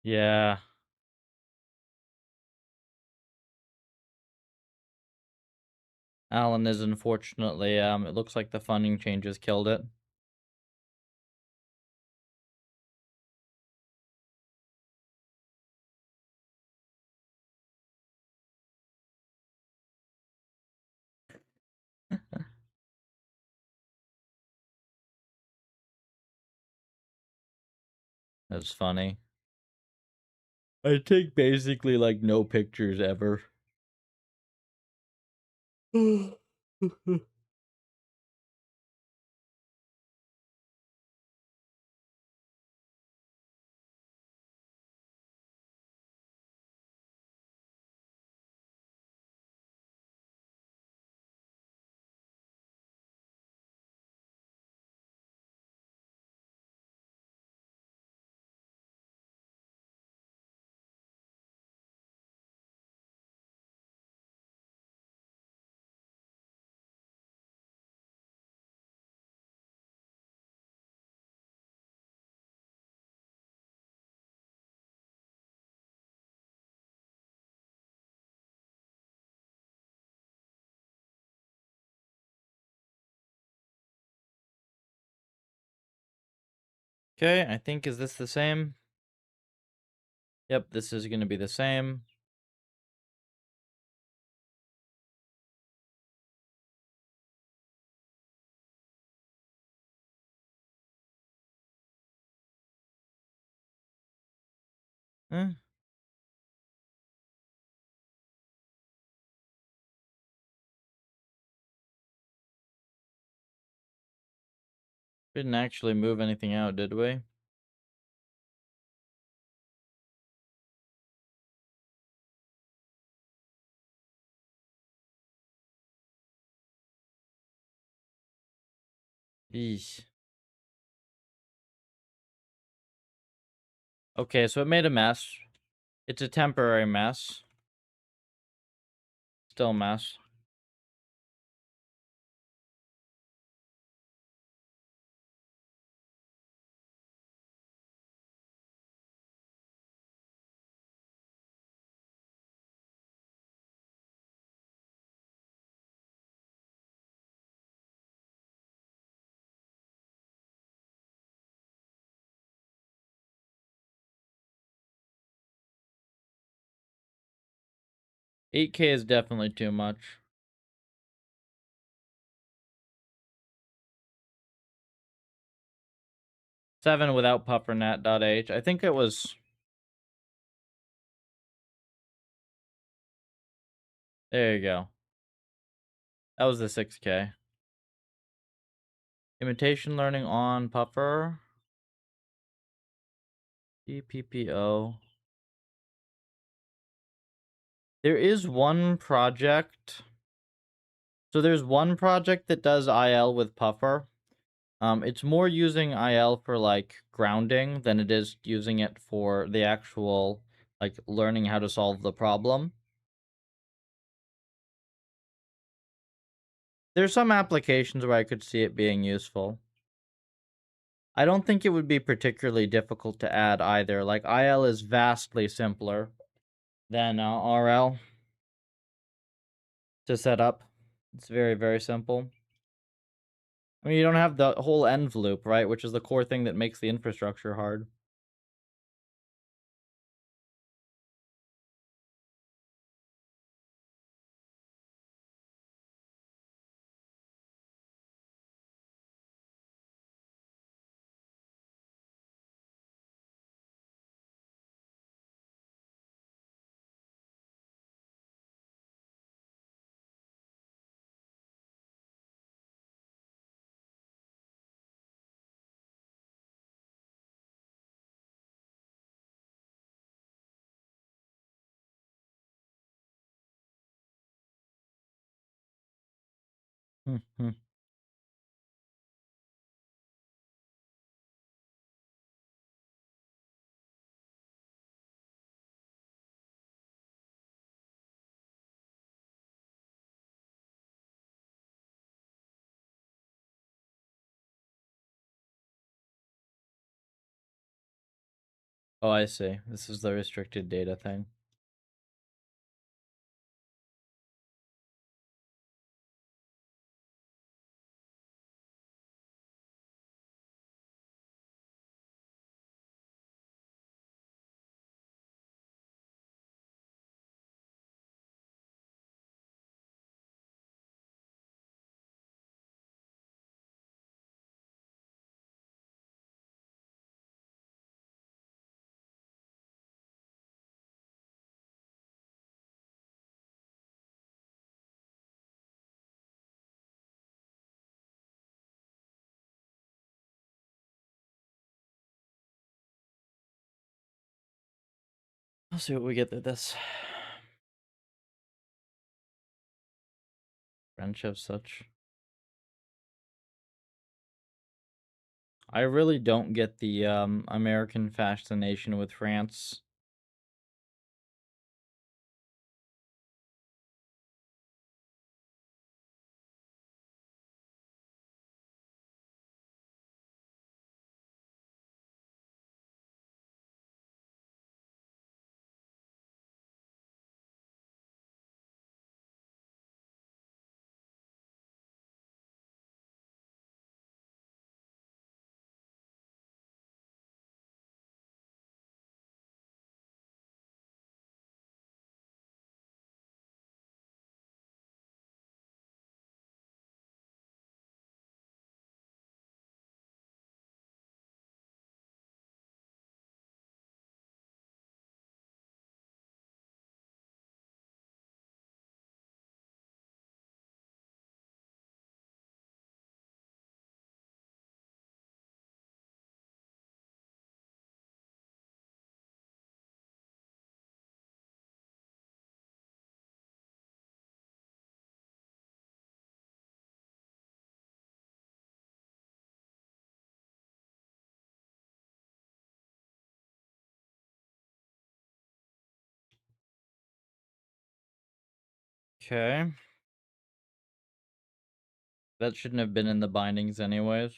Yeah. Alan is unfortunately, it looks like the funding changes killed it. That's funny. I take basically like no pictures ever. Okay, I think is this the same? Yep, this is gonna be the same. Eh, didn't actually move anything out, did we? Eesh. Okay, so it made a mess. It's a temporary mess. Still a mess. $8K is definitely too much. 7 without puffernet.h. I think it was... There you go. That was the 6K. Imitation learning on puffer. DPPO. There is one project. So there's one project that does IL with puffer. It's more using IL for like grounding than it is using it for the actual like learning how to solve the problem. There's some applications where I could see it being useful. I don't think it would be particularly difficult to add either. Like IL is vastly simpler than RL to set up. It's very, very simple. I mean, you don't have the whole env loop, right? Which is the core thing that makes the infrastructure hard. Oh, I see. This is the restricted data thing. I'll see what we get through this. Friendship such. I really don't get the American fascination with France. Okay. That shouldn't have been in the bindings anyways.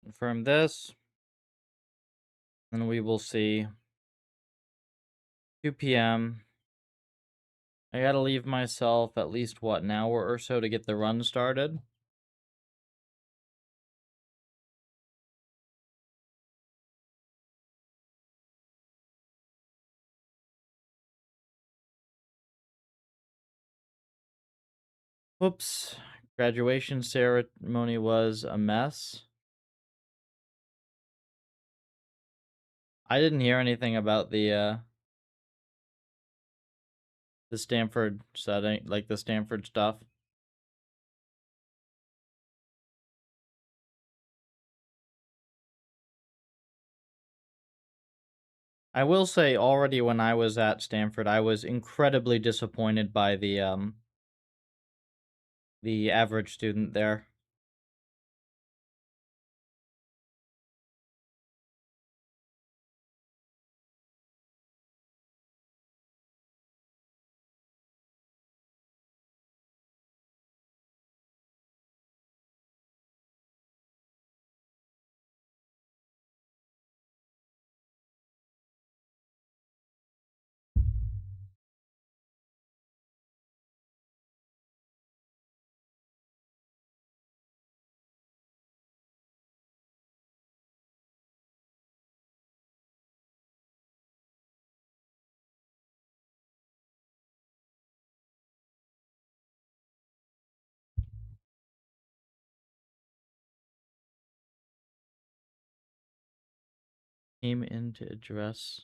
Confirm this, and we will see. 2 p.m. I gotta leave myself at least, what, an hour or so to get the run started? Whoops. Graduation ceremony was a mess. I didn't hear anything about the Stanford setting, like the Stanford stuff. I will say already when I was at Stanford, I was incredibly disappointed by the average student there. Came in to address.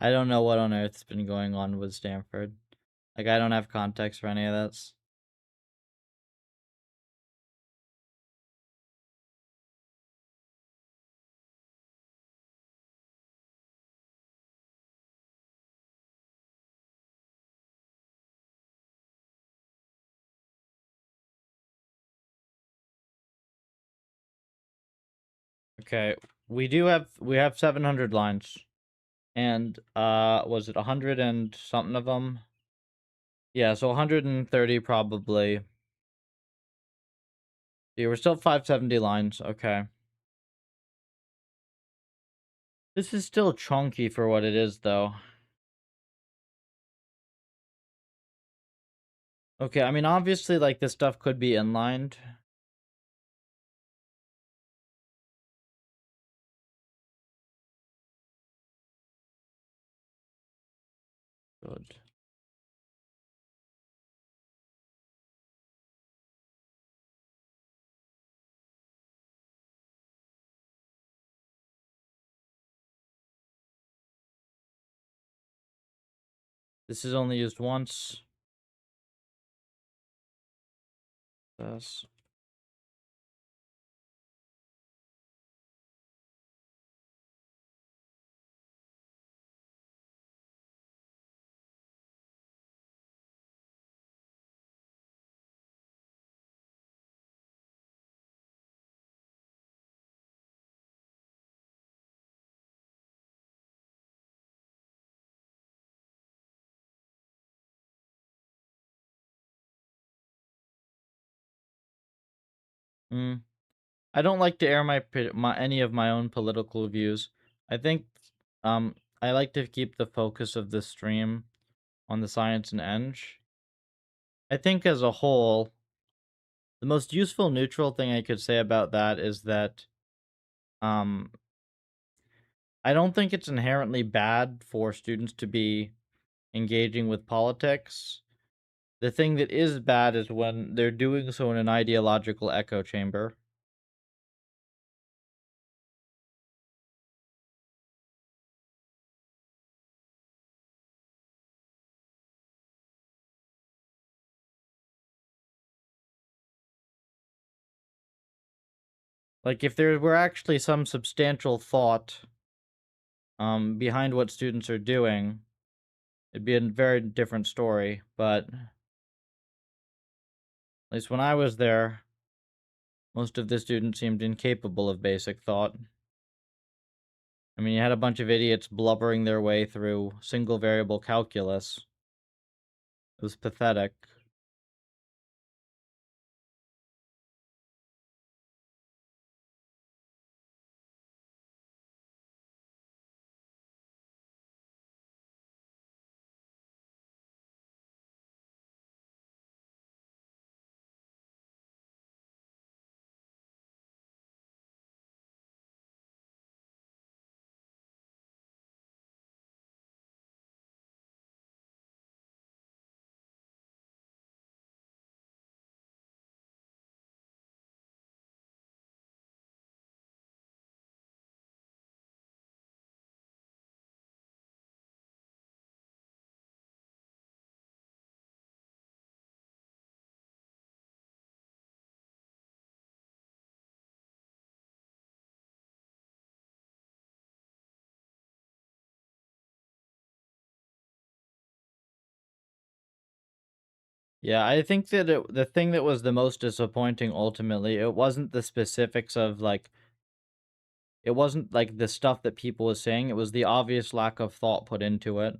I don't know what on earth's been going on with Stanford. Like, I don't have context for any of this. Okay, we have 700 lines, and was it 100 and something of them? Yeah, so 130 probably. Yeah, we're still 570 lines. Okay, this is still chunky for what it is, though. Okay, I mean, obviously, like, this stuff could be inlined. Good. This is only used once. Yes. Mm. I don't like to air my any of my own political views. I think I like to keep the focus of the stream on the science and eng. I think as a whole, the most useful neutral thing I could say about that is that um I don't think it's inherently bad for students to be engaging with politics. The thing that is bad is when they're doing so in an ideological echo chamber. Like if there were actually some substantial thought behind what students are doing, it'd be a very different story. But at least when I was there, most of the students seemed incapable of basic thought. I mean, you had a bunch of idiots blubbering their way through single variable calculus. It was pathetic. Yeah, I think that the thing that was the most disappointing ultimately, it wasn't the specifics of like it wasn't like the stuff that people was saying, it was the obvious lack of thought put into it.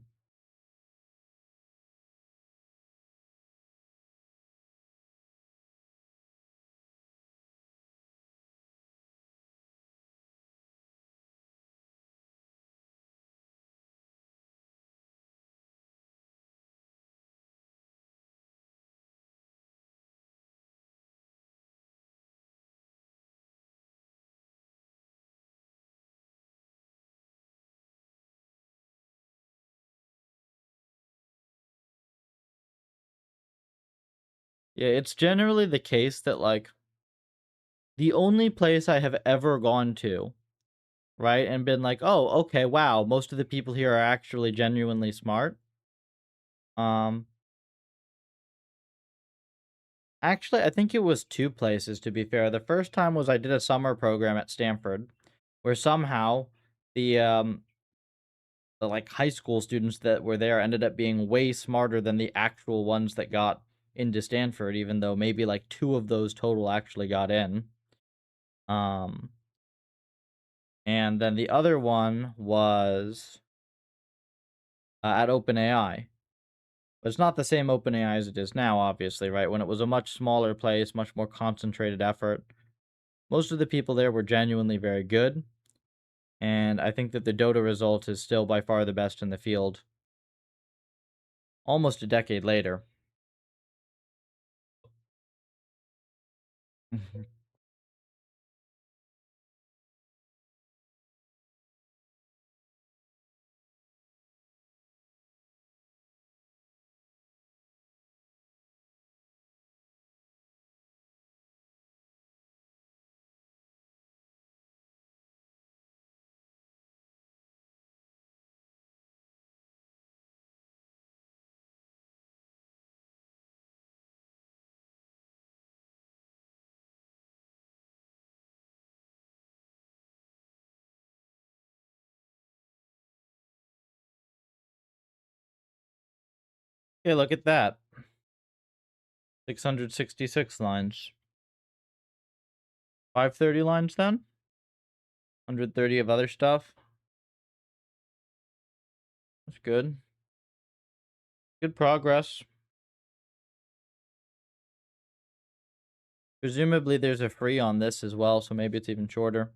Yeah, it's generally the case that like the only place I have ever gone to, right, and been like, "Oh, okay, wow, most of the people here are actually genuinely smart." Um Actually, I think it was 2 places, to be fair. The first time was I did a summer program at Stanford, where somehow the, um, like, high school students that were there ended up being way smarter than the actual ones that got into Stanford, even though maybe, like, 2 of those total actually got in. Um, and then the other one was, at OpenAI. But it's not the same OpenAI as it is now, obviously, right? When it was a much smaller place, much more concentrated effort. Most of the people there were genuinely very good, and I think that the Dota result is still by far the best in the field, almost a decade later. Mhm. Okay, look at that. 666 lines. 530 lines then? 130 of other stuff. That's good. Good progress. Presumably there's a free on this as well, so maybe it's even shorter.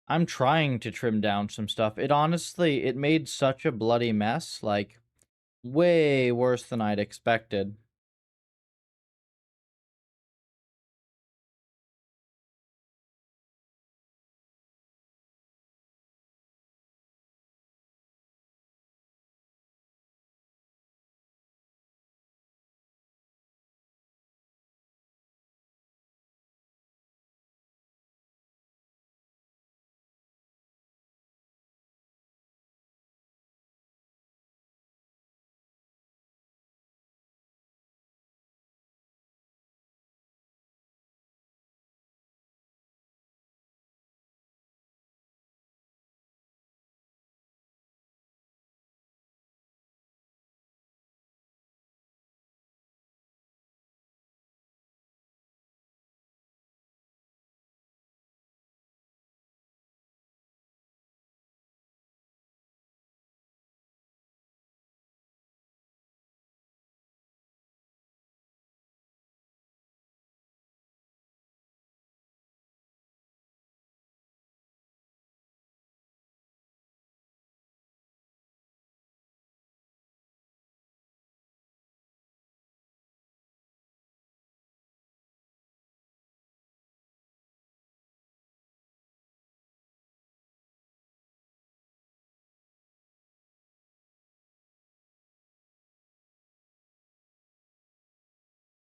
I'm trying to trim down some stuff. It honestly, it made such a bloody mess, like, way worse than I'd expected.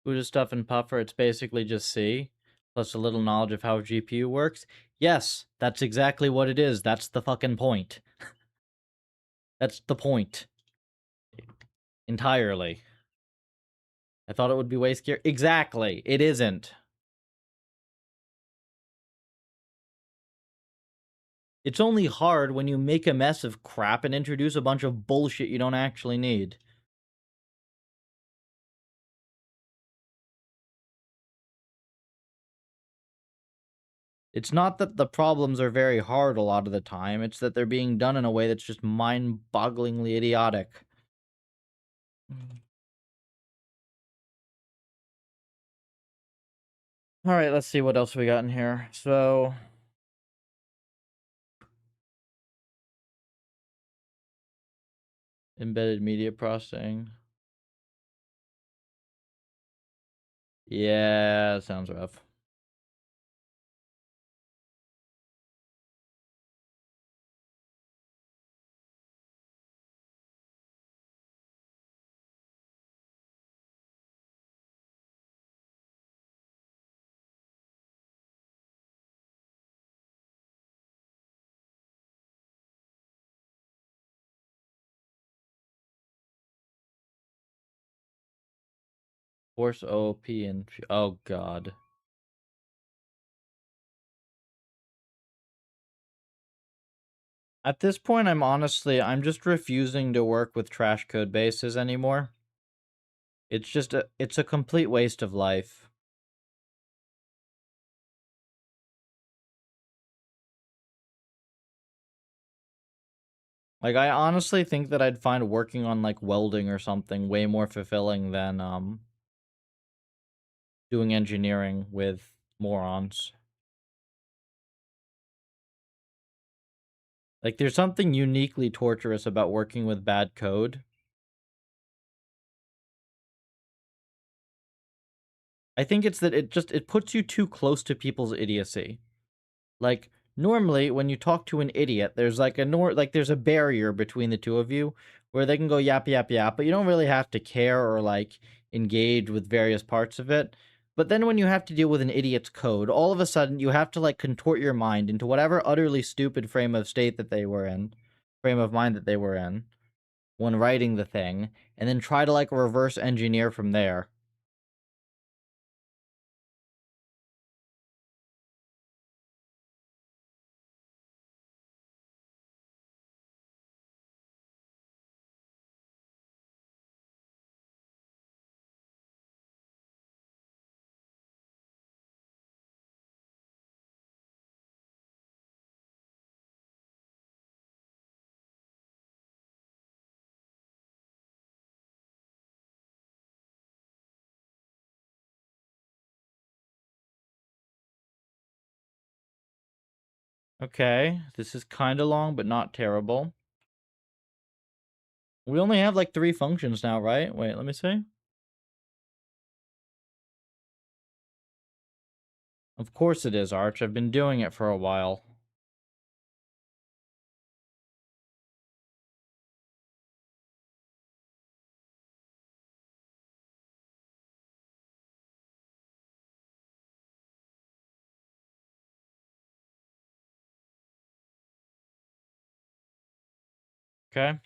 Buddha stuff in Puffer, it's basically just C, plus a little knowledge of how GPU works. Yes, that's exactly what it is. That's the fucking point. That's the point. Entirely. I thought it would be way scary. Exactly. It isn't. It's only hard when you make a mess of crap and introduce a bunch of bullshit you don't actually need. It's not that the problems are very hard a lot of the time, it's that they're being done in a way that's just mind-bogglingly idiotic. Alright, let's see what else we got in here. So, embedded media processing. Yeah, sounds rough. Force OP and... Oh, God. At this point, I'm just refusing to work with trash code bases anymore. It's a complete waste of life. Like, I honestly think that I'd find working on, like, welding or something way more fulfilling than, doing engineering with morons. Like, there's something uniquely torturous about working with bad code. I think it's that it puts you too close to people's idiocy. Like, normally when you talk to an idiot, there's like there's a barrier between the two of you where they can go yap yap yap, but you don't really have to care or like engage with various parts of it. But then when you have to deal with an idiot's code, all of a sudden you have to like contort your mind into whatever utterly stupid frame of mind that they were in when writing the thing, and then try to like reverse engineer from there. Okay, this is kind of long, but not terrible. We only have like 3 functions now, right? Wait, let me see. Of course it is, Arch. I've been doing it for a while. Okay.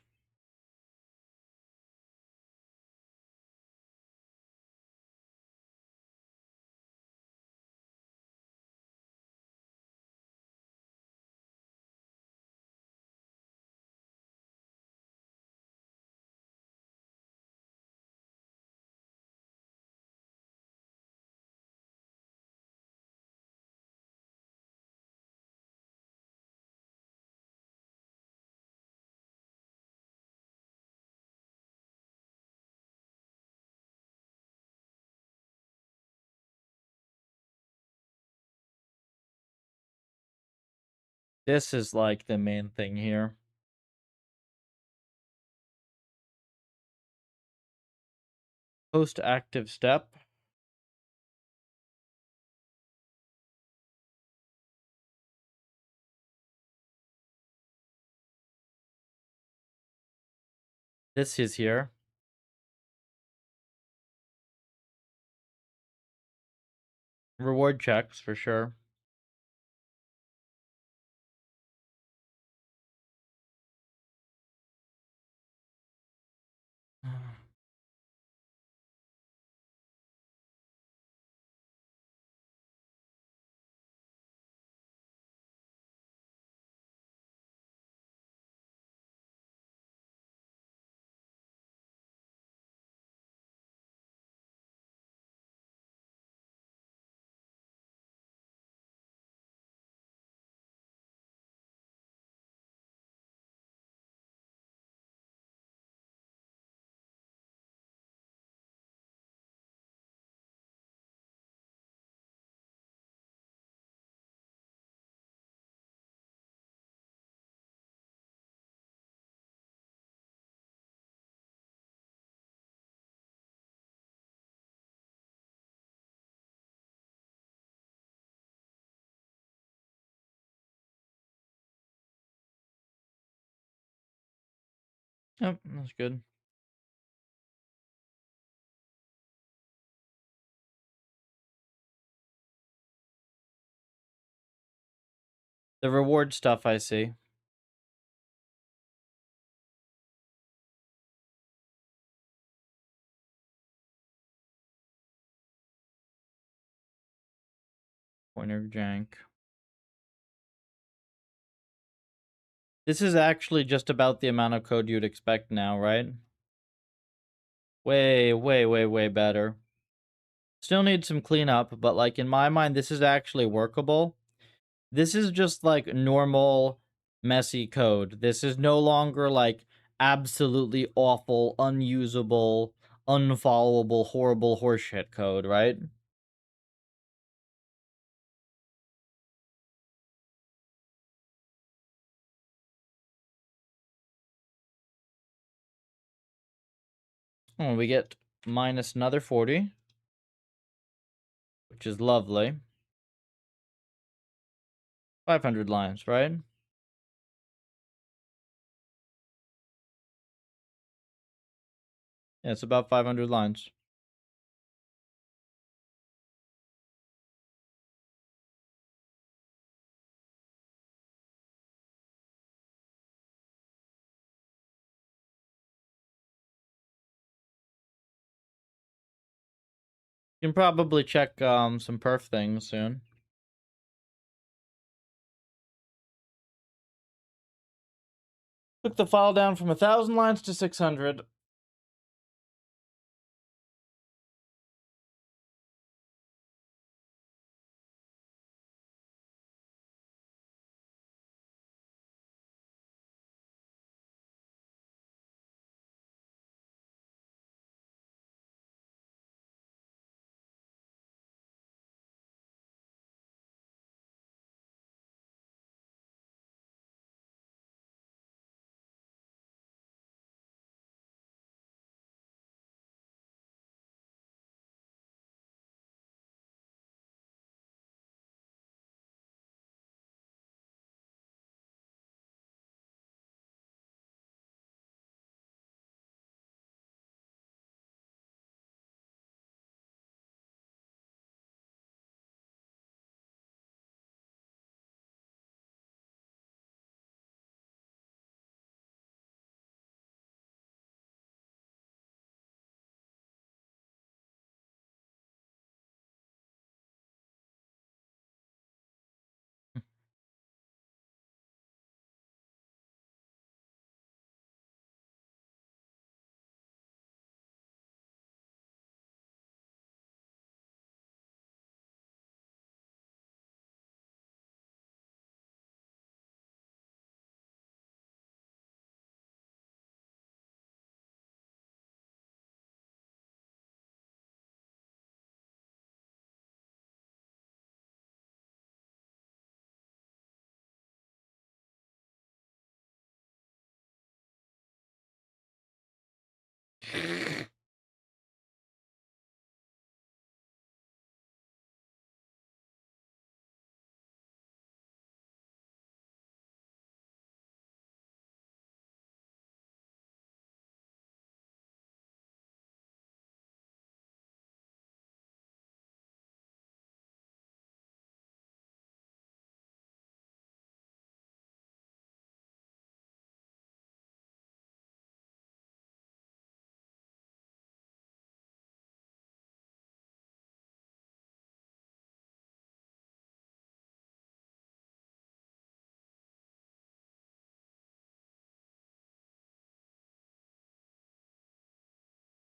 This is like the main thing here. Post active step. This is here. Reward checks for sure. Yep, that's good. The reward stuff I see. Pointer jank. This is actually just about the amount of code you'd expect now, right? Way, way, way, way better. Still need some cleanup, but like in my mind, this is actually workable. This is just like normal, messy code. This is no longer like absolutely awful, unusable, unfollowable, horrible horseshit code, right? Oh, we get minus another 40, which is lovely. 500 lines, right? Yeah, it's about 500 lines. You can probably check some perf things soon. Took the file down from 1,000 lines to 600.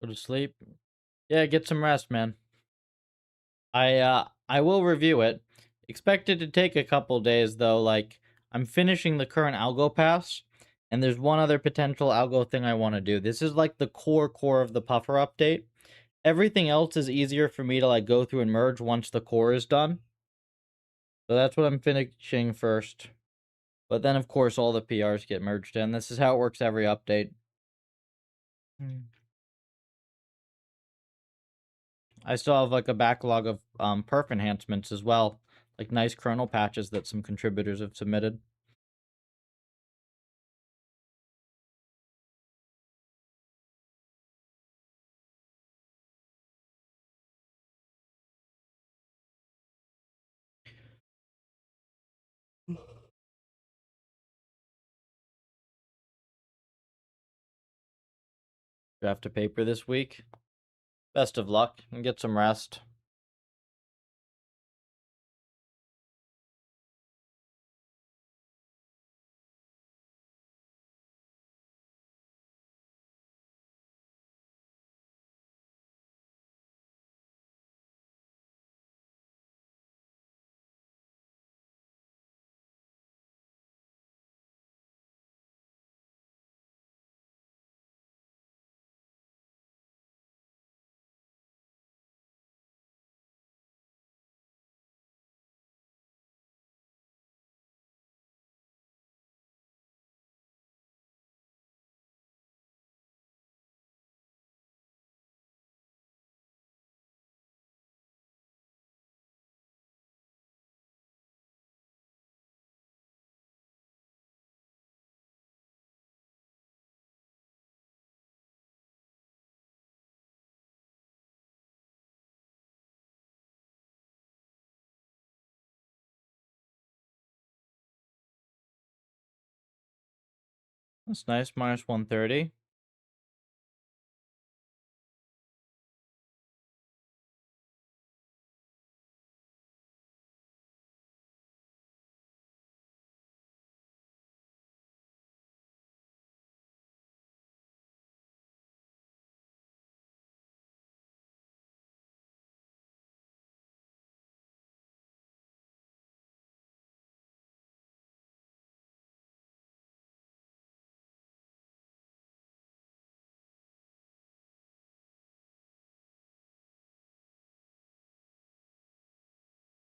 Go to sleep. Yeah, get some rest, man. I will review it. Expect it to take a couple days though. Like I'm finishing the current algo pass, and there's one other potential algo thing I want to do. This is like the core of the puffer update. Everything else is easier for me to like go through and merge once the core is done. So that's what I'm finishing first. But then of course all the PRs get merged in. This is how it works every update. I still have like a backlog of perf enhancements as well. Like nice kernel patches that some contributors have submitted. Draft a paper this week. Best of luck and get some rest. That's nice. Minus 130.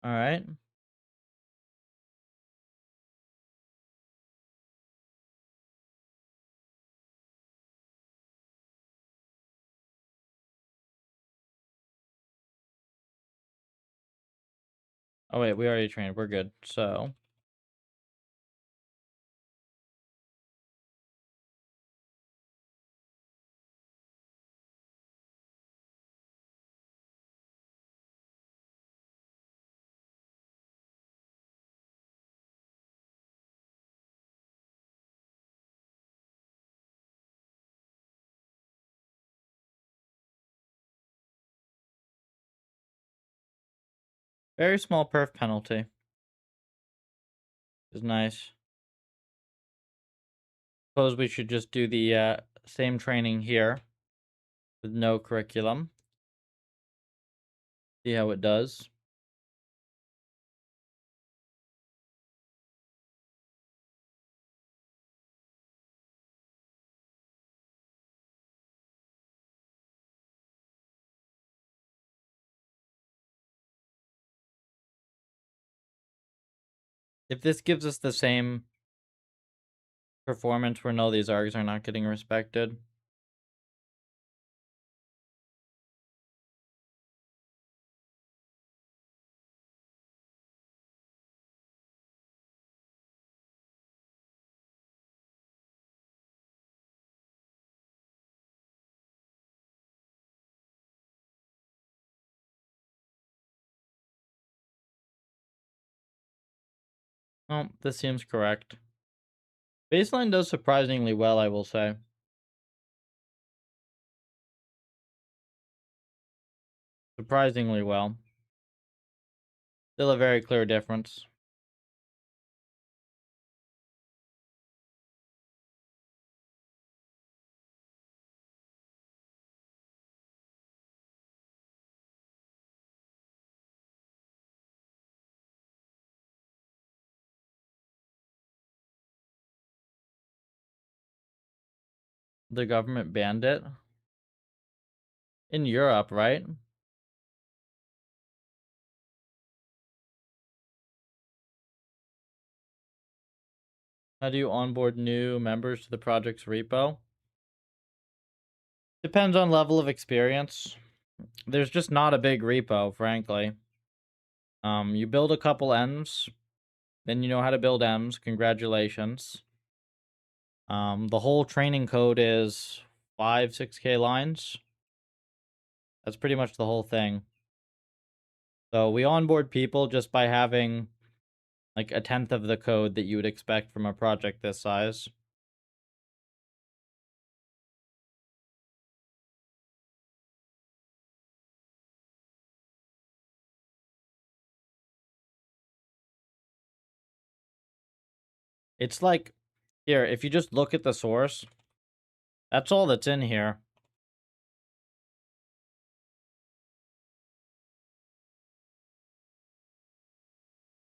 All right. Oh wait, we already trained. We're good. So very small perf penalty is nice. Suppose we should just do the same training here with no curriculum. See how it does. If this gives us the same performance where no, these args are not getting respected. Oh, this seems correct. Baseline does surprisingly well, I will say. Surprisingly well. Still a very clear difference. The government banned it. In Europe, right? How do you onboard new members to the project's repo? Depends on level of experience. There's just not a big repo, frankly. You build a couple M's, then you know how to build M's. Congratulations. The whole training code is 6K lines. That's pretty much the whole thing. So we onboard people just by having like a tenth of the code that you would expect from a project this size. It's like, here, if you just look at the source, that's all that's in here.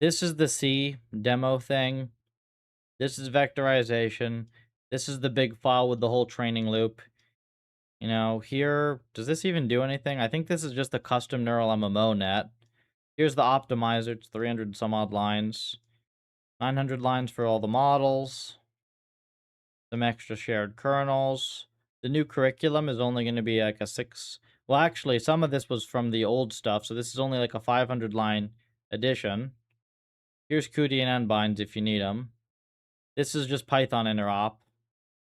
This is the C demo thing. This is vectorization. This is the big file with the whole training loop. You know, here, does this even do anything? I think this is just a custom neural MMO net. Here's the optimizer. It's 300 some odd lines. 900 lines for all the models. Some extra shared kernels. The new curriculum is only going to be like a 6. Well, actually, some of this was from the old stuff, so this is only like a 500 line edition. Here's CUDA and NBinds if you need them. This is just Python interop.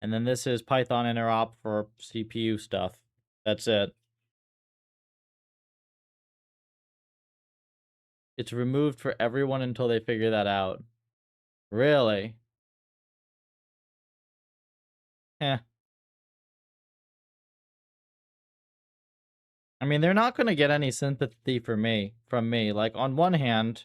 And then this is Python interop for CPU stuff. That's it. It's removed for everyone until they figure that out. Really? Heh. I mean, they're not going to get any sympathy from me. Like, on one hand,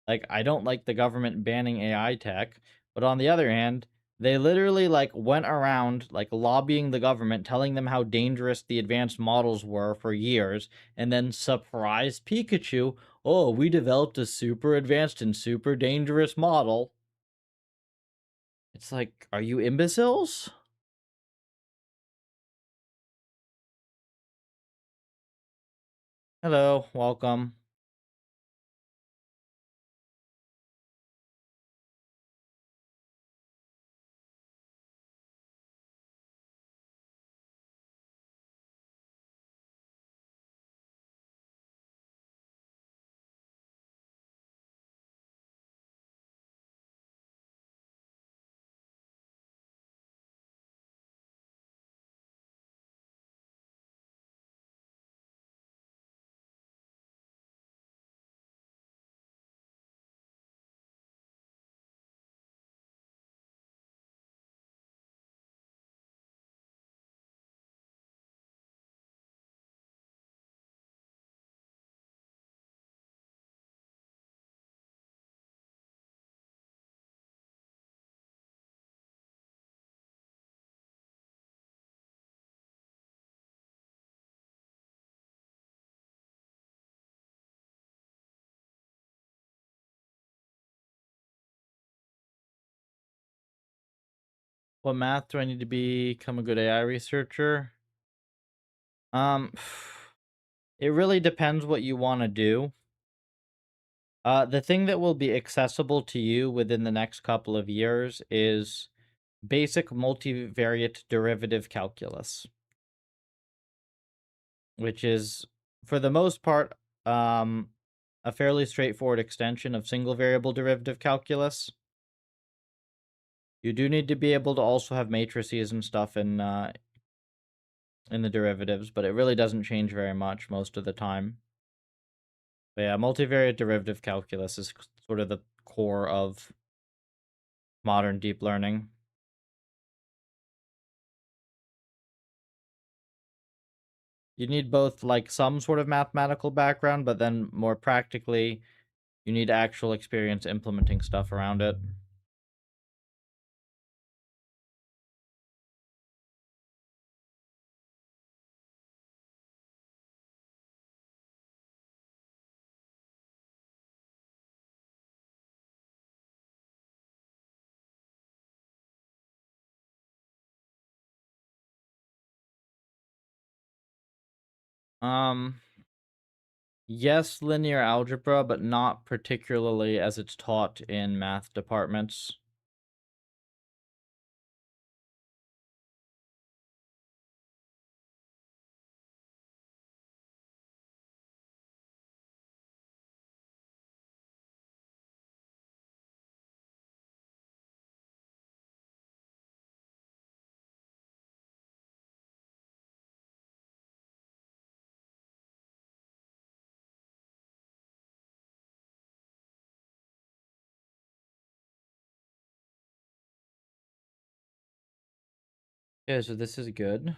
like, I don't like the government banning AI tech, but on the other hand, they literally, like, went around, like, lobbying the government, telling them how dangerous the advanced models were for years, and then surprise Pikachu, oh, we developed a super advanced and super dangerous model. It's like, are you imbeciles? Hello, welcome. What math do I need to become a good AI researcher? Um, it really depends what you want to do. The thing that will be accessible to you within the next couple of years is basic multivariate derivative calculus, which is, for the most part, a fairly straightforward extension of single variable derivative calculus. You do need to be able to also have matrices and stuff in the derivatives, but it really doesn't change very much most of the time. But yeah, multivariate derivative calculus is sort of the core of modern deep learning. You need both, like, some sort of mathematical background, but then more practically, you need actual experience implementing stuff around it. Um, yes, linear algebra, but not particularly as it's taught in math departments. Okay, so this is good.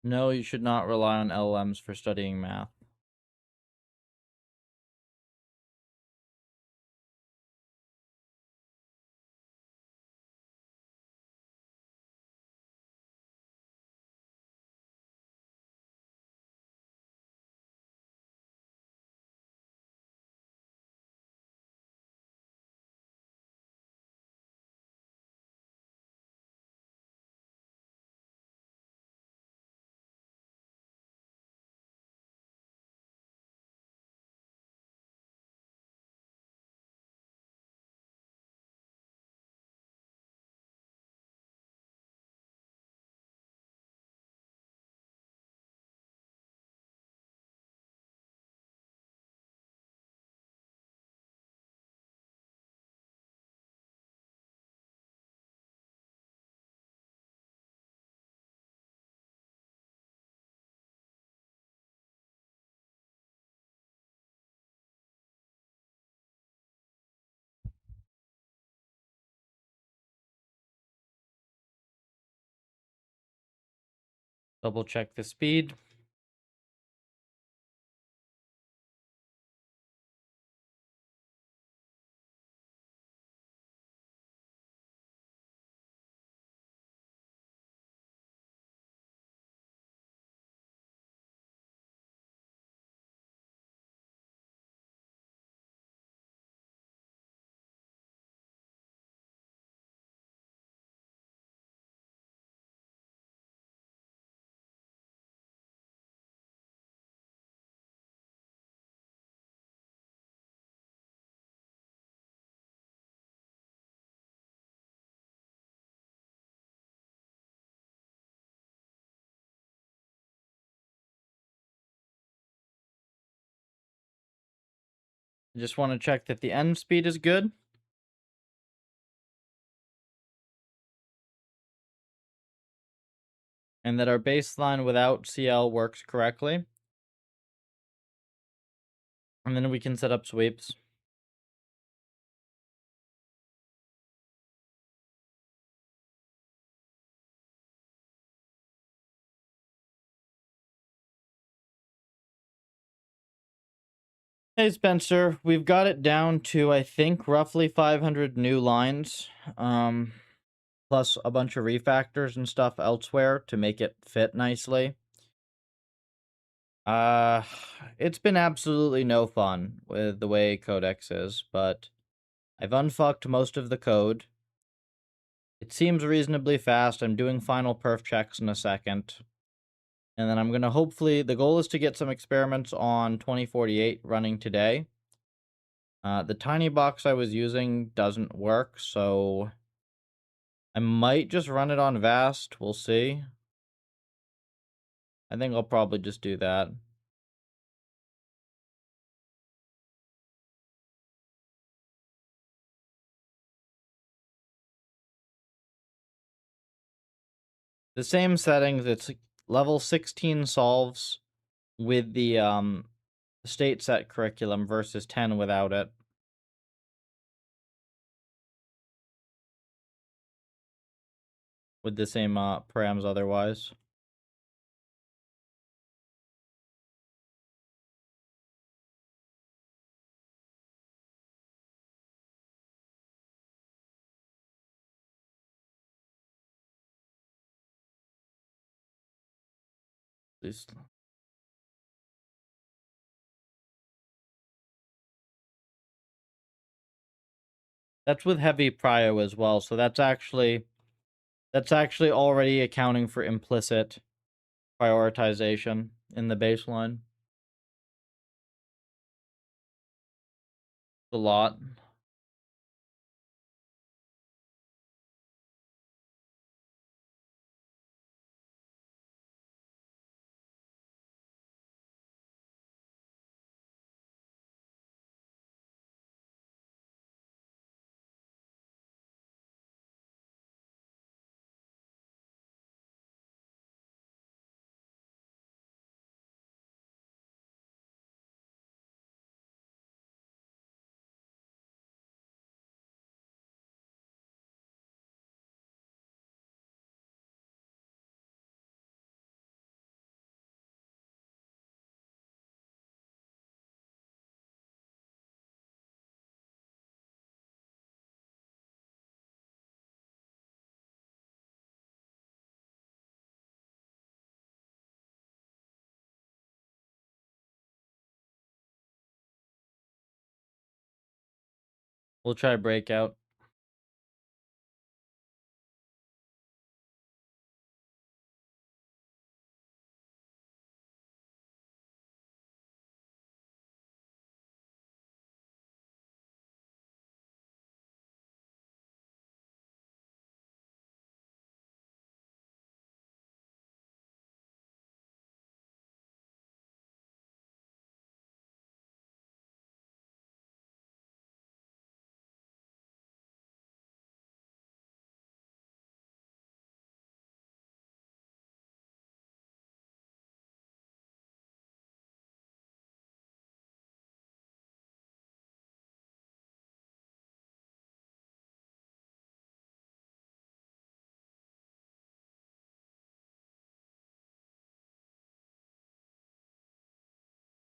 No, you should not rely on LLMs for studying math. Double check the speed. I just want to check that the end speed is good. And that our baseline without CL works correctly. And then we can set up sweeps. Hey Spencer, we've got it down to I think roughly 500 new lines, plus a bunch of refactors and stuff elsewhere to make it fit nicely. Uh, it's been absolutely no fun with the way Codex is, but I've unfucked most of the code. It seems reasonably fast. I'm doing final perf checks in a second. And then I'm going to hopefully, the goal is to get some experiments on 2048 running today. The tiny box I was using doesn't work, so I might just run it on Vast. We'll see. I think I'll probably just do that. The same settings, it's level 16 solves with the state set curriculum versus 10 without it. With the same params otherwise. At least that's with heavy prio as well, so that's actually already accounting for implicit prioritization in the baseline. A lot. We'll try breakout.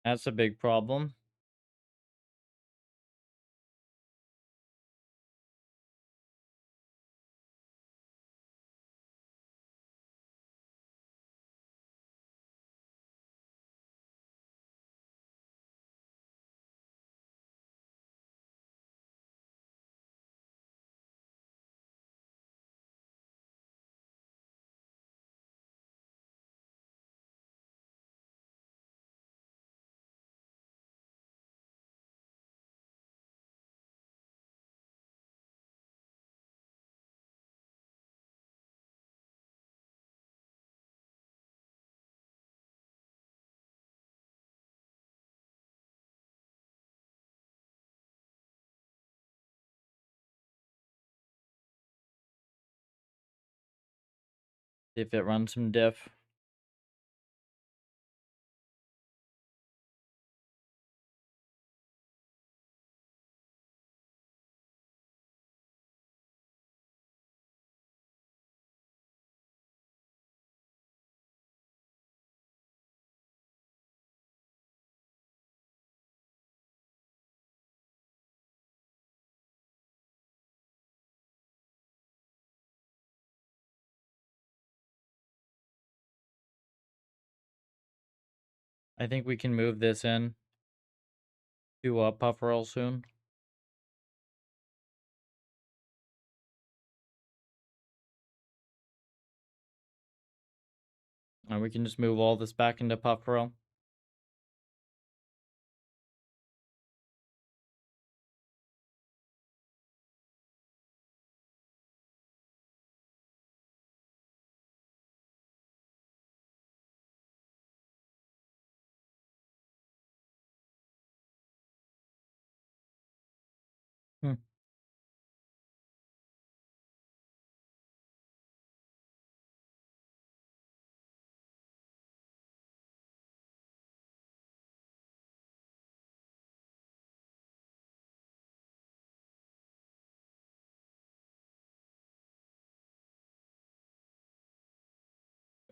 That's a big problem. If it runs some diff. I think we can move this in to Pufferell soon. And we can just move all this back into Pufferell. Hmm.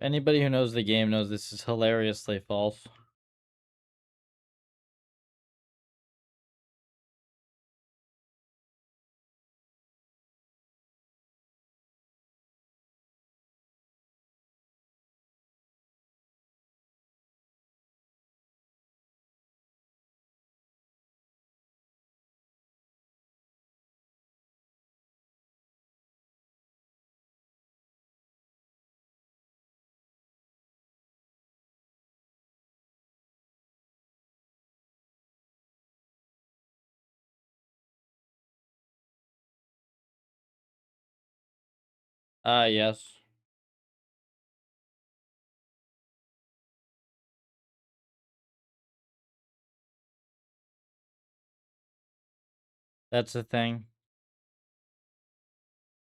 Anybody who knows the game knows this is hilariously false. Yes. That's a thing.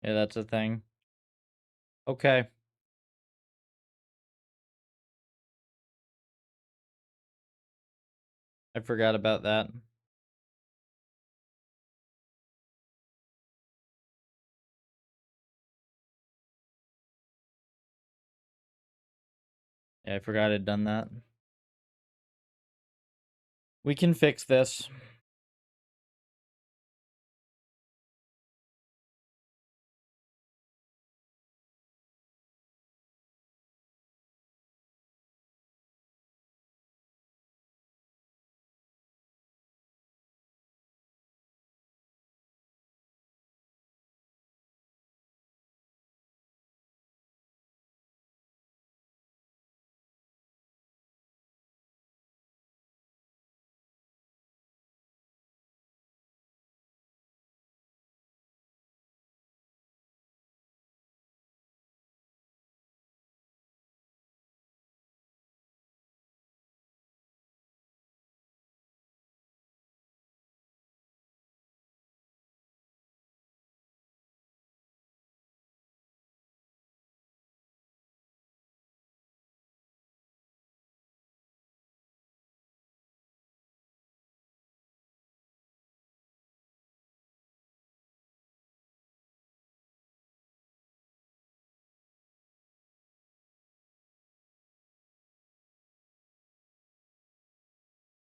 Yeah, that's a thing. Okay. I forgot about that. Yeah, I forgot I'd done that. We can fix this.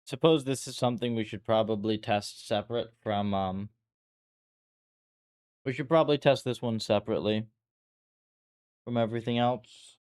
Suppose this is something we should probably test separate from, we should probably test this one separately from everything else.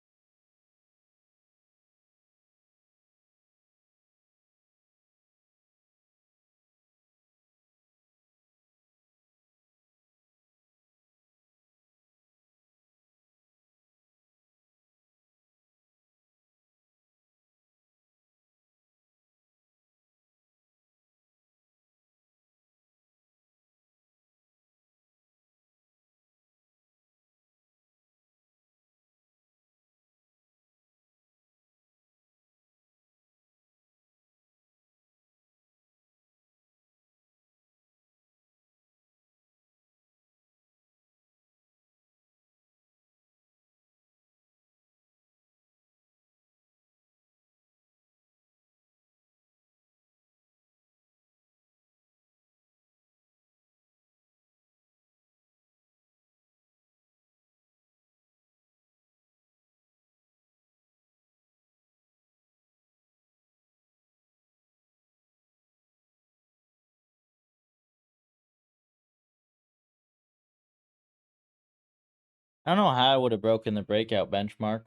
I don't know how I would have broken the breakout benchmark.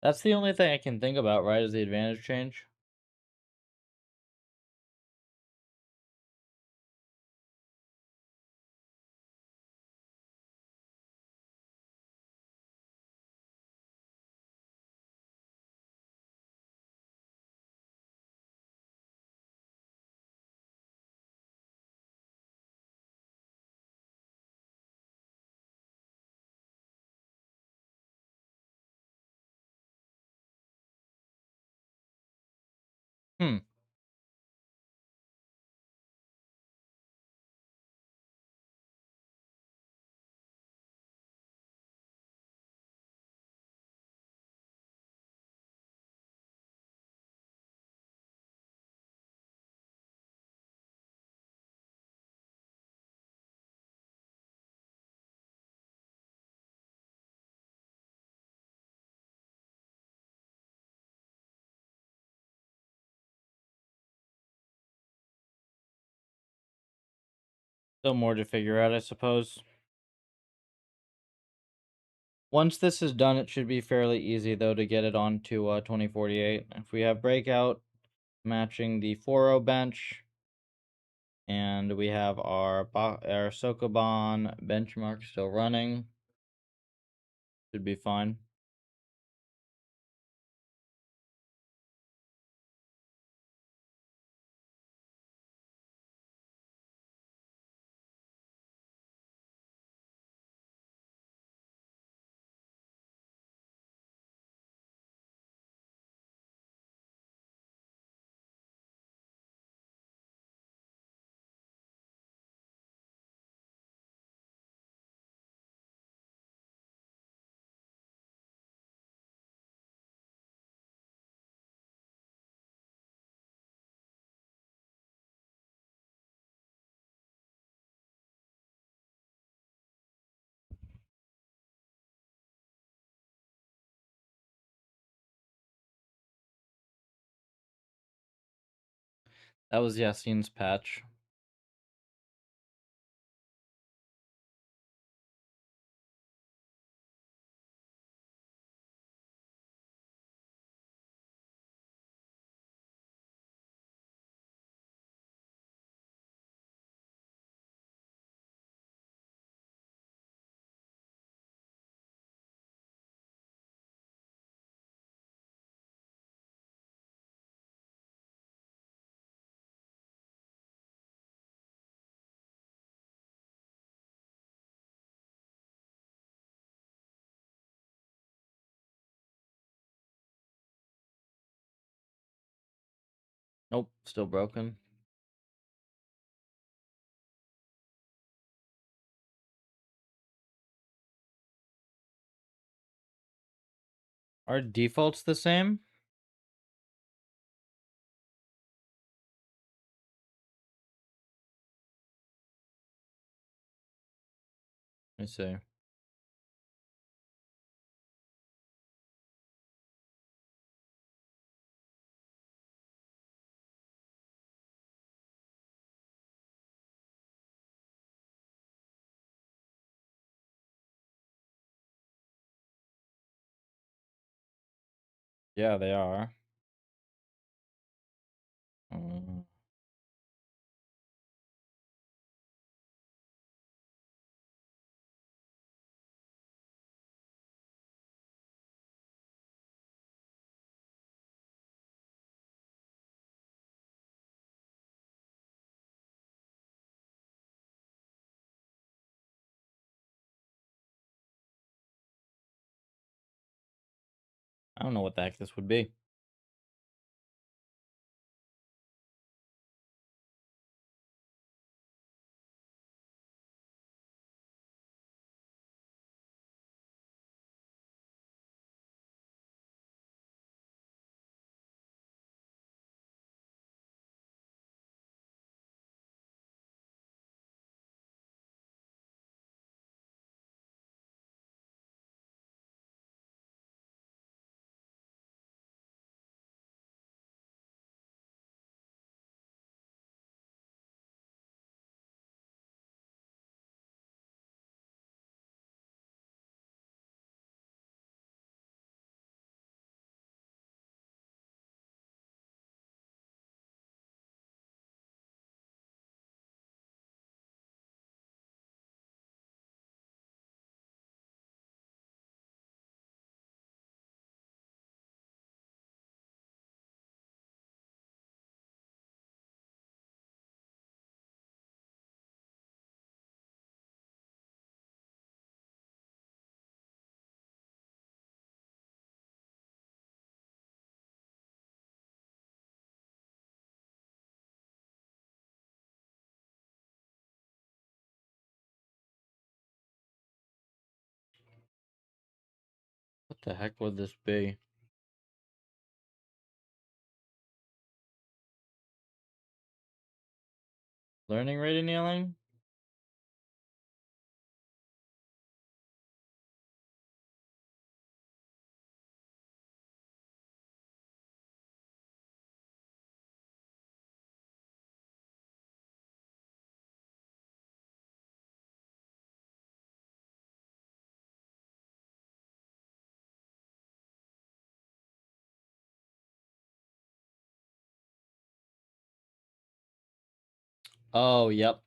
That's the only thing I can think about, right, is the advantage change. Hmm. Still more to figure out, I suppose. Once this is done, it should be fairly easy, though, to get it onto 2048. If we have breakout matching the 4-0 bench, and we have our Sokoban benchmark still running, should be fine. That was Yassine's patch. Nope, still broken. Are defaults the same? Let me see. Yeah, they are. Mm. I don't know what the heck this would be. What the heck would this be? Learning rate annealing? Oh, yep.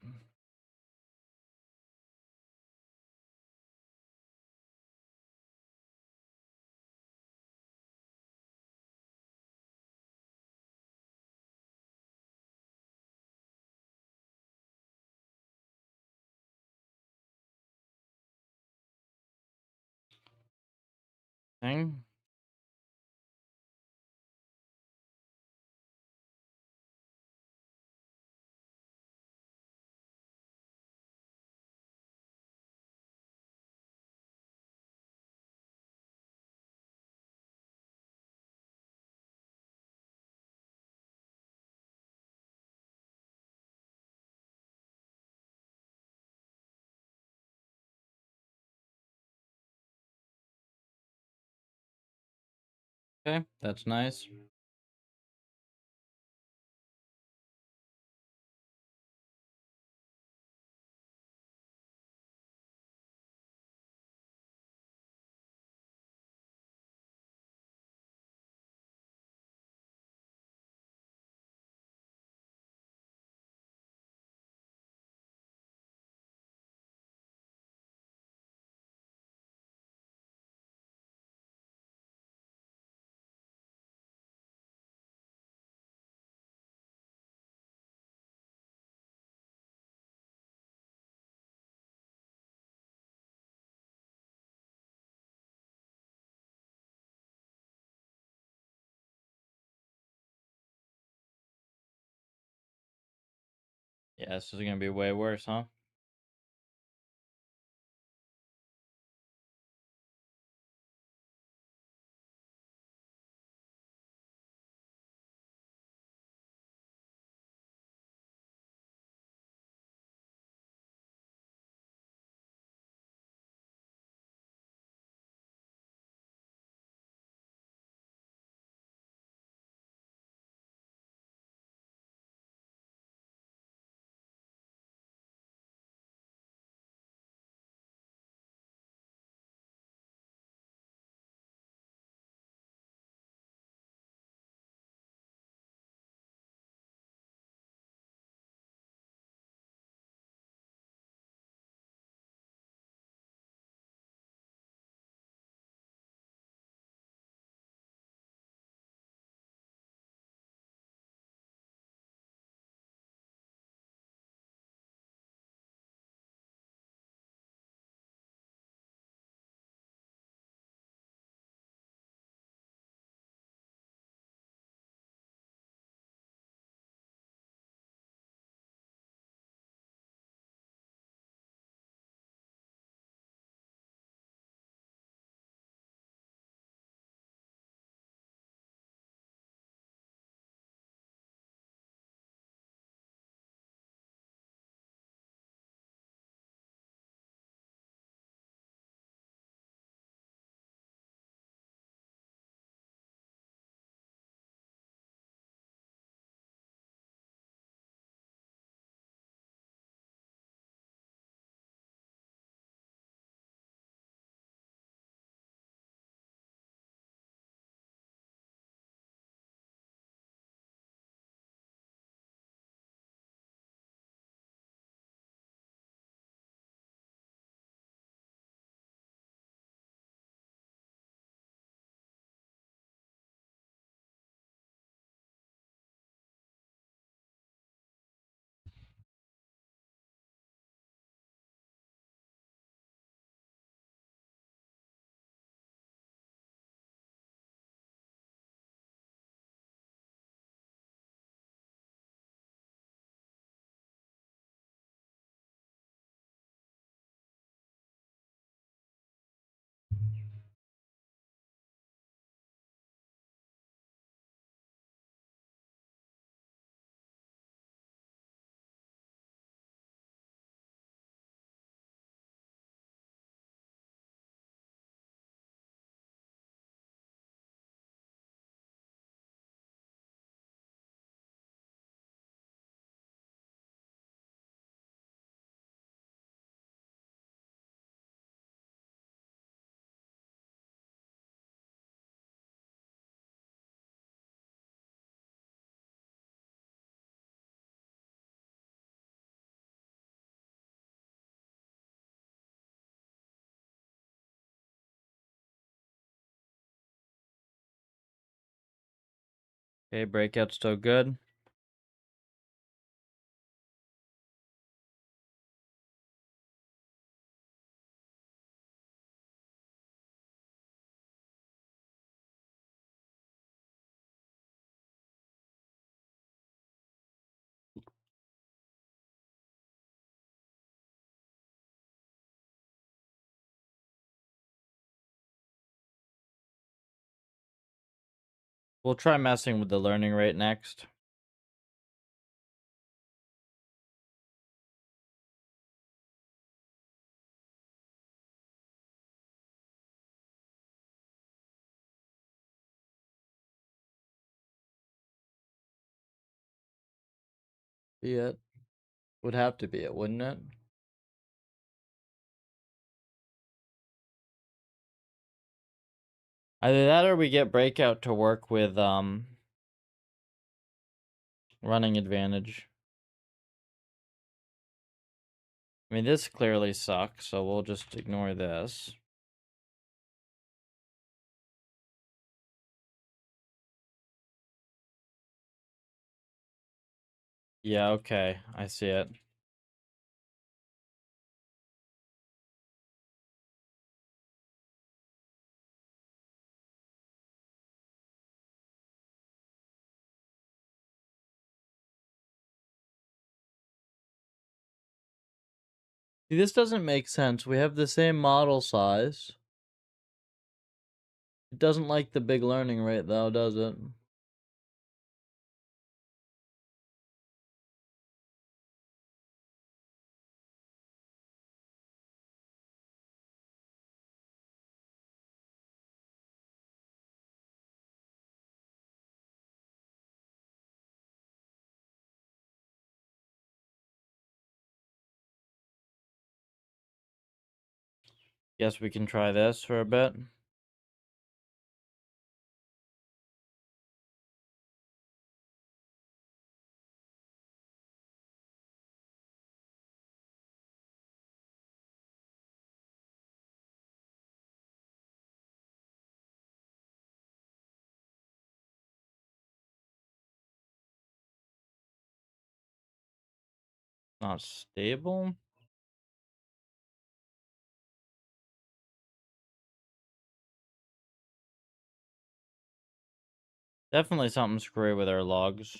Thing. Okay, that's nice. Yeah, this is gonna be way worse, huh? Okay, breakout's still good. We'll try messing with the learning rate next. Yeah, would have to be it, wouldn't it? Either that or we get breakout to work with running advantage. I mean, this clearly sucks, so we'll just ignore this. Yeah, okay, I see it. See, this doesn't make sense. We have the same model size. It doesn't like the big learning rate, though, does it? Guess we can try this for a bit. Not stable. Definitely something screwy with our logs.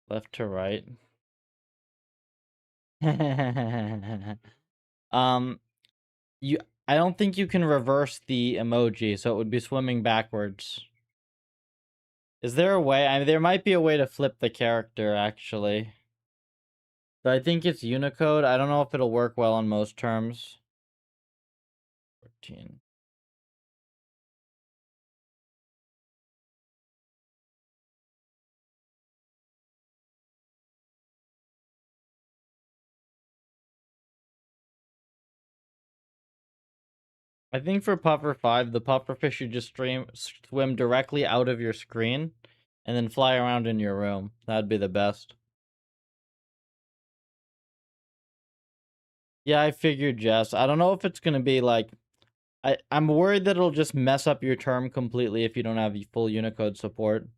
Left to right. um, you. I don't think you can reverse the emoji, so it would be swimming backwards. Is there a way? I mean, there might be a way to flip the character, actually. But I think it's Unicode. I don't know if it'll work well on most terms. 14. I think for Puffer 5, the pufferfish should just swim directly out of your screen and then fly around in your room. That'd be the best. Yeah, I figured, Jess. I don't know if it's gonna be like... I'm worried that it'll just mess up your term completely if you don't have full Unicode support.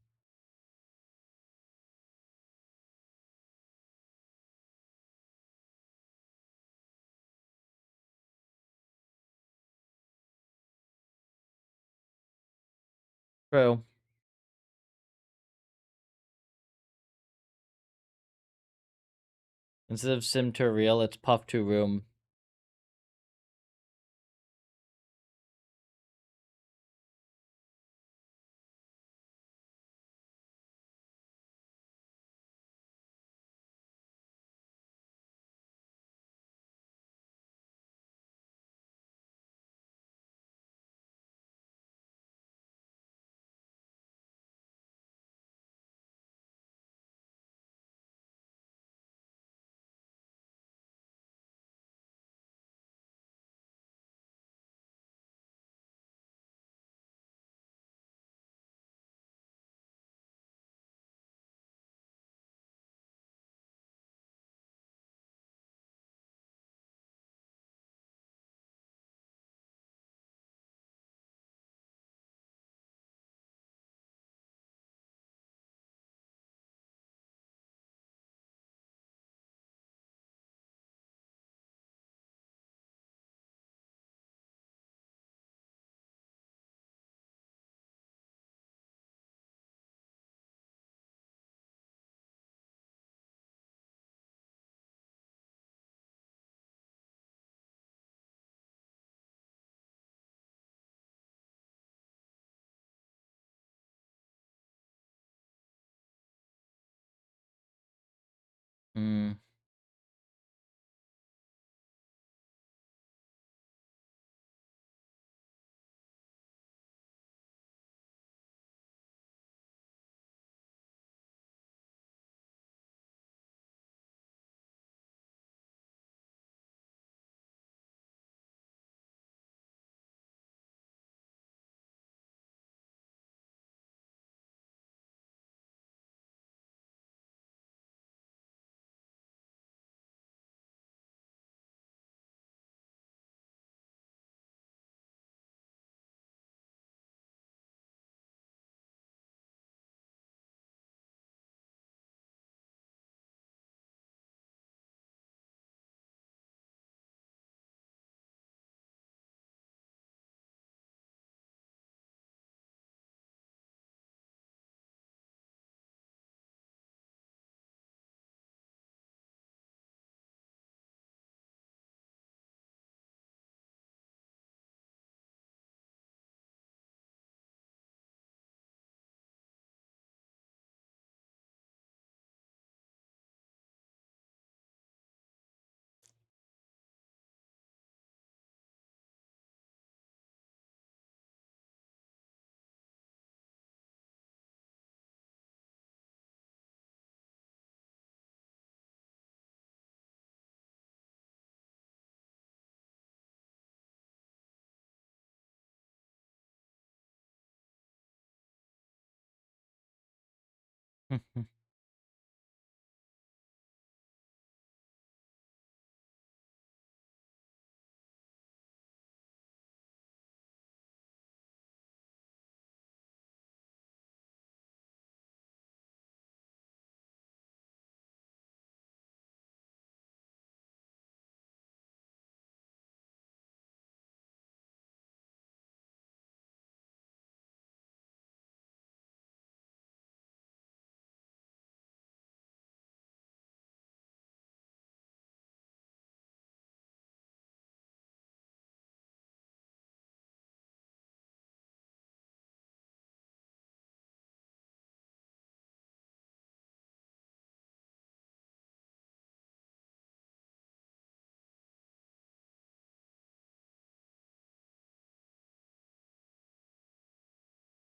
True. Instead of sim to real, it's puff to room. Mm.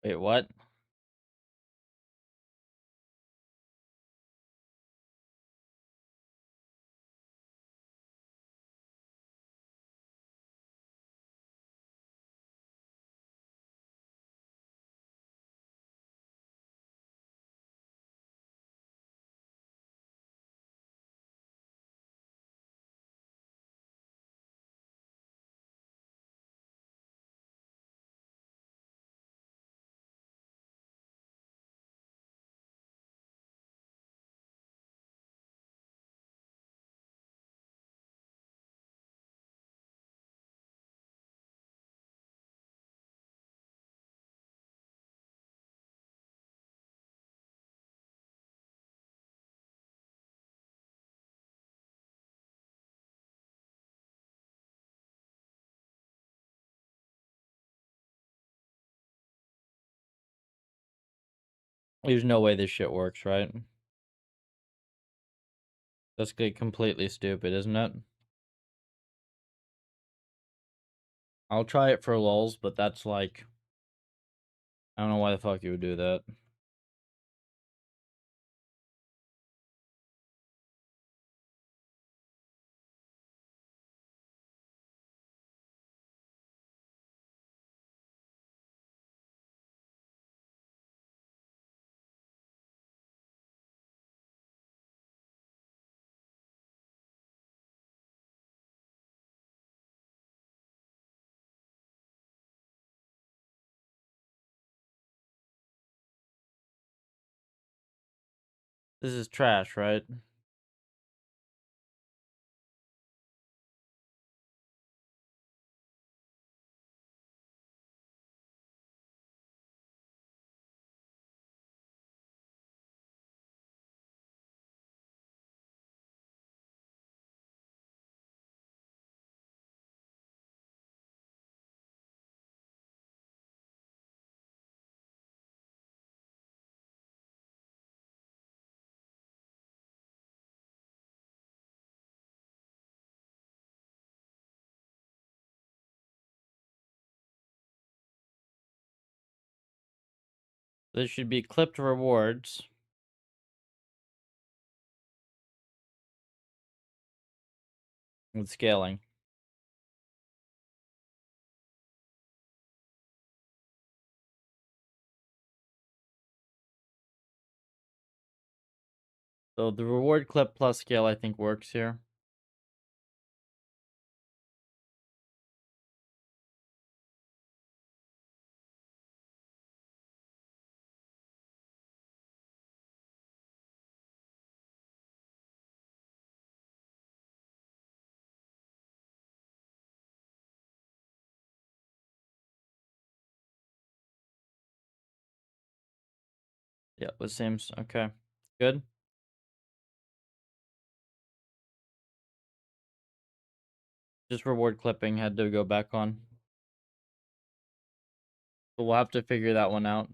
Wait, what? There's no way this shit works, right? That's completely stupid, isn't it? I'll try it for lulz, but that's like, I don't know why the fuck you would do that. This is trash, right? There should be clipped rewards. With scaling. So the reward clip plus scale I think works here. Yeah, the same. Okay, good. Just reward clipping had to go back on. But we'll have to figure that one out.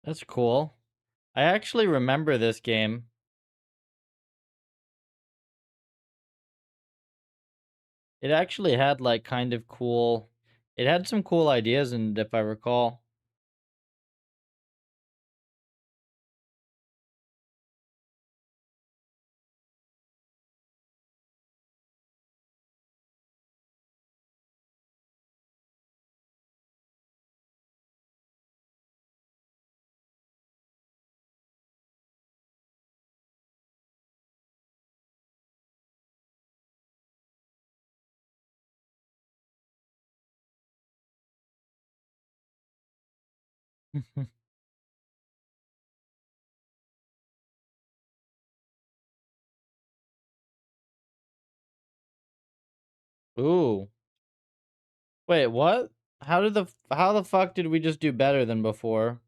That's cool. I actually remember this game. It actually had like kind of cool. It had some cool ideas in it, if I recall. Ooh. Wait, what? How the fuck did we just do better than before?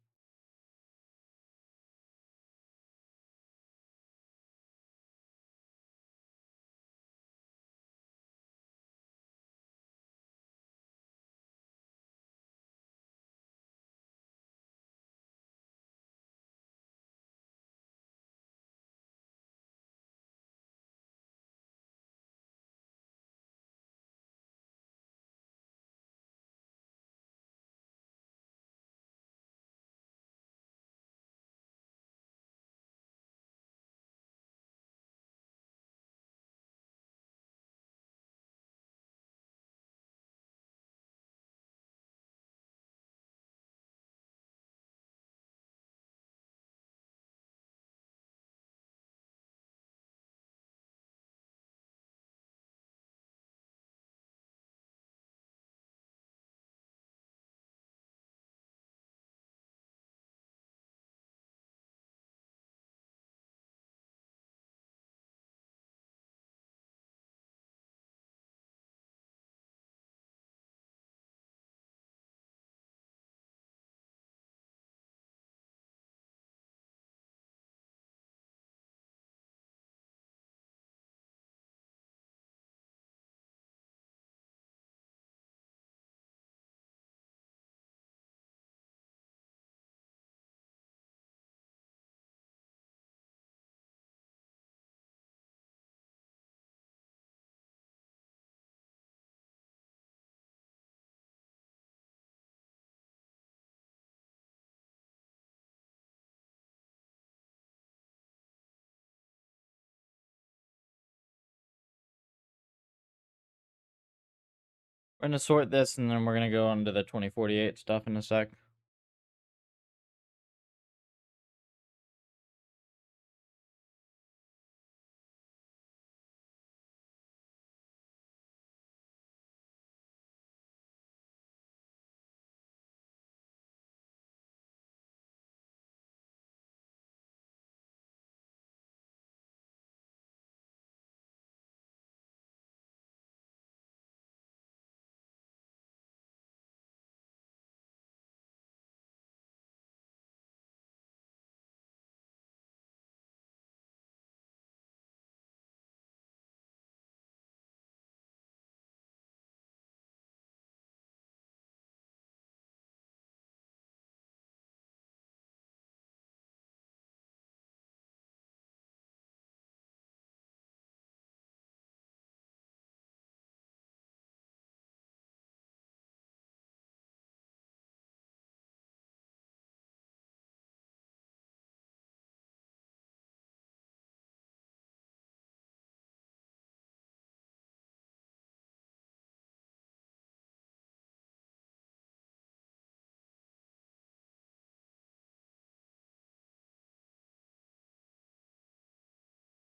We're gonna sort this and then we're gonna go on to the 2048 stuff in a sec.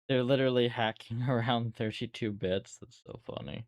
They're literally hacking around 32 bits. That's so funny.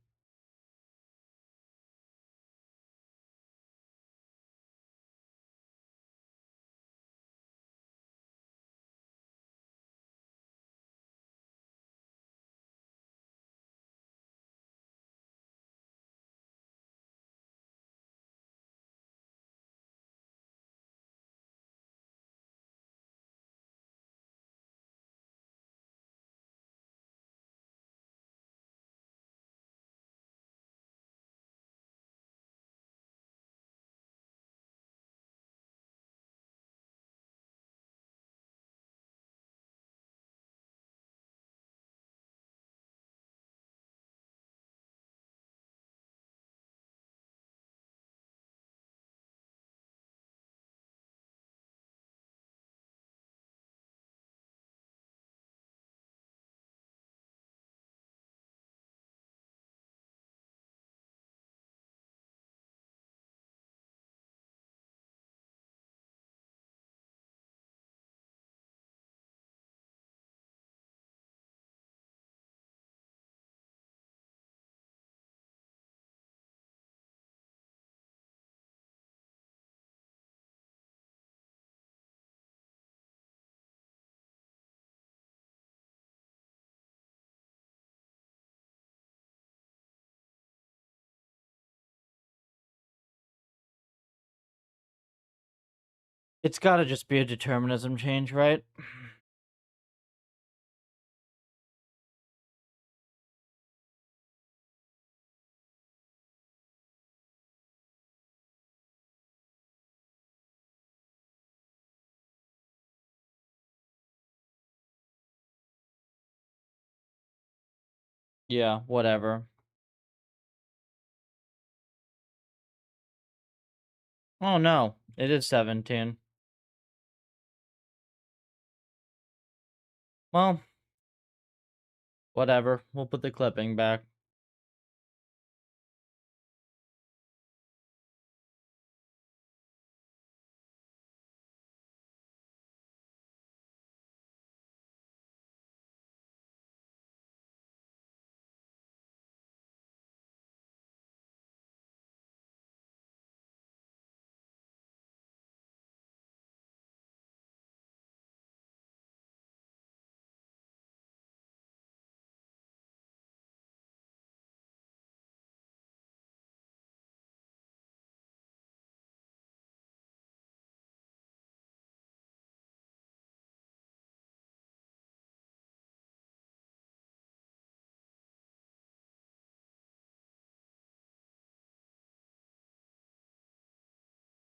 It's gotta just be a determinism change, right? Yeah, whatever. Oh no, it is 17. Well, whatever. We'll put the clipping back.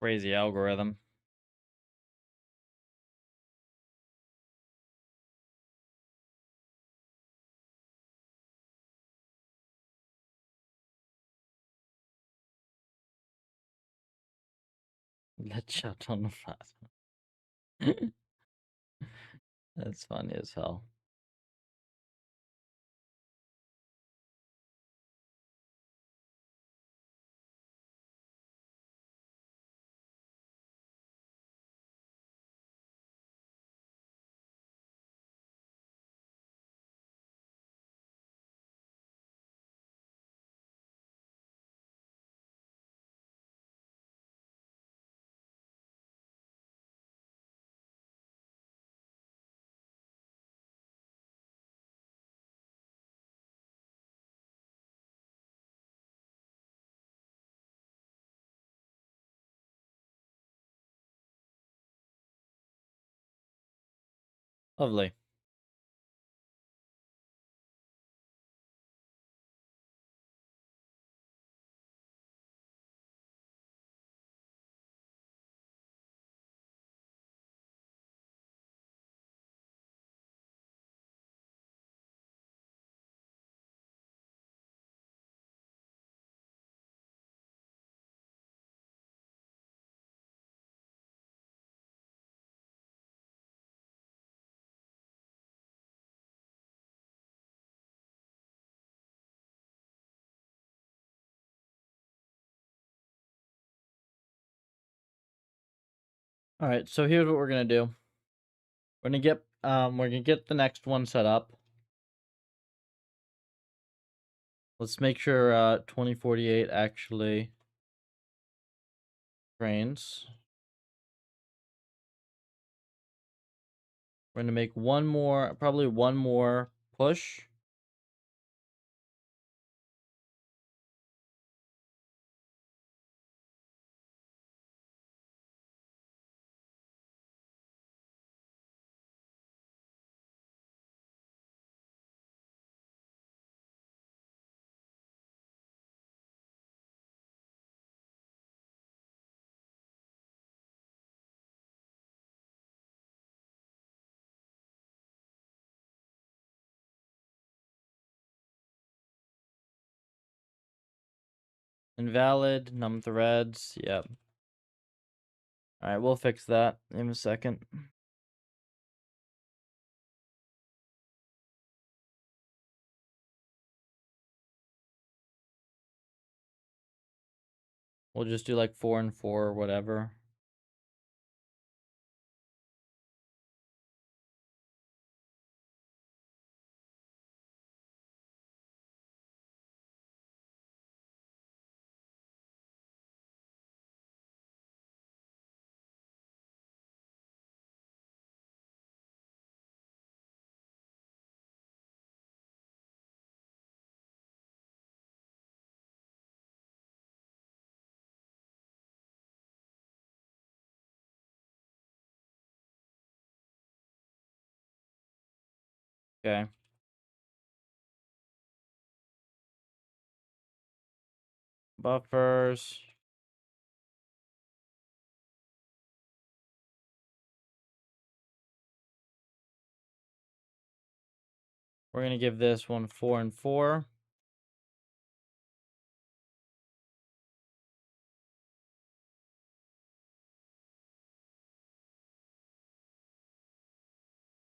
Crazy algorithm. Let's shut on the plasma. That's funny as hell. Lovely. All right, so here's what we're gonna do. We're gonna get the next one set up. Let's make sure 2048 actually trains. We're gonna make one more, probably one more push. Invalid, num threads. Yep. All right, we'll fix that in a second. We'll just do like 4 and 4 or whatever. Okay. Buffers. We're gonna give this one 4 and 4.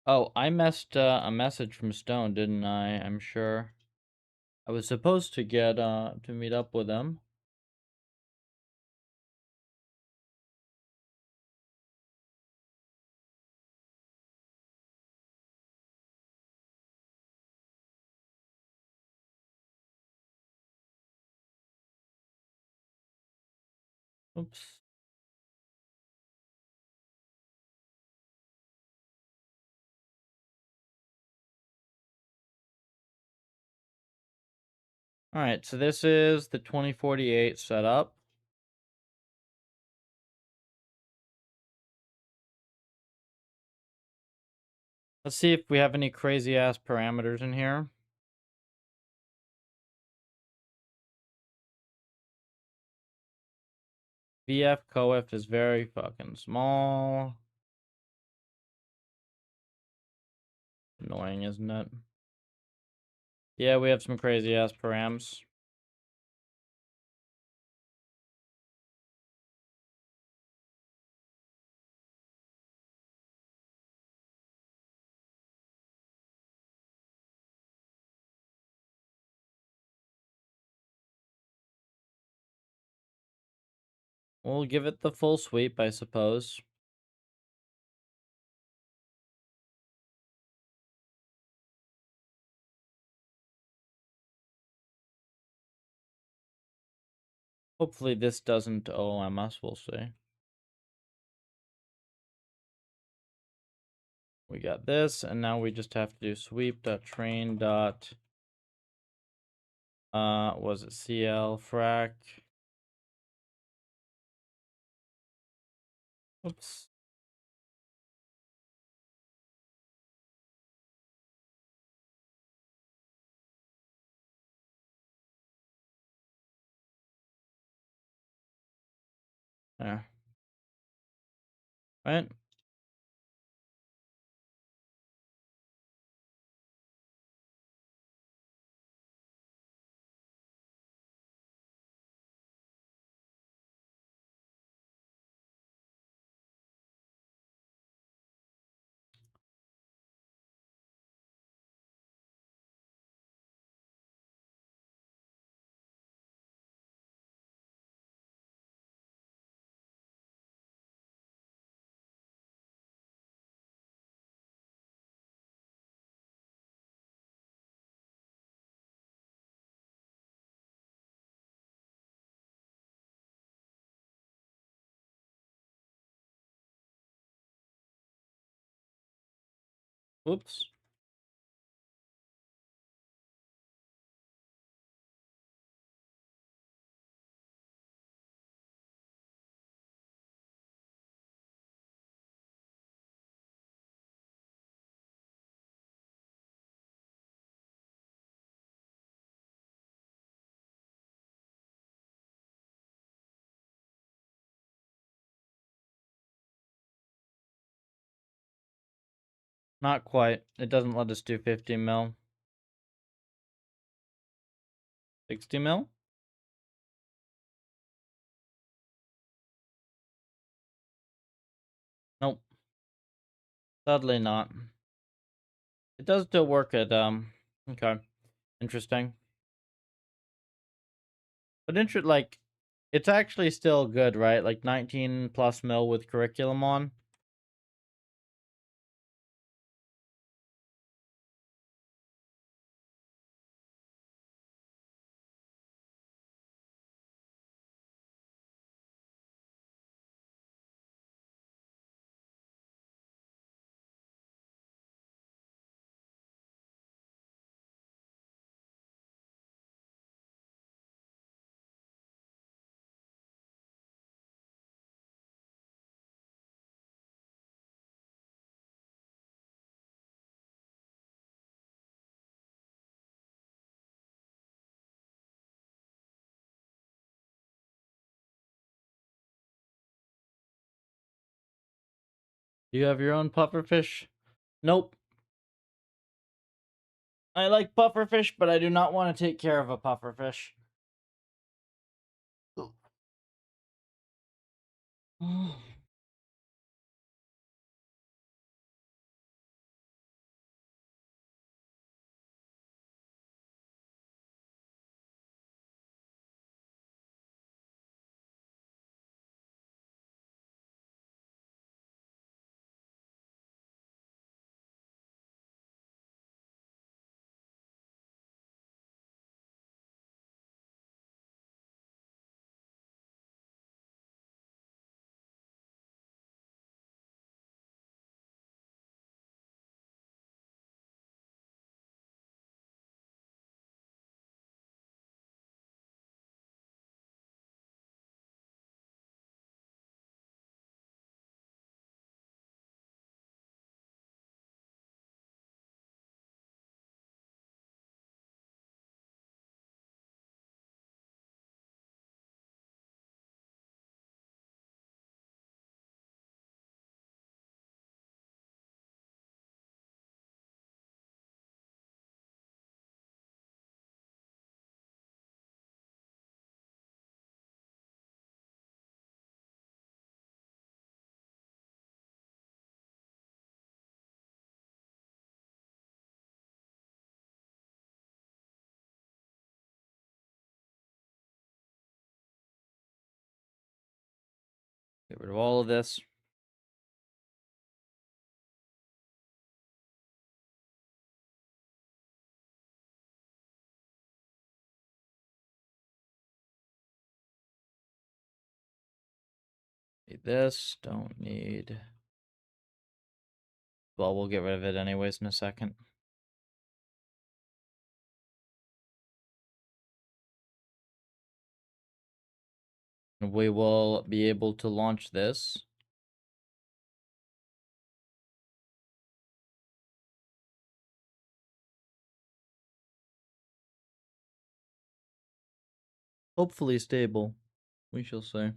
Oh, I missed a message from Stone, didn't I? I'm sure. I was supposed to get to meet up with him. Oops. All right, so this is the 2048 setup. Let's see if we have any crazy ass parameters in here. VF coef is very fucking small. Annoying, isn't it? Yeah, we have some crazy ass params. We'll give it the full sweep, I suppose. Hopefully this doesn't OM us, we'll see. We got this, and now we just have to do sweep.train dot was it CL frac? Oops. There. Right? Whoops. Not quite. It doesn't let us do 50 mil. 60 mil? Nope. Sadly not. It does still work at, okay. Interesting. But like, it's actually still good, right? Like 19 plus mil with curriculum on. Do you have your own pufferfish? Nope. I like pufferfish, but I do not want to take care of a pufferfish. Get rid of all of this. Need this. Don't need. Well, we'll get rid of it anyways in a second. We will be able to launch this. Hopefully stable. We shall see.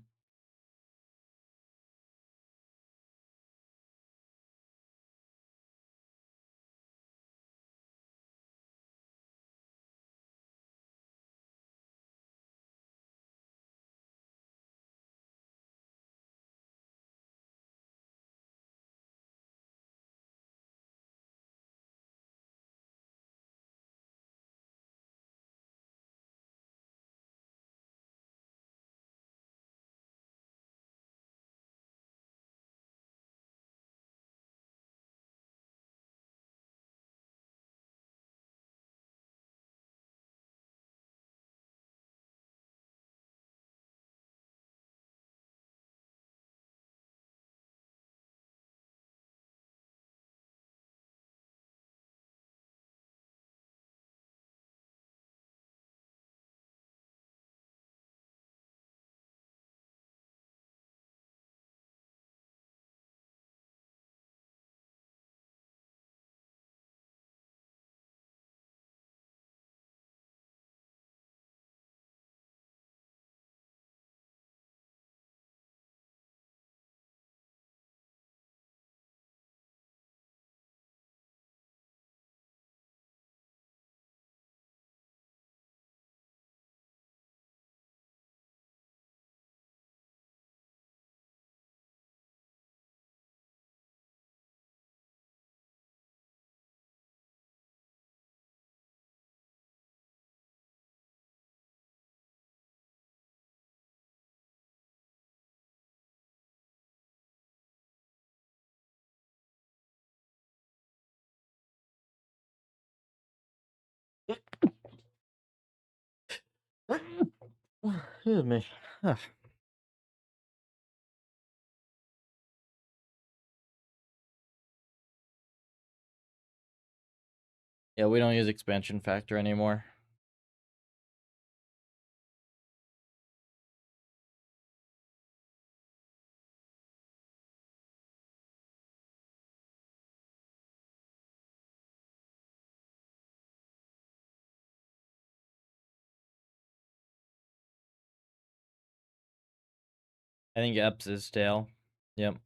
Excuse me. Yeah, we don't use expansion factor anymore. I think EPS is stale. Yep.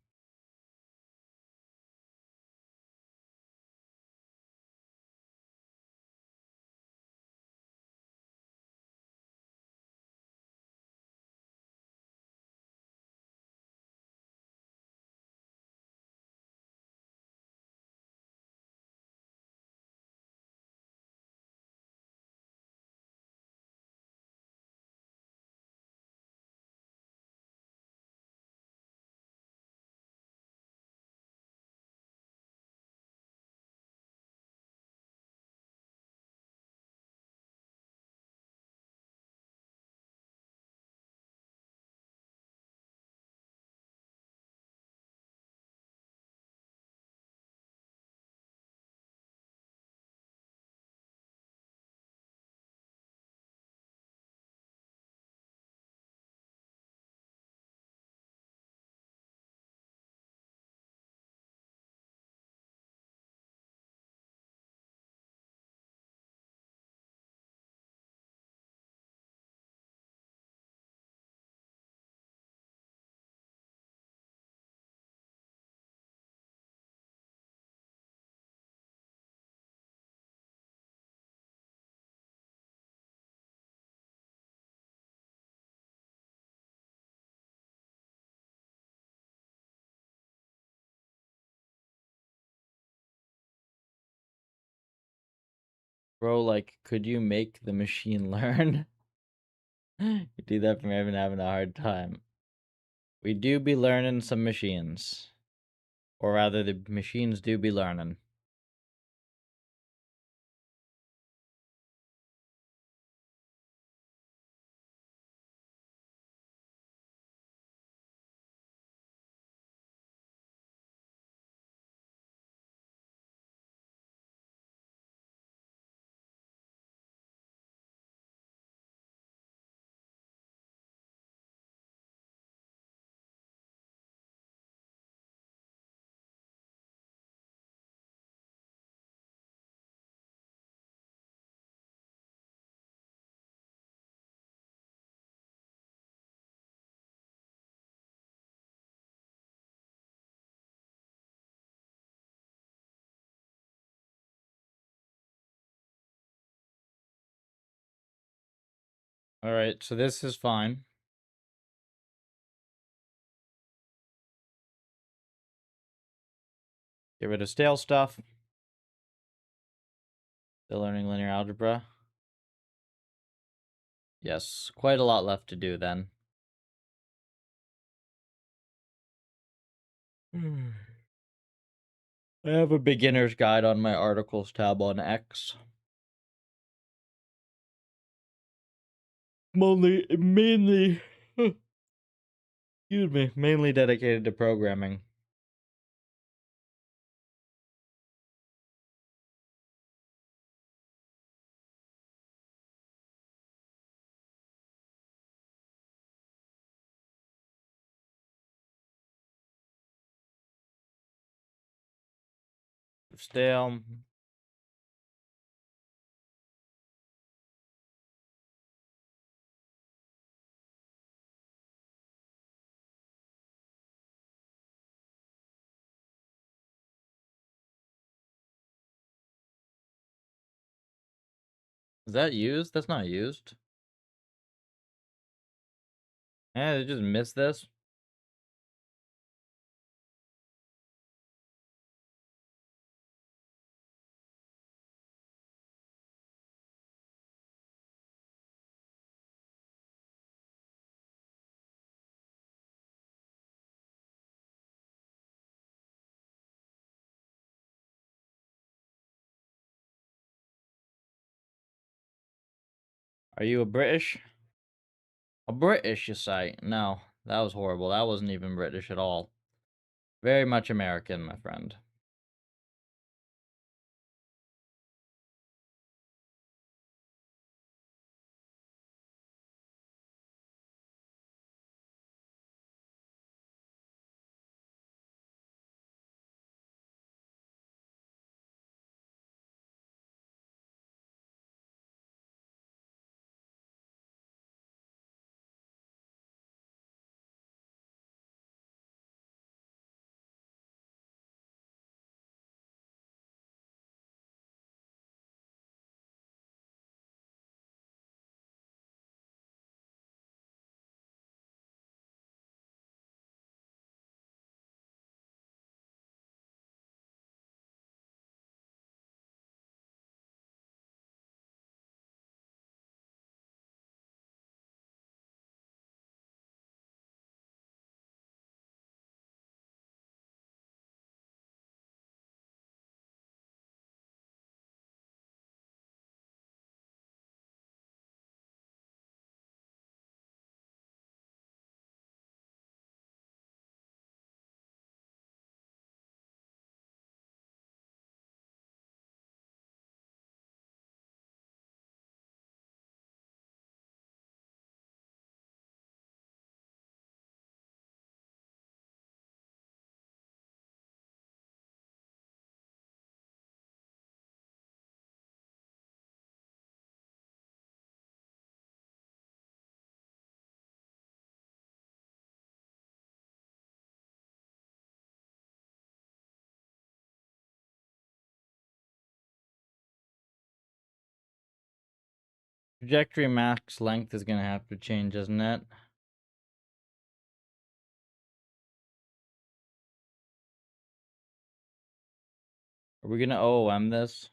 Bro, like, could you make the machine learn? You do that for me, I've been having a hard time. We do be learning some machines. Or rather, the machines do be learning. Alright, so this is fine. Get rid of stale stuff. Still learning linear algebra. Yes, quite a lot left to do then. I have a beginner's guide on my articles tab on X. Mainly, excuse me, mainly dedicated to programming. Stale. Is that used? That's not used. I just missed this. Are you a British? A British, you say? No, that was horrible. That wasn't even British at all. Very much American, my friend. Trajectory max length is gonna have to change, isn't it? Are we gonna OOM this?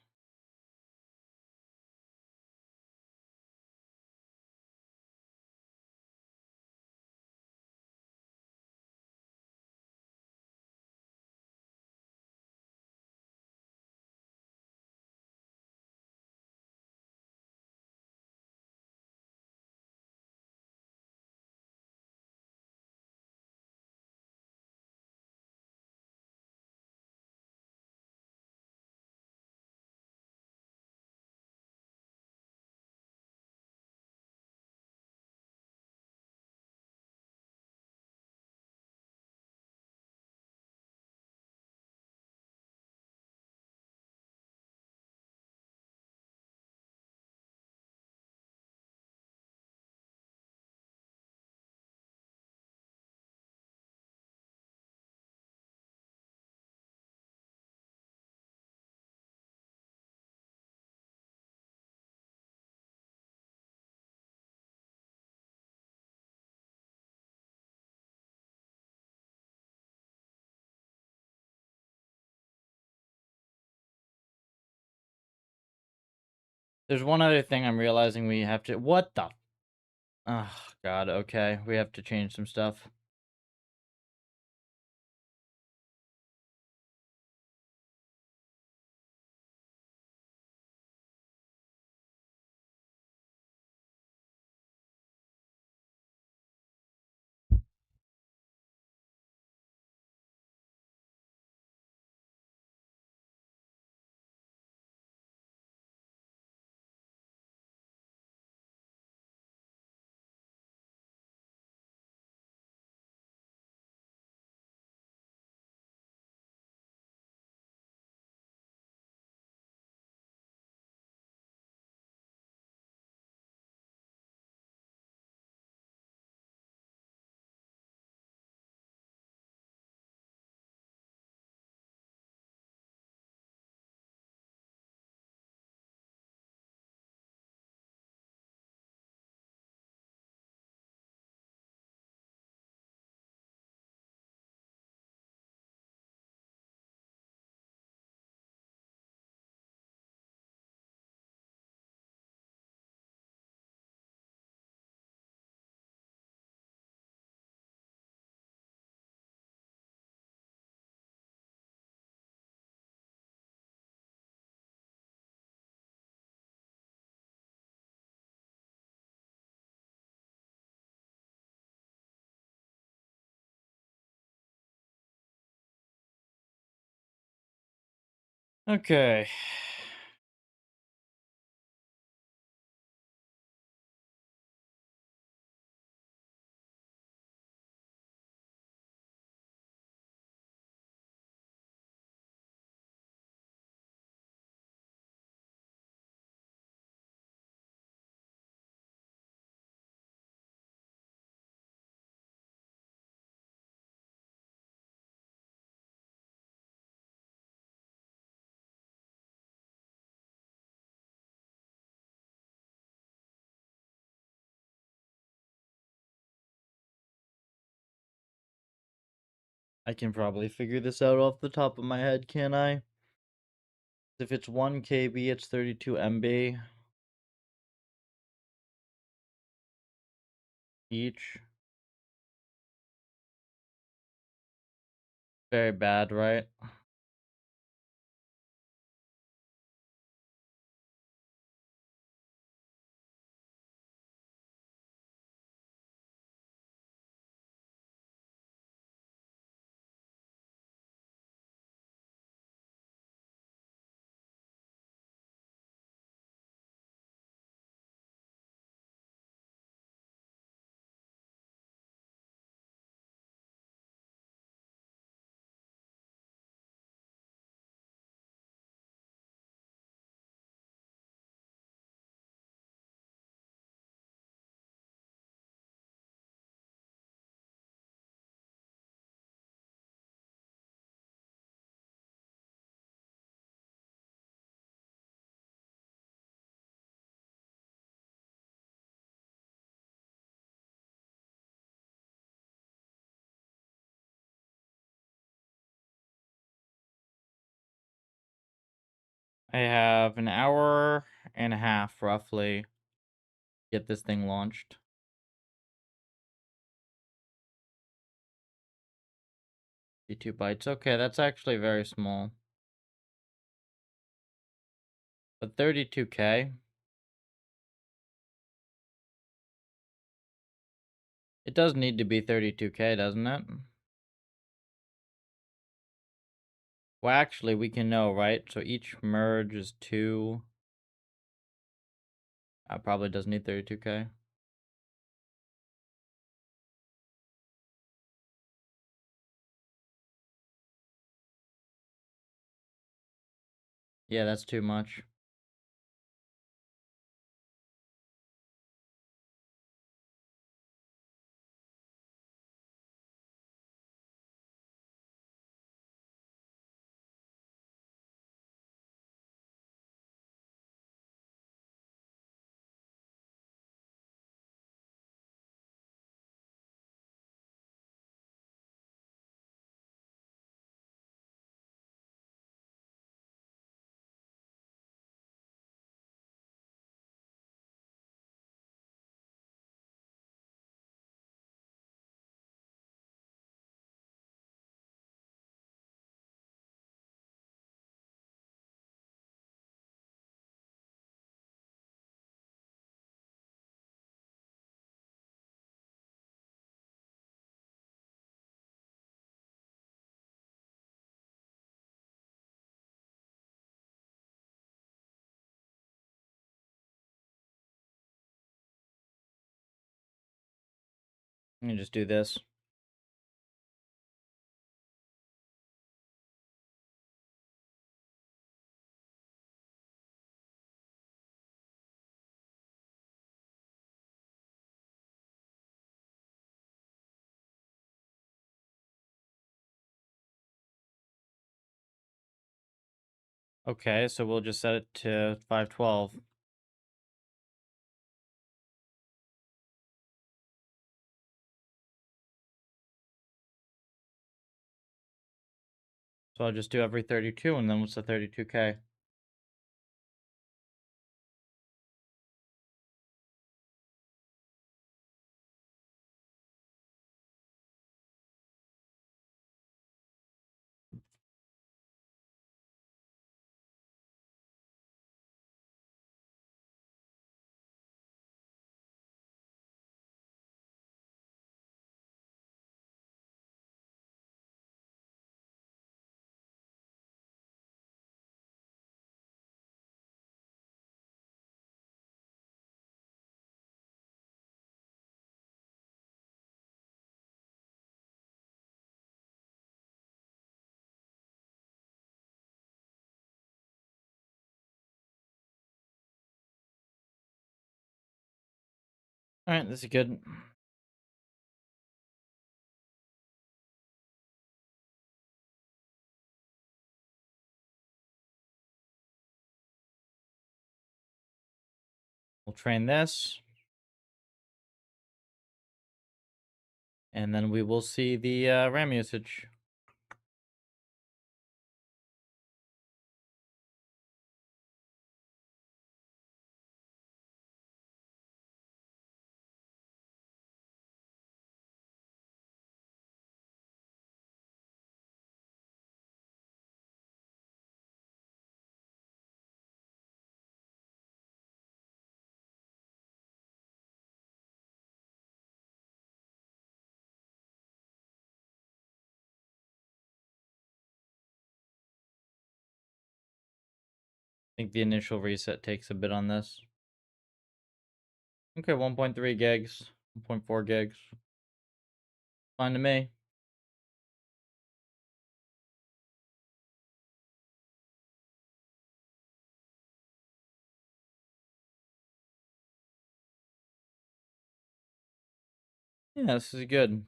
There's one other thing I'm realizing we have to. What the? Oh, God. Okay, we have to change some stuff. Okay. I can probably figure this out off the top of my head, can I? If it's 1 KB, it's 32 MB each. Very bad, right? I have an hour and a half, roughly, to get this thing launched. 52 bytes. Okay, that's actually very small. But 32K? It does need to be 32K, doesn't it? Well, actually, we can know, right? So each merge is 2. Probably does need 32K. Yeah, that's too much. Let me just do this. Okay, so we'll just set it to 512. So I'll just do every 32, and then what's the 32K? Alright, this is good. We'll train this. And then we will see the RAM usage. I think the initial reset takes a bit on this. Okay, 1.3 gigs, 1.4 gigs. Fine to me. Yeah, this is good.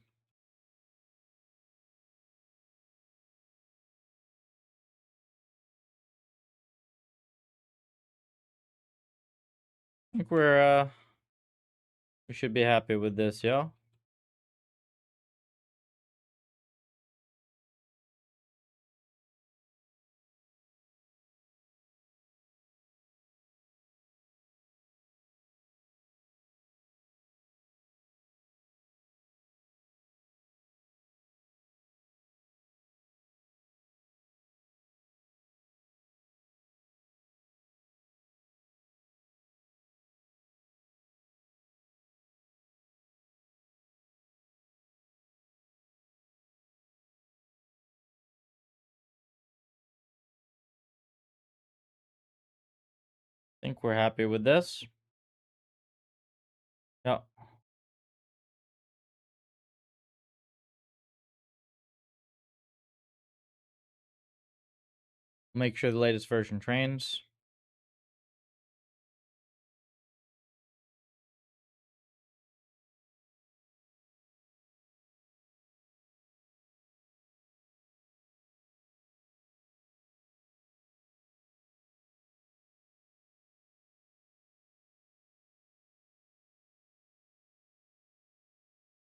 I think we should be happy with this, yo. I think we're happy with this. Yeah. Make sure the latest version trains.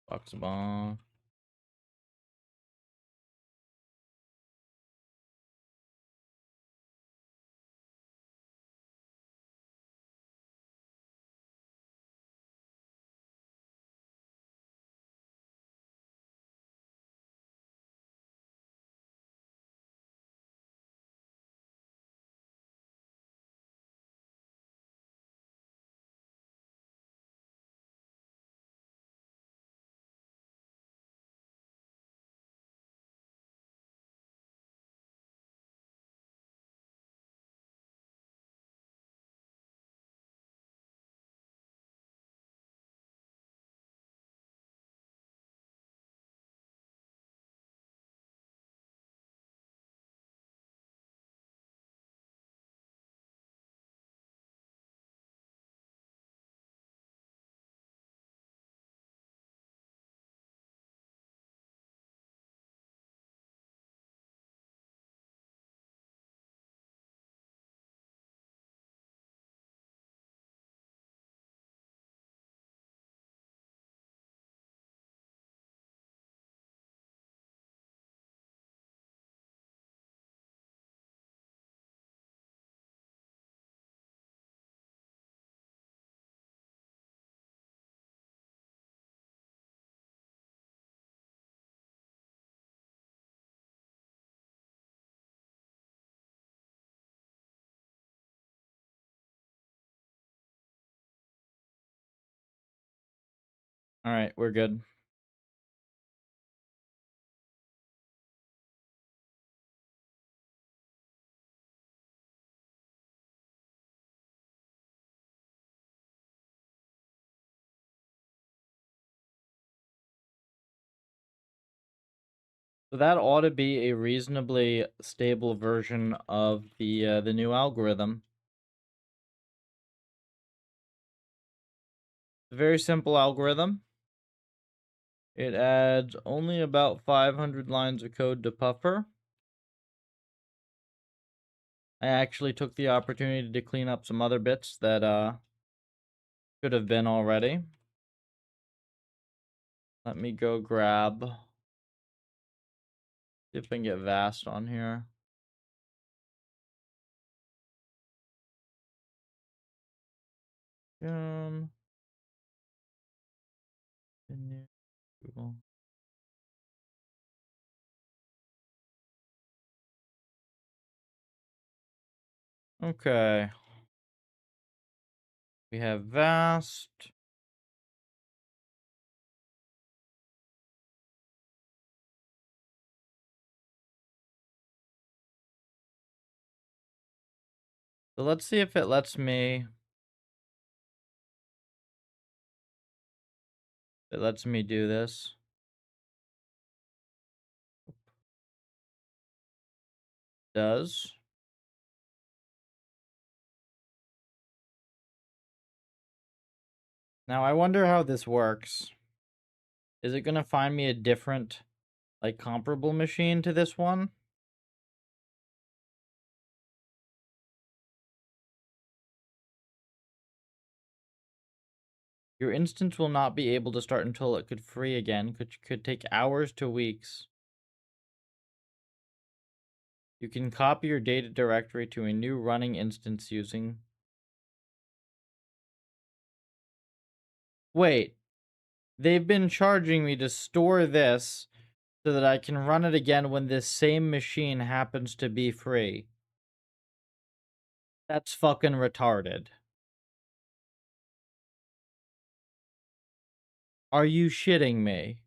Box bomb. All right, we're good. So that ought to be a reasonably stable version of the new algorithm. Very simple algorithm. It adds only about 500 lines of code to Puffer. I actually took the opportunity to clean up some other bits that should have been already. Let me go grab. See if I can get Vast on here. Google. Okay. We have Vast. So let's see if it lets me. It lets me do this. Does. Now I wonder how this works. Is it gonna find me a different, like, comparable machine to this one? Your instance will not be able to start until it could free again, which could take hours to weeks. You can copy your data directory to a new running instance using... Wait, they've been charging me to store this so that I can run it again when this same machine happens to be free. That's fucking retarded. Are you shitting me?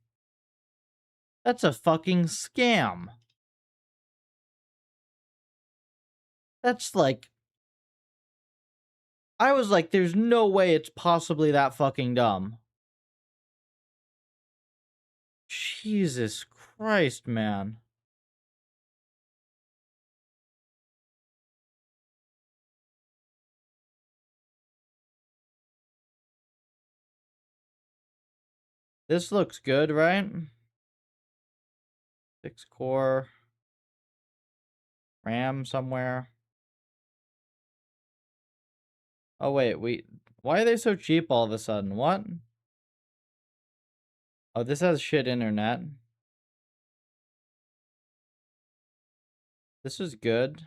That's a fucking scam. That's like... I was like, there's no way it's possibly that fucking dumb. Jesus Christ, man. This looks good, right? 6-core. RAM somewhere. Oh, wait. Why are they so cheap all of a sudden? What? Oh, this has shit internet. This is good.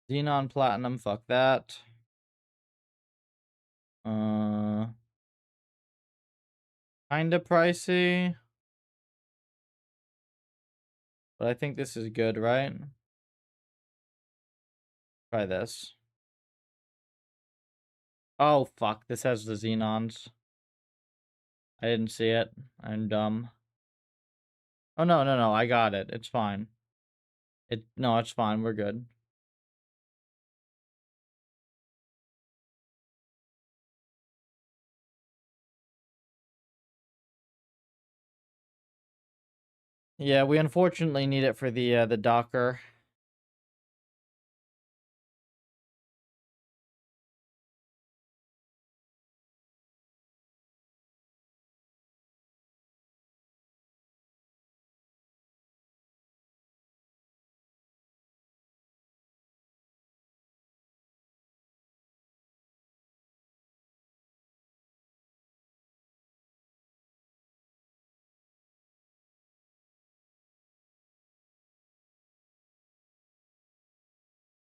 Xenon Platinum, fuck that. Kinda pricey. But I think this is good, right? Try this. Oh, fuck. This has the Xenons. I didn't see it. I'm dumb. Oh, no. I got it. It's fine. No, it's fine. We're good. Yeah, we unfortunately need it for the Docker.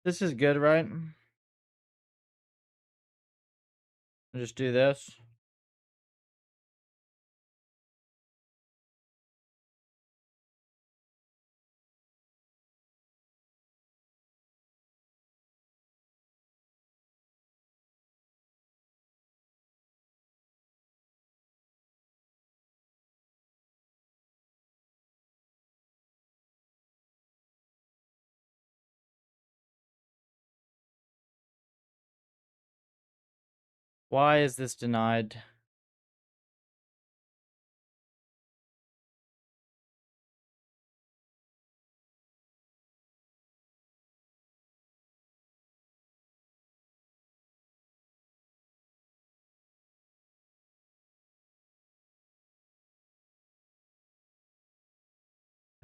This is good, right? Just do this. Why is this denied?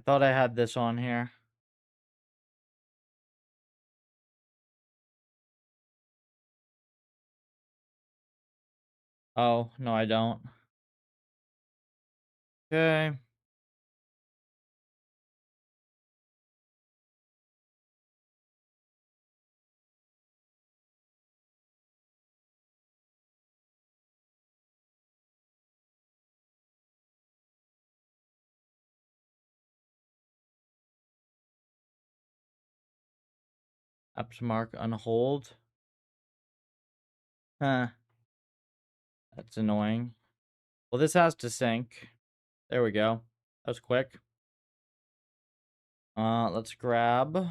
thought I had this on here. Oh, no, I don't. Okay. Apps mark on hold. Huh. That's annoying. Well, this has to sync. There we go. That was quick. Let's grab.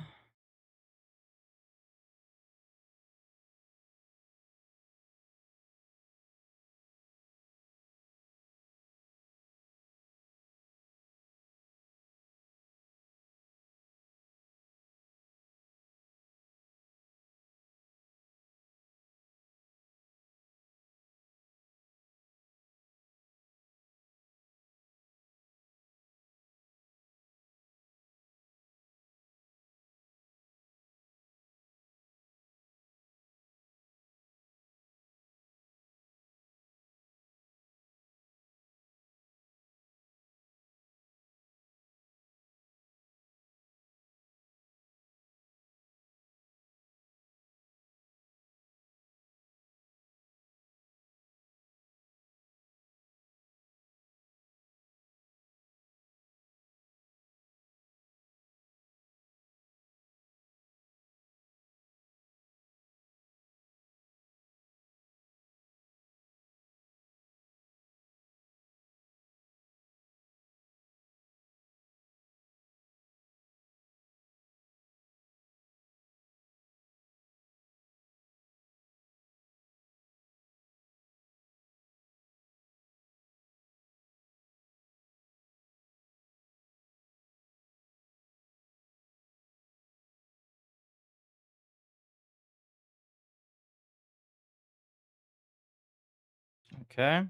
Okay.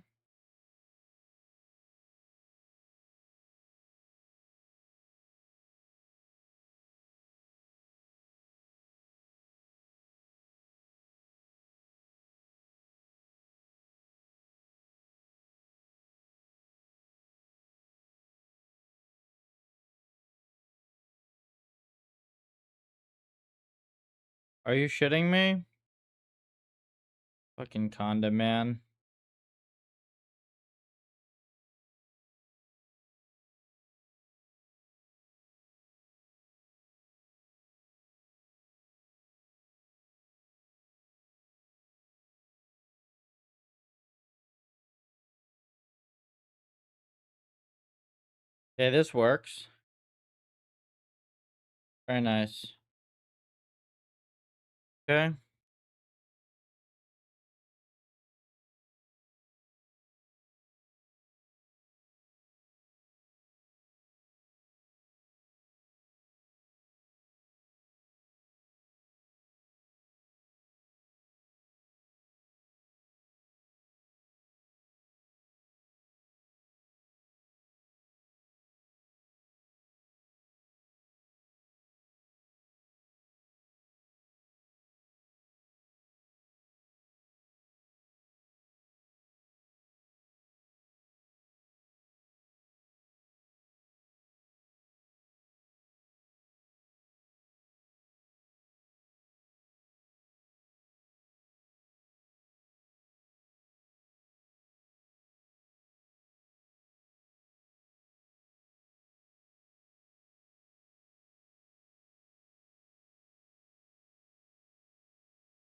Are you shitting me? Fucking Conda, man. Okay, this works. Very nice. Okay.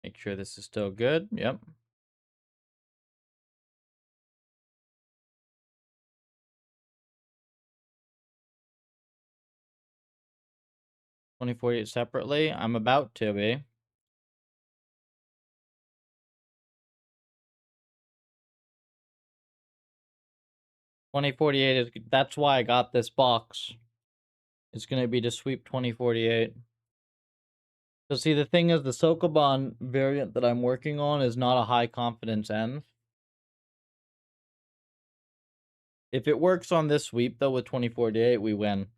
Make sure this is still good. Yep. $20.48 separately. I'm about to be. $20.48 is. That's why I got this box. It's gonna be to sweep $20.48. So see, the thing is, the Sokoban variant that I'm working on is not a high confidence end. If it works on this sweep though with $20.48, we win.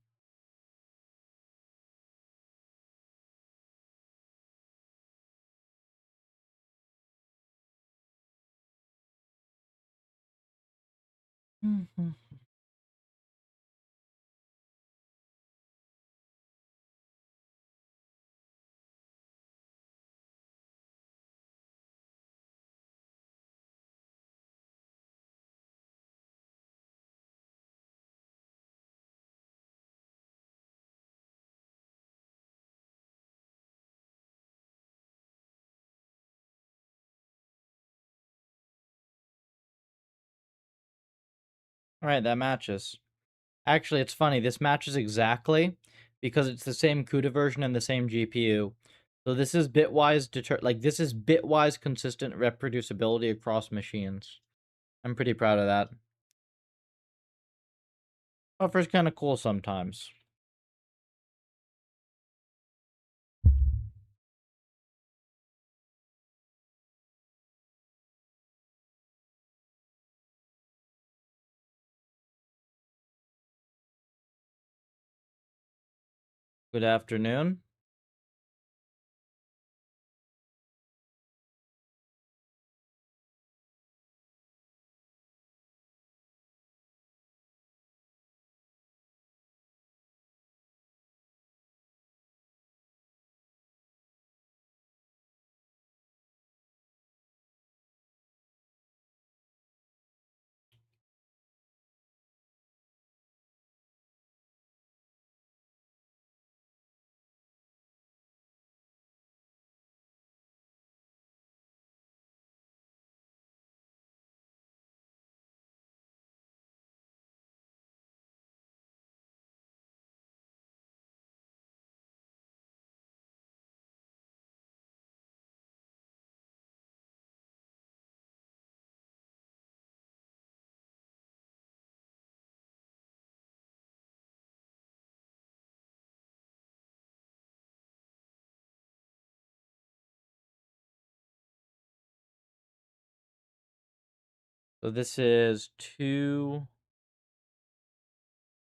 Mhm. All right, that matches. Actually, it's funny. This matches exactly because it's the same CUDA version and the same GPU. So this is bitwise this is bitwise consistent reproducibility across machines. I'm pretty proud of that. Buffer's kind of cool sometimes. Good afternoon. So this is two.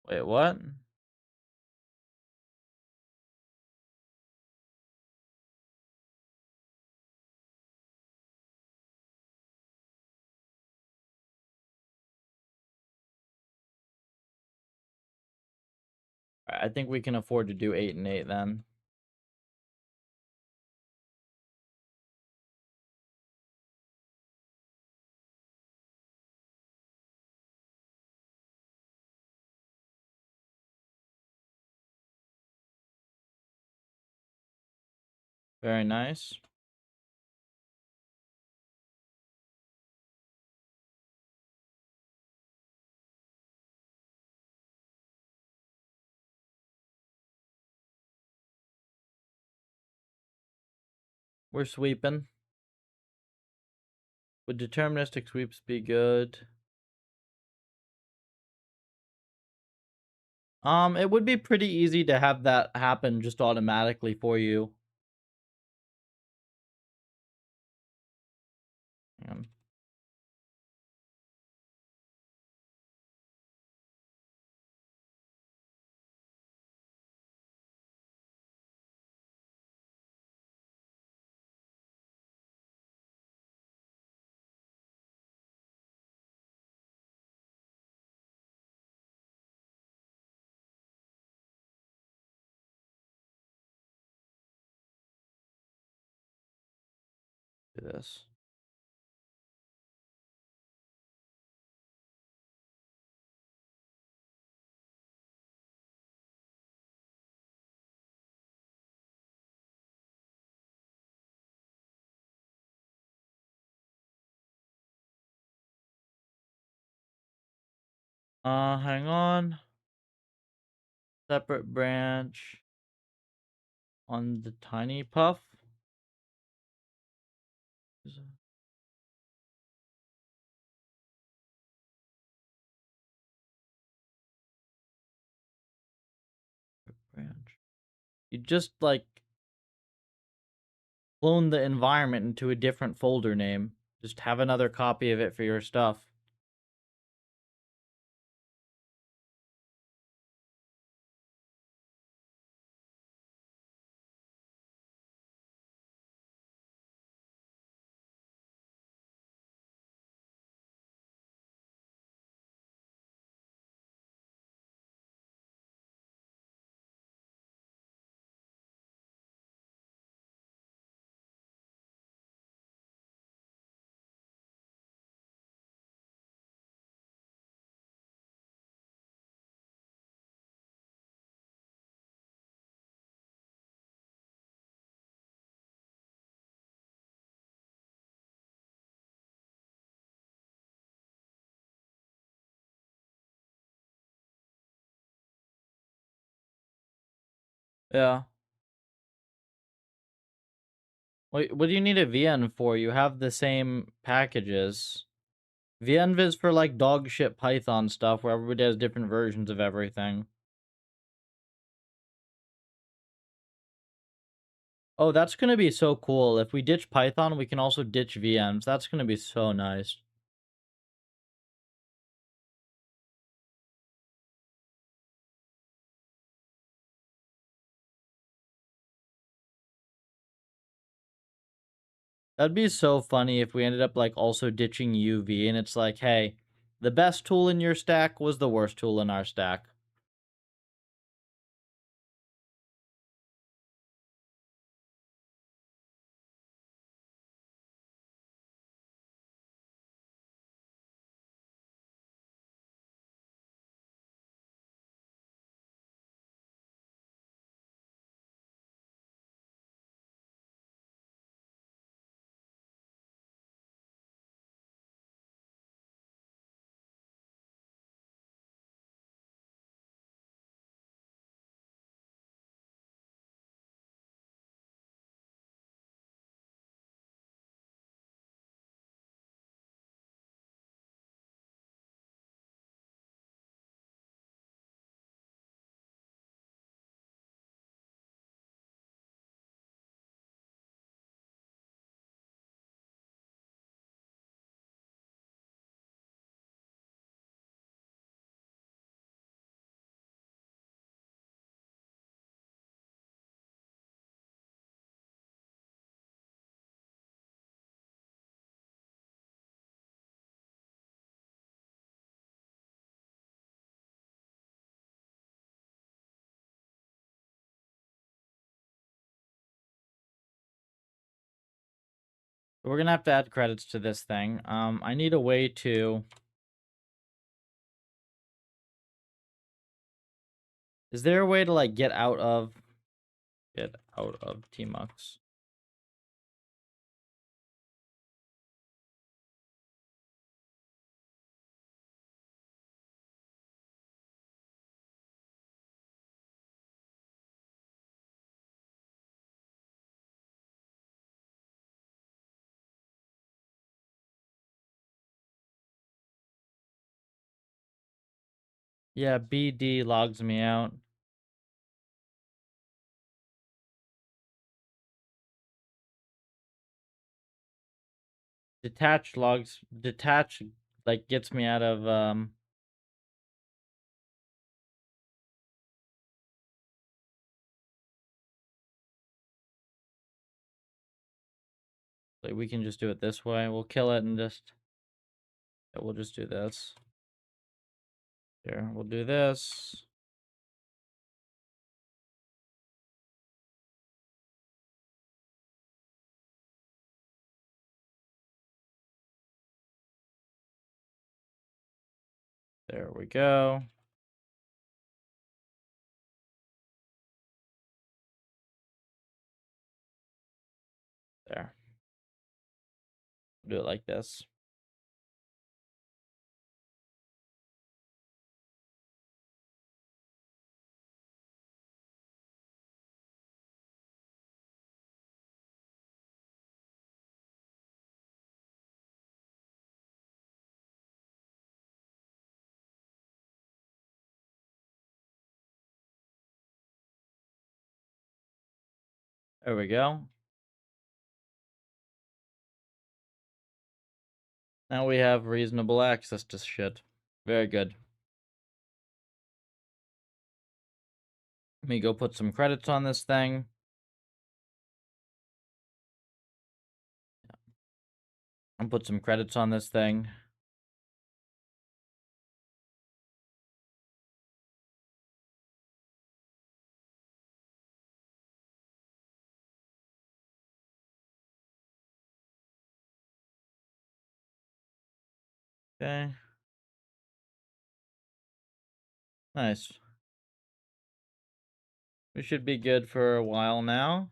Wait, what? I think we can afford to do 8 and 8 then. Very nice. We're sweeping. Would deterministic sweeps be good? It would be pretty easy to have that happen just automatically for you. Um, do this. Hang on. Separate branch on the tiny puff. Branch. You just like clone the environment into a different folder name. Just have another copy of it for your stuff. Yeah. Wait, what do you need a VN for? You have the same packages. VN is for like dog shit Python stuff where everybody has different versions of everything. Oh, that's gonna be so cool. If we ditch Python, we can also ditch VMs. That's gonna be so nice. That'd be so funny if we ended up like also ditching UV and it's like, hey, the best tool in your stack was the worst tool in our stack. We're gonna have to add credits to this thing. I need a way to. Is there a way to like get out of Tmux? Yeah, BD logs me out. Detach like gets me out of like we can just do it this way. We'll kill it and just yeah, we'll just do this. Here, we'll do this. There we go. There. Do it like this. There we go. Now we have reasonable access to shit. Very good. Let me go put some credits on this thing. And put some credits on this thing. Okay. Nice. We should be good for a while now.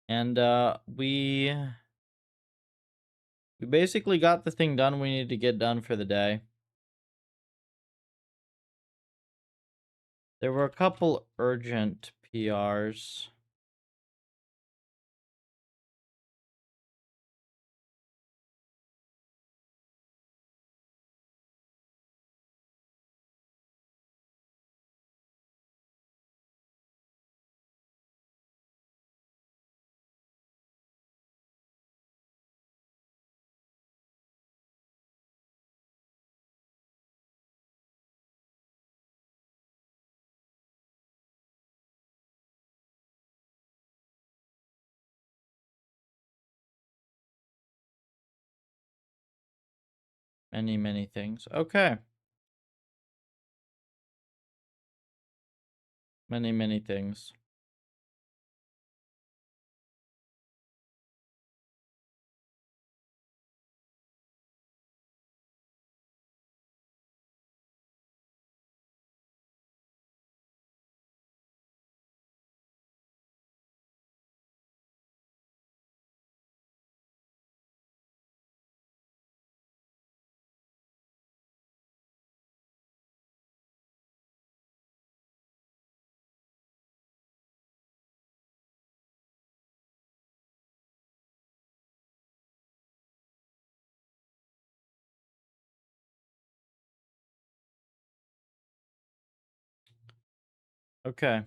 And we basically got the thing done we need to get done for the day. There were a couple urgent PRs. Many, many things. Okay. Many, many things. Okay.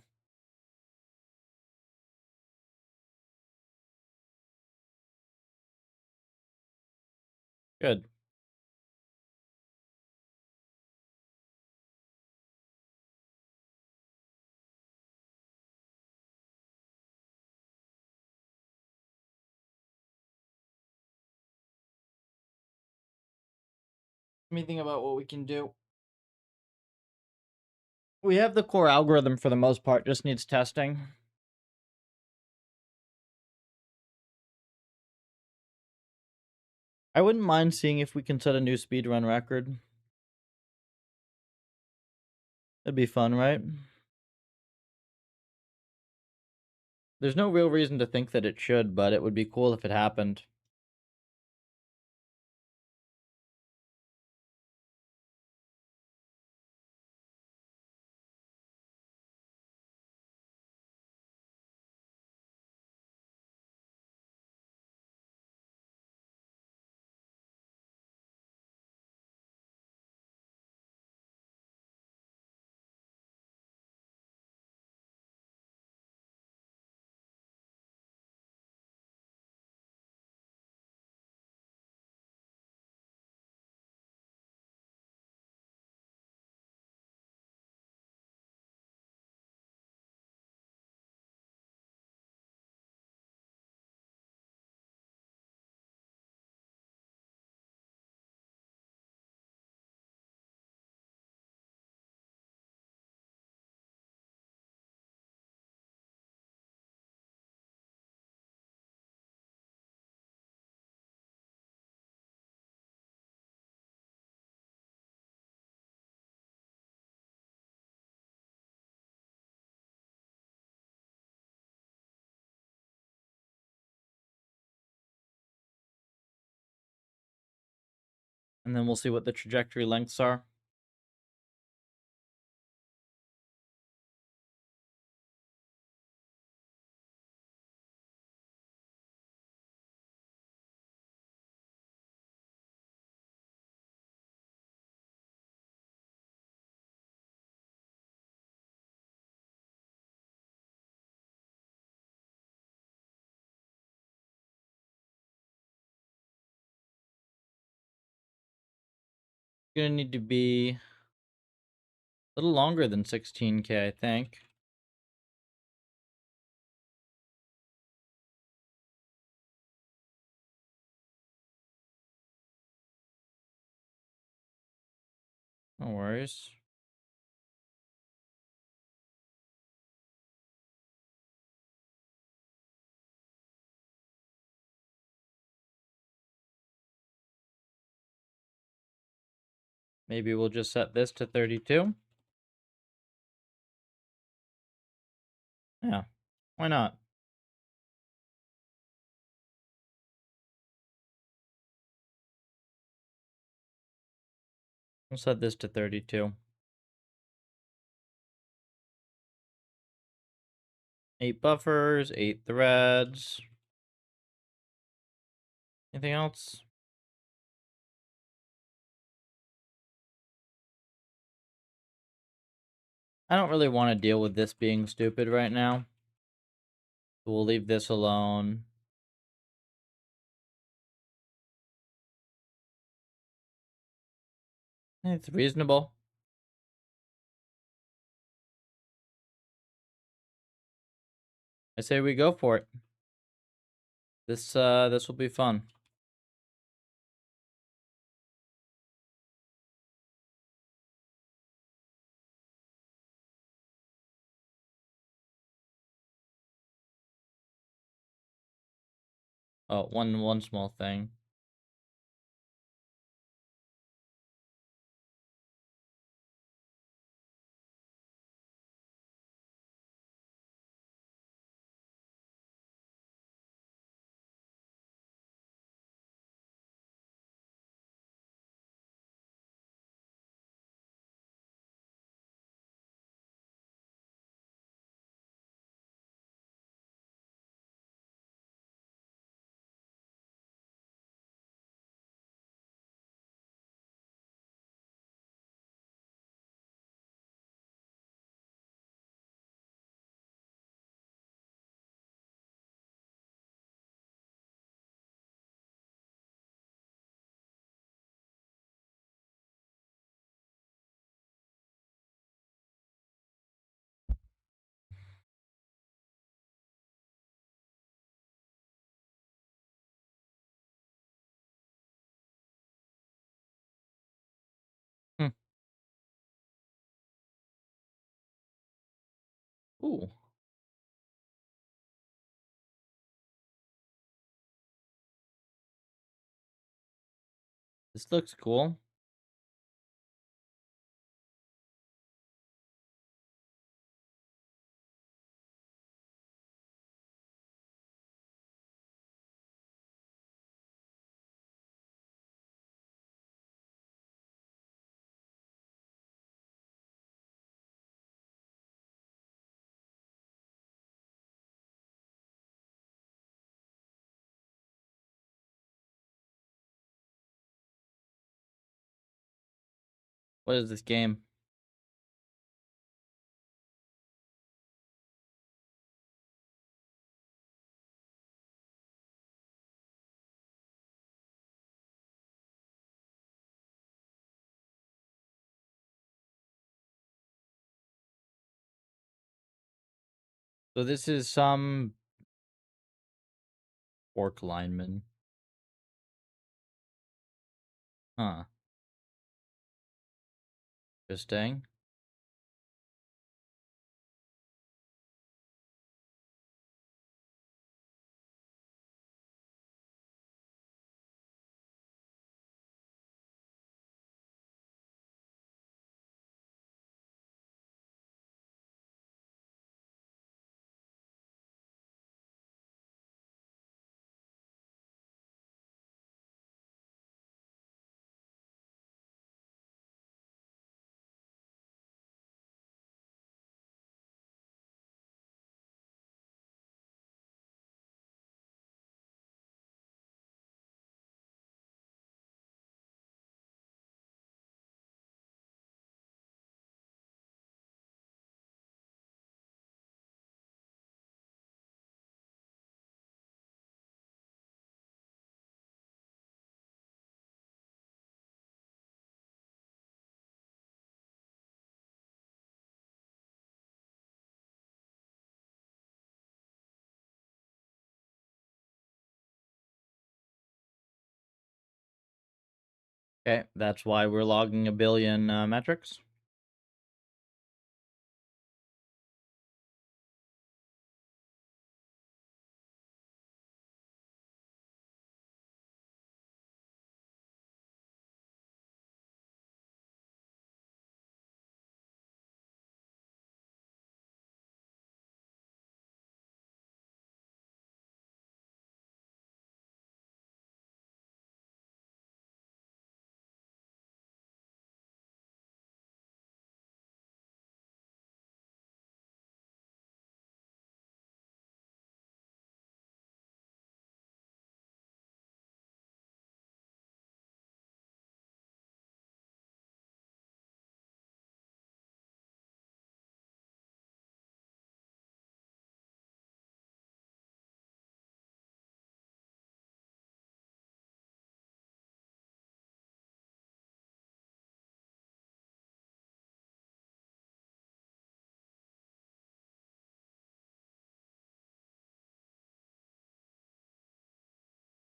Good. Let me think about what we can do. We have the core algorithm for the most part, just needs testing. I wouldn't mind seeing if we can set a new speedrun record. It'd be fun, right? There's no real reason to think that it should, but it would be cool if it happened. And then we'll see what the trajectory lengths are. Gonna need to be a little longer than 16K, I think. No worries. Maybe we'll just set this to 32. Yeah, why not? We'll set this to 32. 8 buffers, 8 threads. Anything else? I don't really want to deal with this being stupid right now. We'll leave this alone. It's reasonable. I say we go for it. This will be fun. Oh, one small thing. Hmm. Ooh, this looks cool. What is this game? So this is some orc lineman. Huh. Interesting. Okay, that's why we're logging a billion metrics.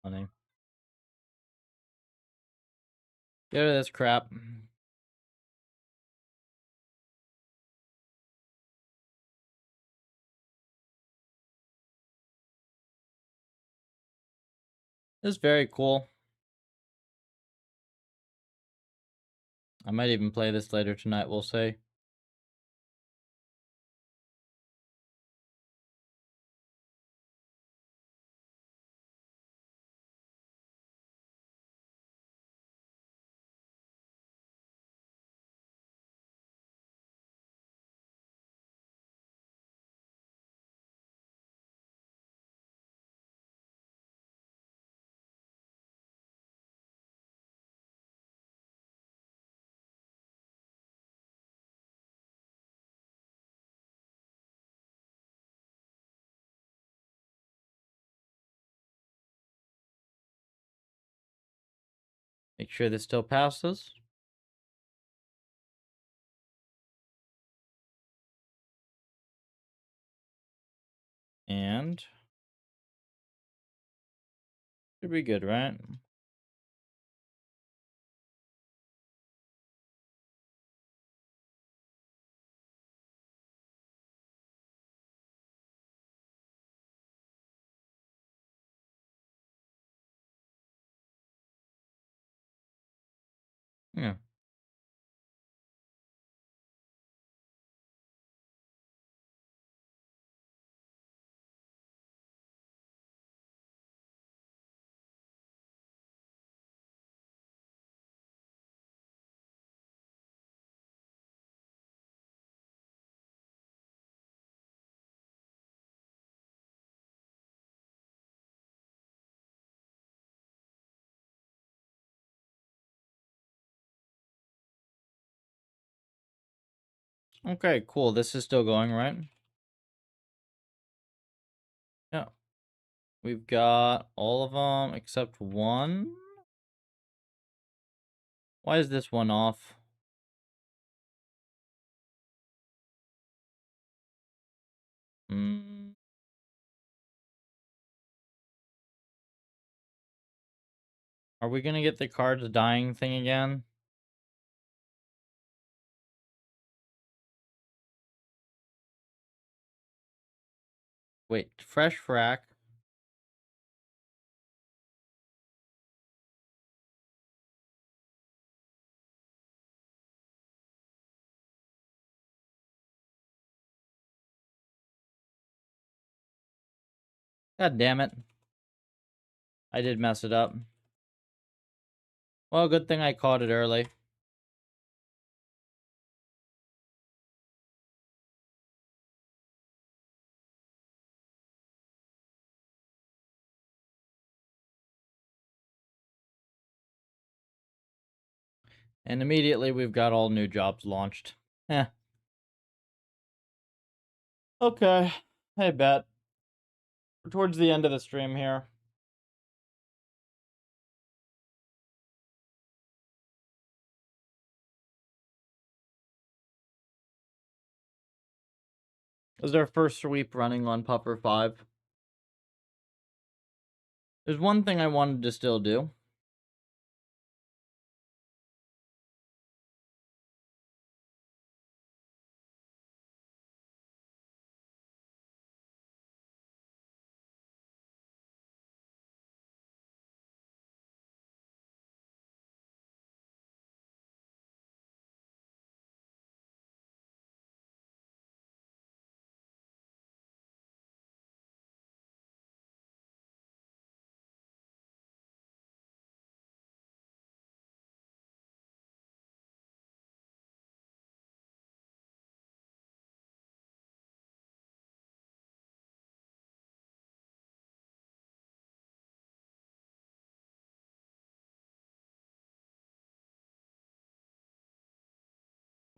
Funny. Get rid of this crap. This is very cool. I might even play this later tonight, we'll see. Make sure this still passes. And should be good, right? Yeah. Okay, cool. This is still going, right? Yeah. We've got all of them except one. Why is this one off? Hmm. Are we gonna get the cards dying thing again? Wait, fresh frack. God damn it. I did mess it up. Well, good thing I caught it early. And immediately we've got all new jobs launched. Eh. Okay. Hey, Bet. We're towards the end of the stream here. This is our first sweep running on Pupper 5. There's one thing I wanted to still do.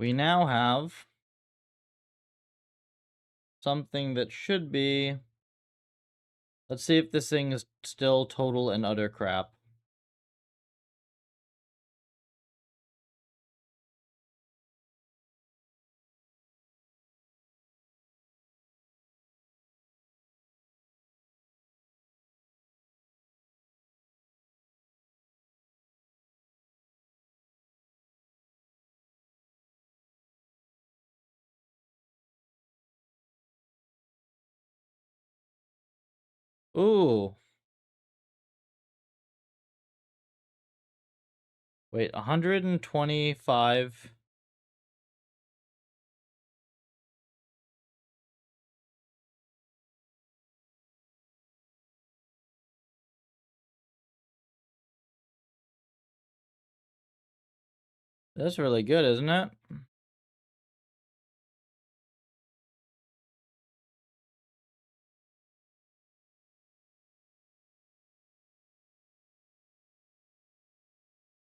We now have something that should be... Let's see if this thing is still total and utter crap. Ooh. Wait, 125. That's really good, isn't it?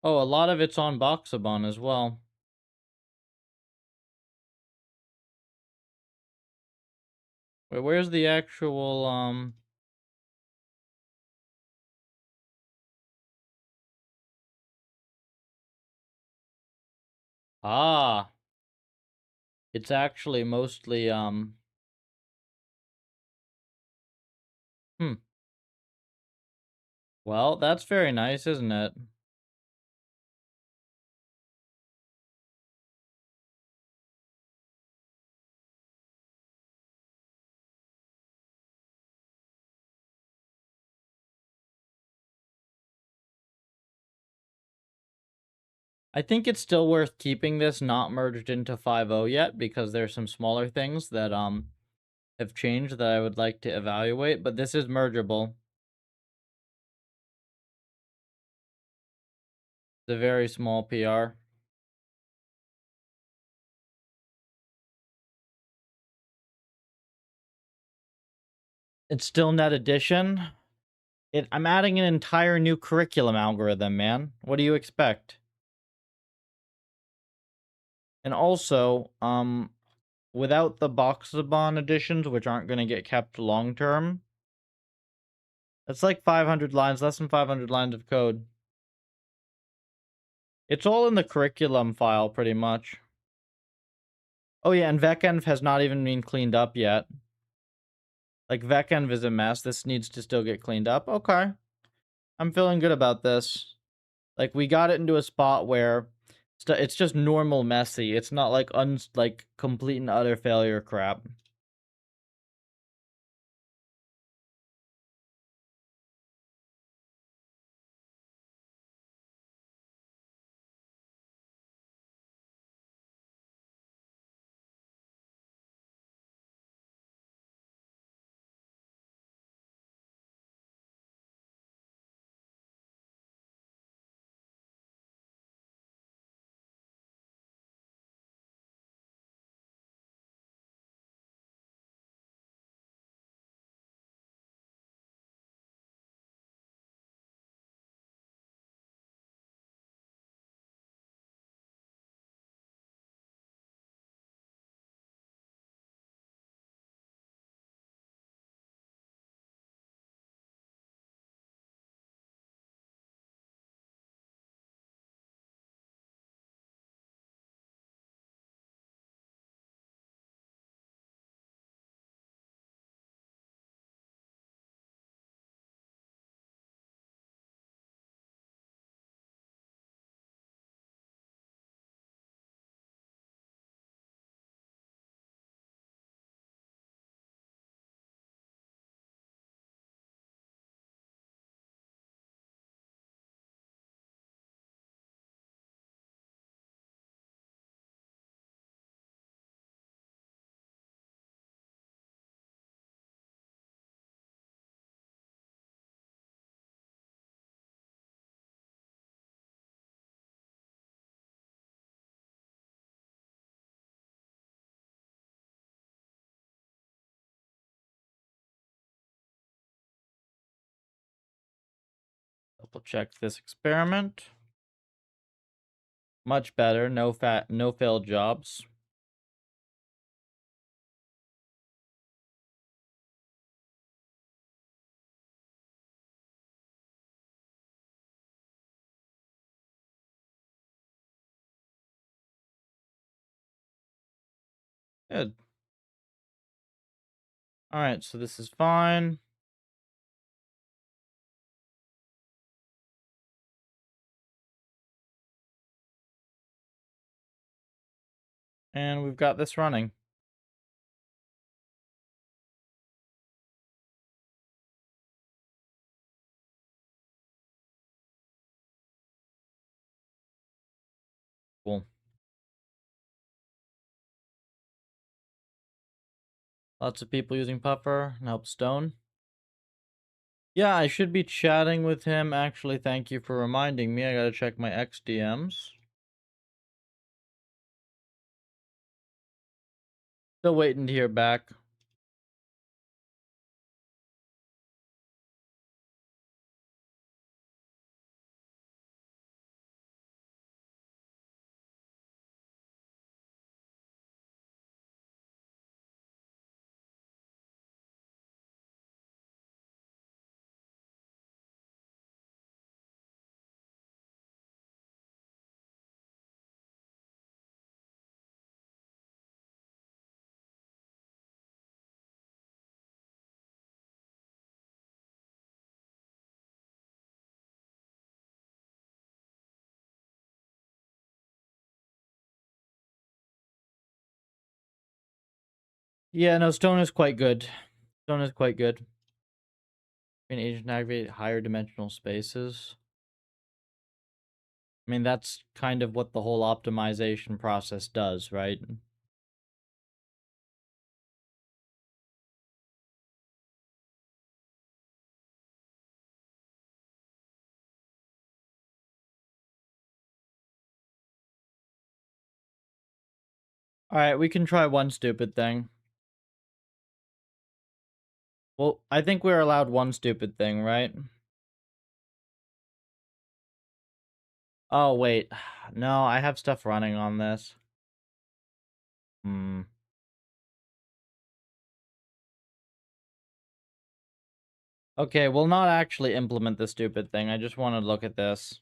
Oh, a lot of it's on Boxabon as well. Wait, where's the actual, Ah, it's actually mostly, hmm. Well, that's very nice, isn't it? I think it's still worth keeping this not merged into 5.0 yet because there's some smaller things that, have changed that I would like to evaluate, but this is mergeable. It's a very small PR. It's still net addition. I'm adding an entire new curriculum algorithm, man. What do you expect? And also, without the Boxabon editions, which aren't going to get kept long term, it's like 500 lines, less than 500 lines of code. It's all in the curriculum file, pretty much. Oh yeah, and VecEnv has not even been cleaned up yet. Like, VecEnv is a mess. This needs to still get cleaned up. Okay. I'm feeling good about this. Like, we got it into a spot where it's just normal messy. It's not like like complete and utter failure crap. Double check this experiment. Much better. No failed jobs. Good. All right, so this is fine. And we've got this running. Cool. Lots of people using Puffer and help Stone. Yeah, I should be chatting with him. Actually, thank you for reminding me. I gotta check my XDMs. Still waiting to hear back. Yeah, no, Stone is quite good. Stone is quite good. Can agent navigate higher dimensional spaces? I mean, that's kind of what the whole optimization process does, right? Alright, we can try one stupid thing. Well, I think we're allowed one stupid thing, right? Oh, wait. No, I have stuff running on this. Hmm. Okay, we'll not actually implement the stupid thing. I just want to look at this.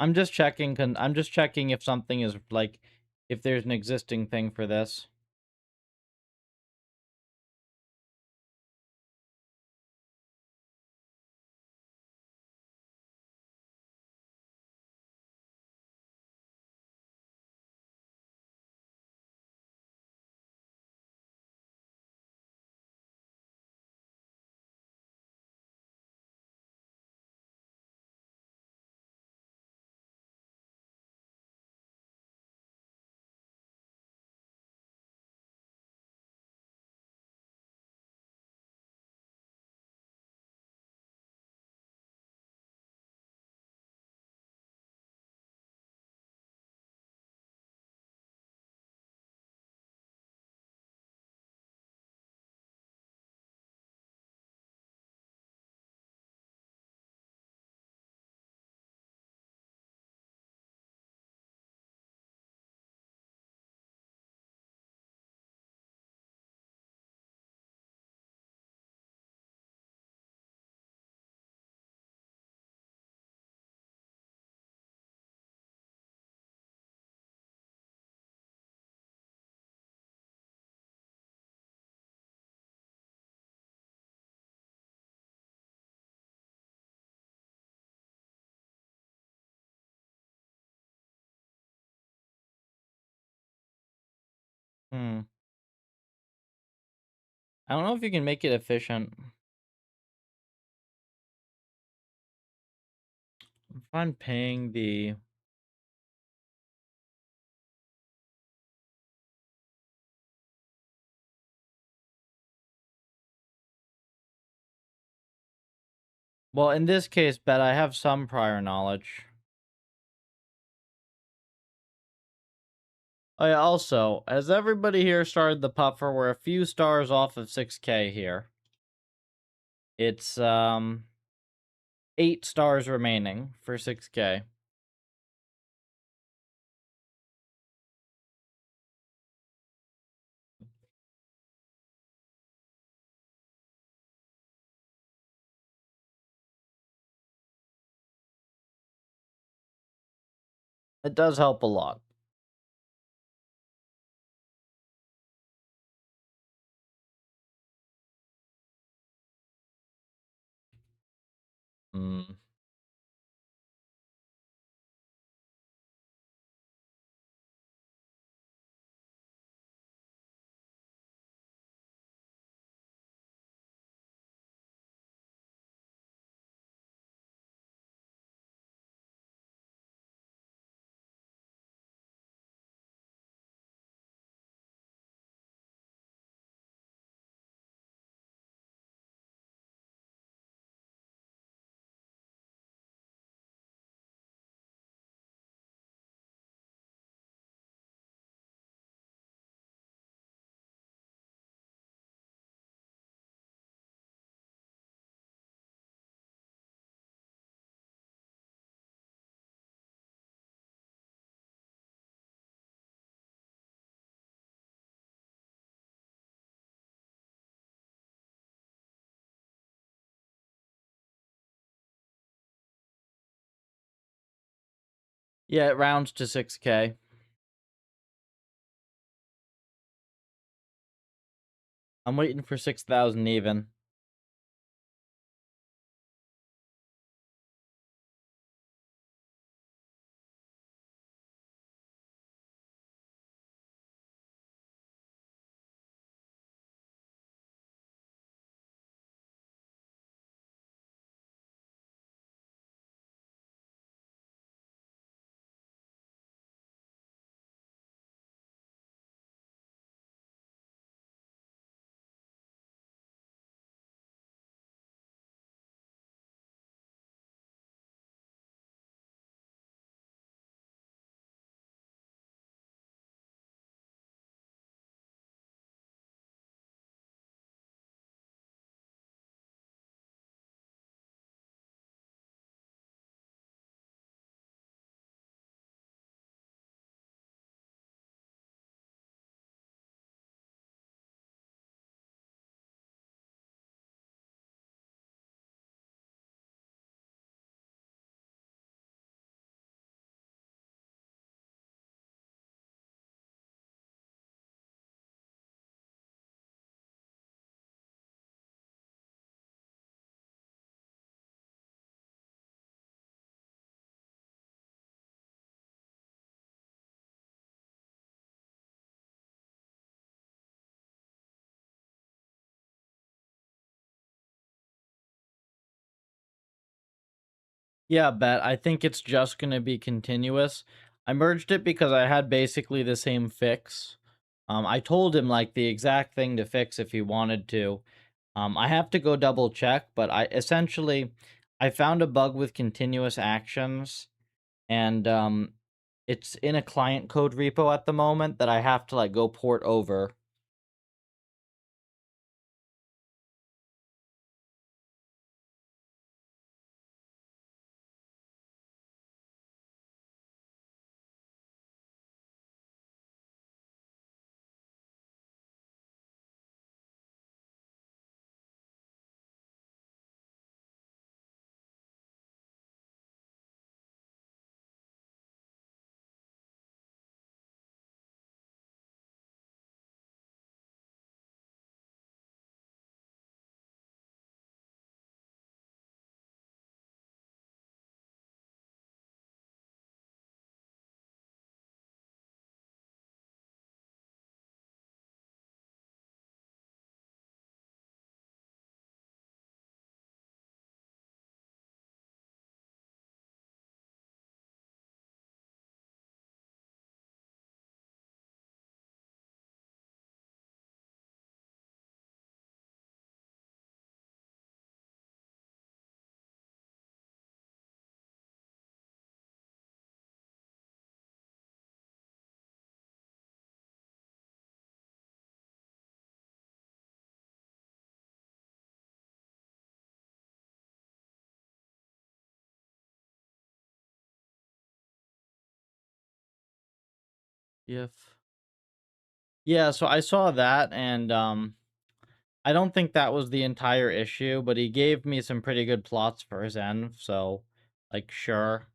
I'm just checking. I'm just checking if something is like, if there's an existing thing for this. Hmm. I don't know if you can make it efficient. I'm fine paying the... Well, in this case, bet I have some prior knowledge. Oh, yeah, also, has everybody here started the puffer? We're a few stars off of 6K here. It's 8 stars remaining for 6K. It does help a lot. Mm. Yeah, it rounds to 6K. I'm waiting for 6,000 even. Yeah, bet. I think it's just going to be continuous. I merged it because I had basically the same fix. I told him like the exact thing to fix if he wanted to. I have to go double check, but I found a bug with continuous actions, and it's in a client code repo at the moment that I have to like go port over. If Yeah, so I saw that, and I don't think that was the entire issue, but he gave me some pretty good plots for his end, so like sure.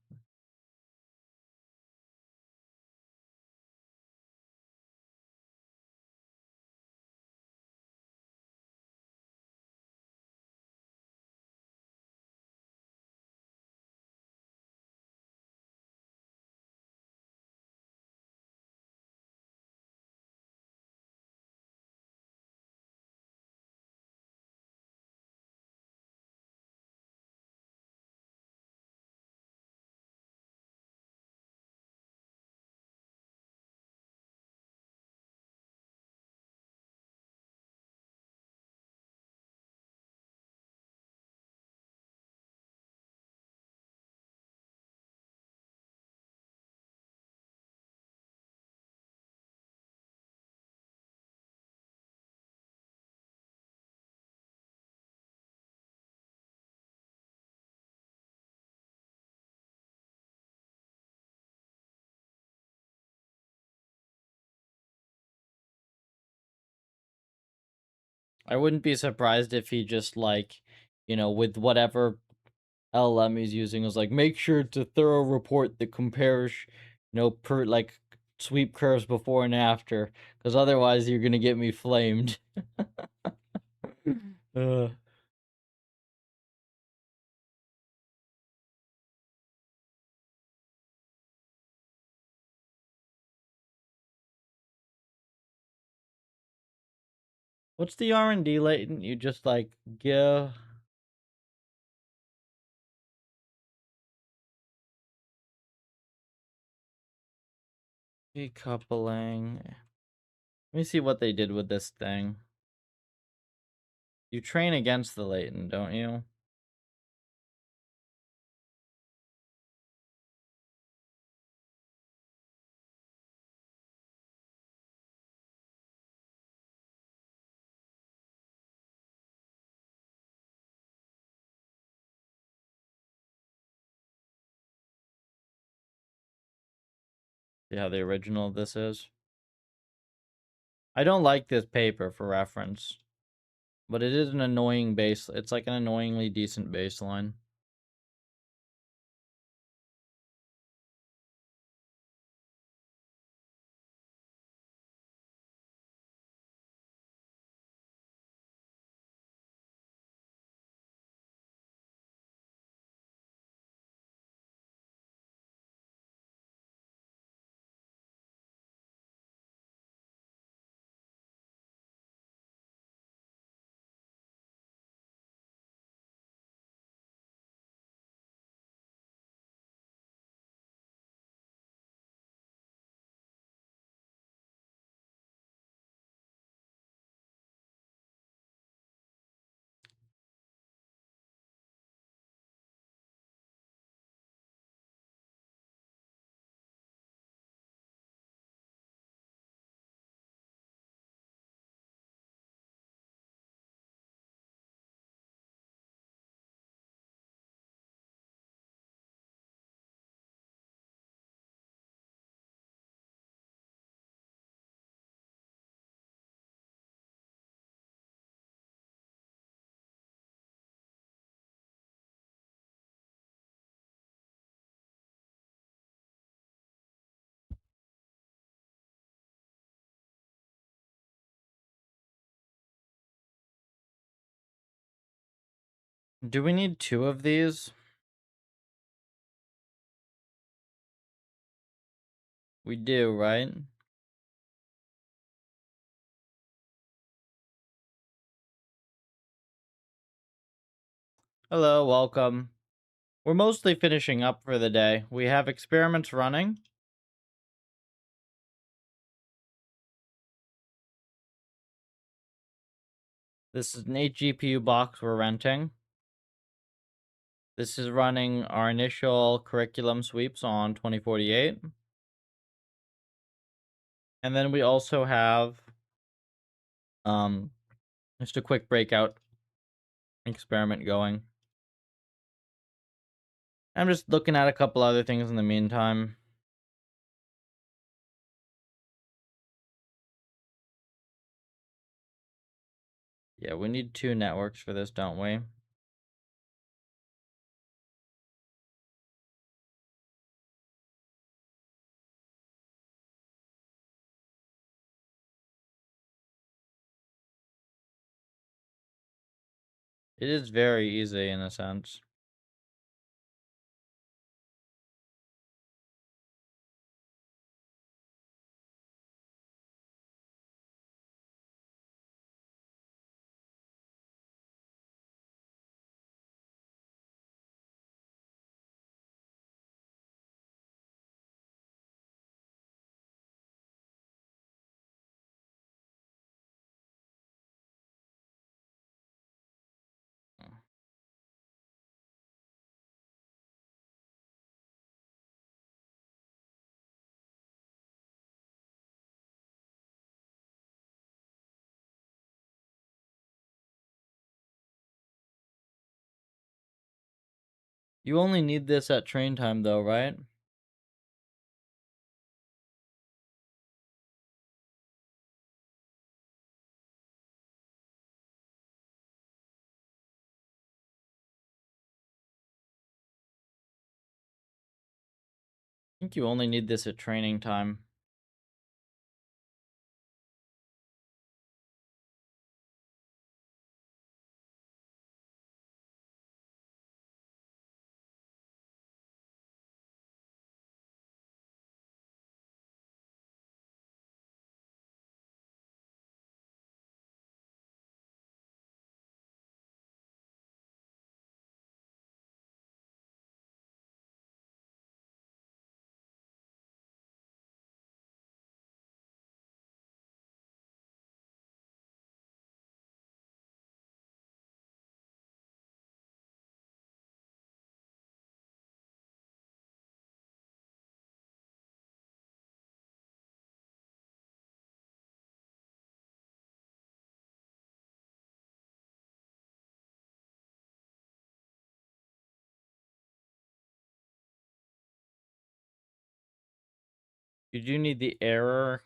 I wouldn't be surprised if he just like, with whatever LLM he's using was like, make sure to thorough report that compares, per like sweep curves before and after, because otherwise you're gonna get me flamed. uh, what's the R&D latent? You just like give decoupling. Let me see what they did with this thing. You train against the latent, don't you? See how the original of this is? I don't like this paper for reference, but it is an annoying base. It's like an annoyingly decent baseline. Do we need two of these? We do, right? Hello, welcome. We're mostly finishing up for the day. We have experiments running. This is an 8 GPU box we're renting. This is running our initial curriculum sweeps on 2048. And then we also have just a quick breakout experiment going. I'm just looking at a couple other things in the meantime. Yeah, we need 2 networks for this, don't we? It is very easy in a sense. You only need this at train time though, right? I think you only need this at training time. You do need the error.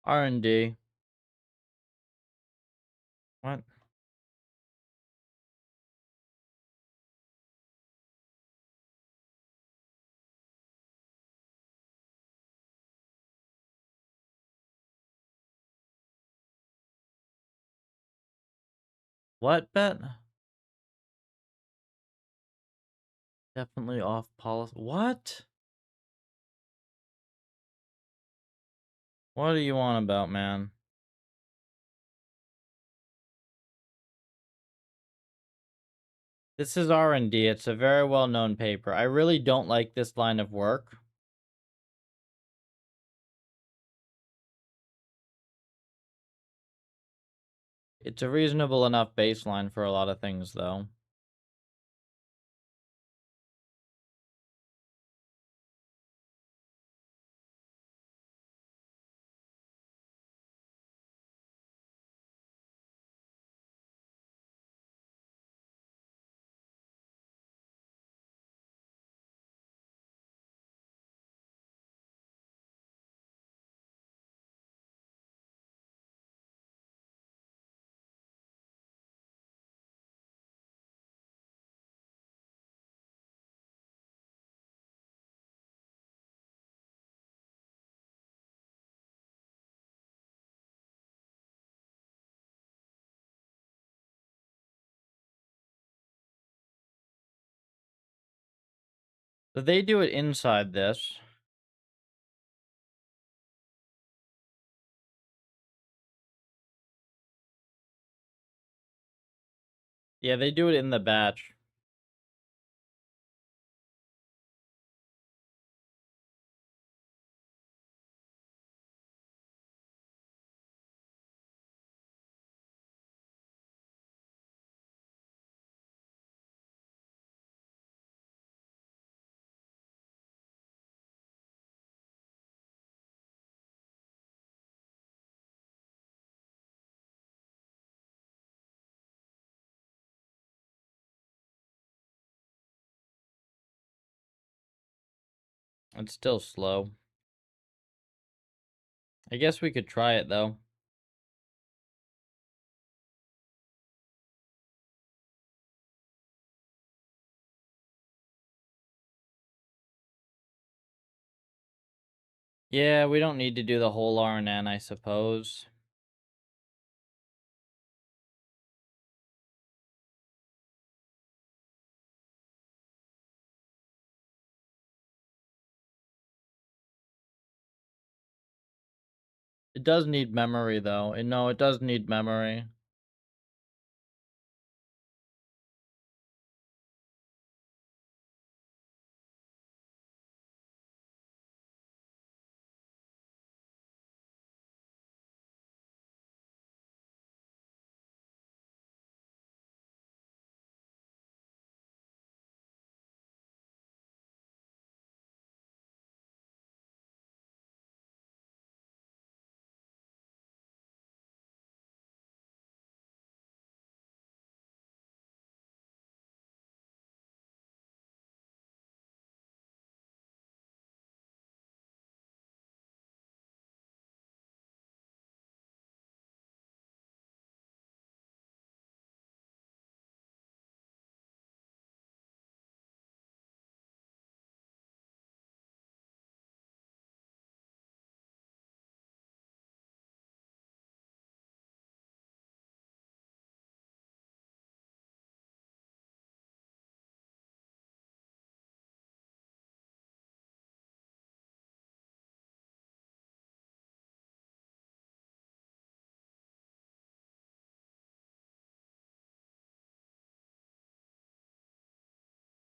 R&D. What? What bet? Definitely off policy. What? What do you want about, man? This is R&D. It's a very well-known paper. I really don't like this line of work. It's a reasonable enough baseline for a lot of things, though. So they do it inside this. Yeah, they do it in the batch. It's still slow. I guess we could try it though. Yeah, we don't need to do the whole RNN, I suppose. It does need memory though. And no, it does need memory.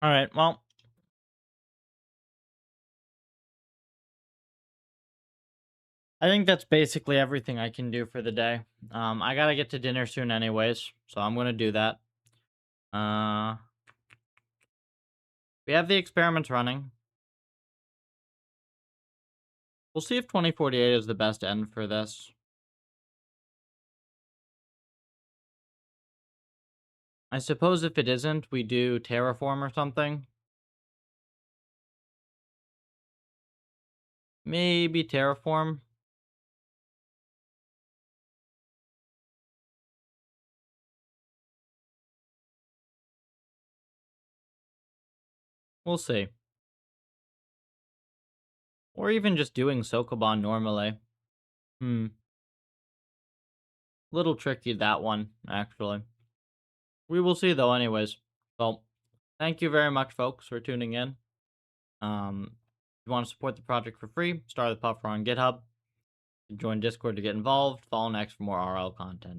All right, well, I think that's basically everything I can do for the day. I gotta get to dinner soon anyways, so I'm gonna do that. Uh, we have the experiments running. We'll see if 2048 is the best end for this. I suppose if it isn't, we do terraform or something. Maybe terraform. We'll see. Or even just doing Sokoban normally. Hmm. Little tricky, that one, actually. We will see, though, anyways. Well, thank you very much, folks, for tuning in. If you want to support the project for free, start the Puffer on GitHub. Join Discord to get involved. Follow next for more RL content.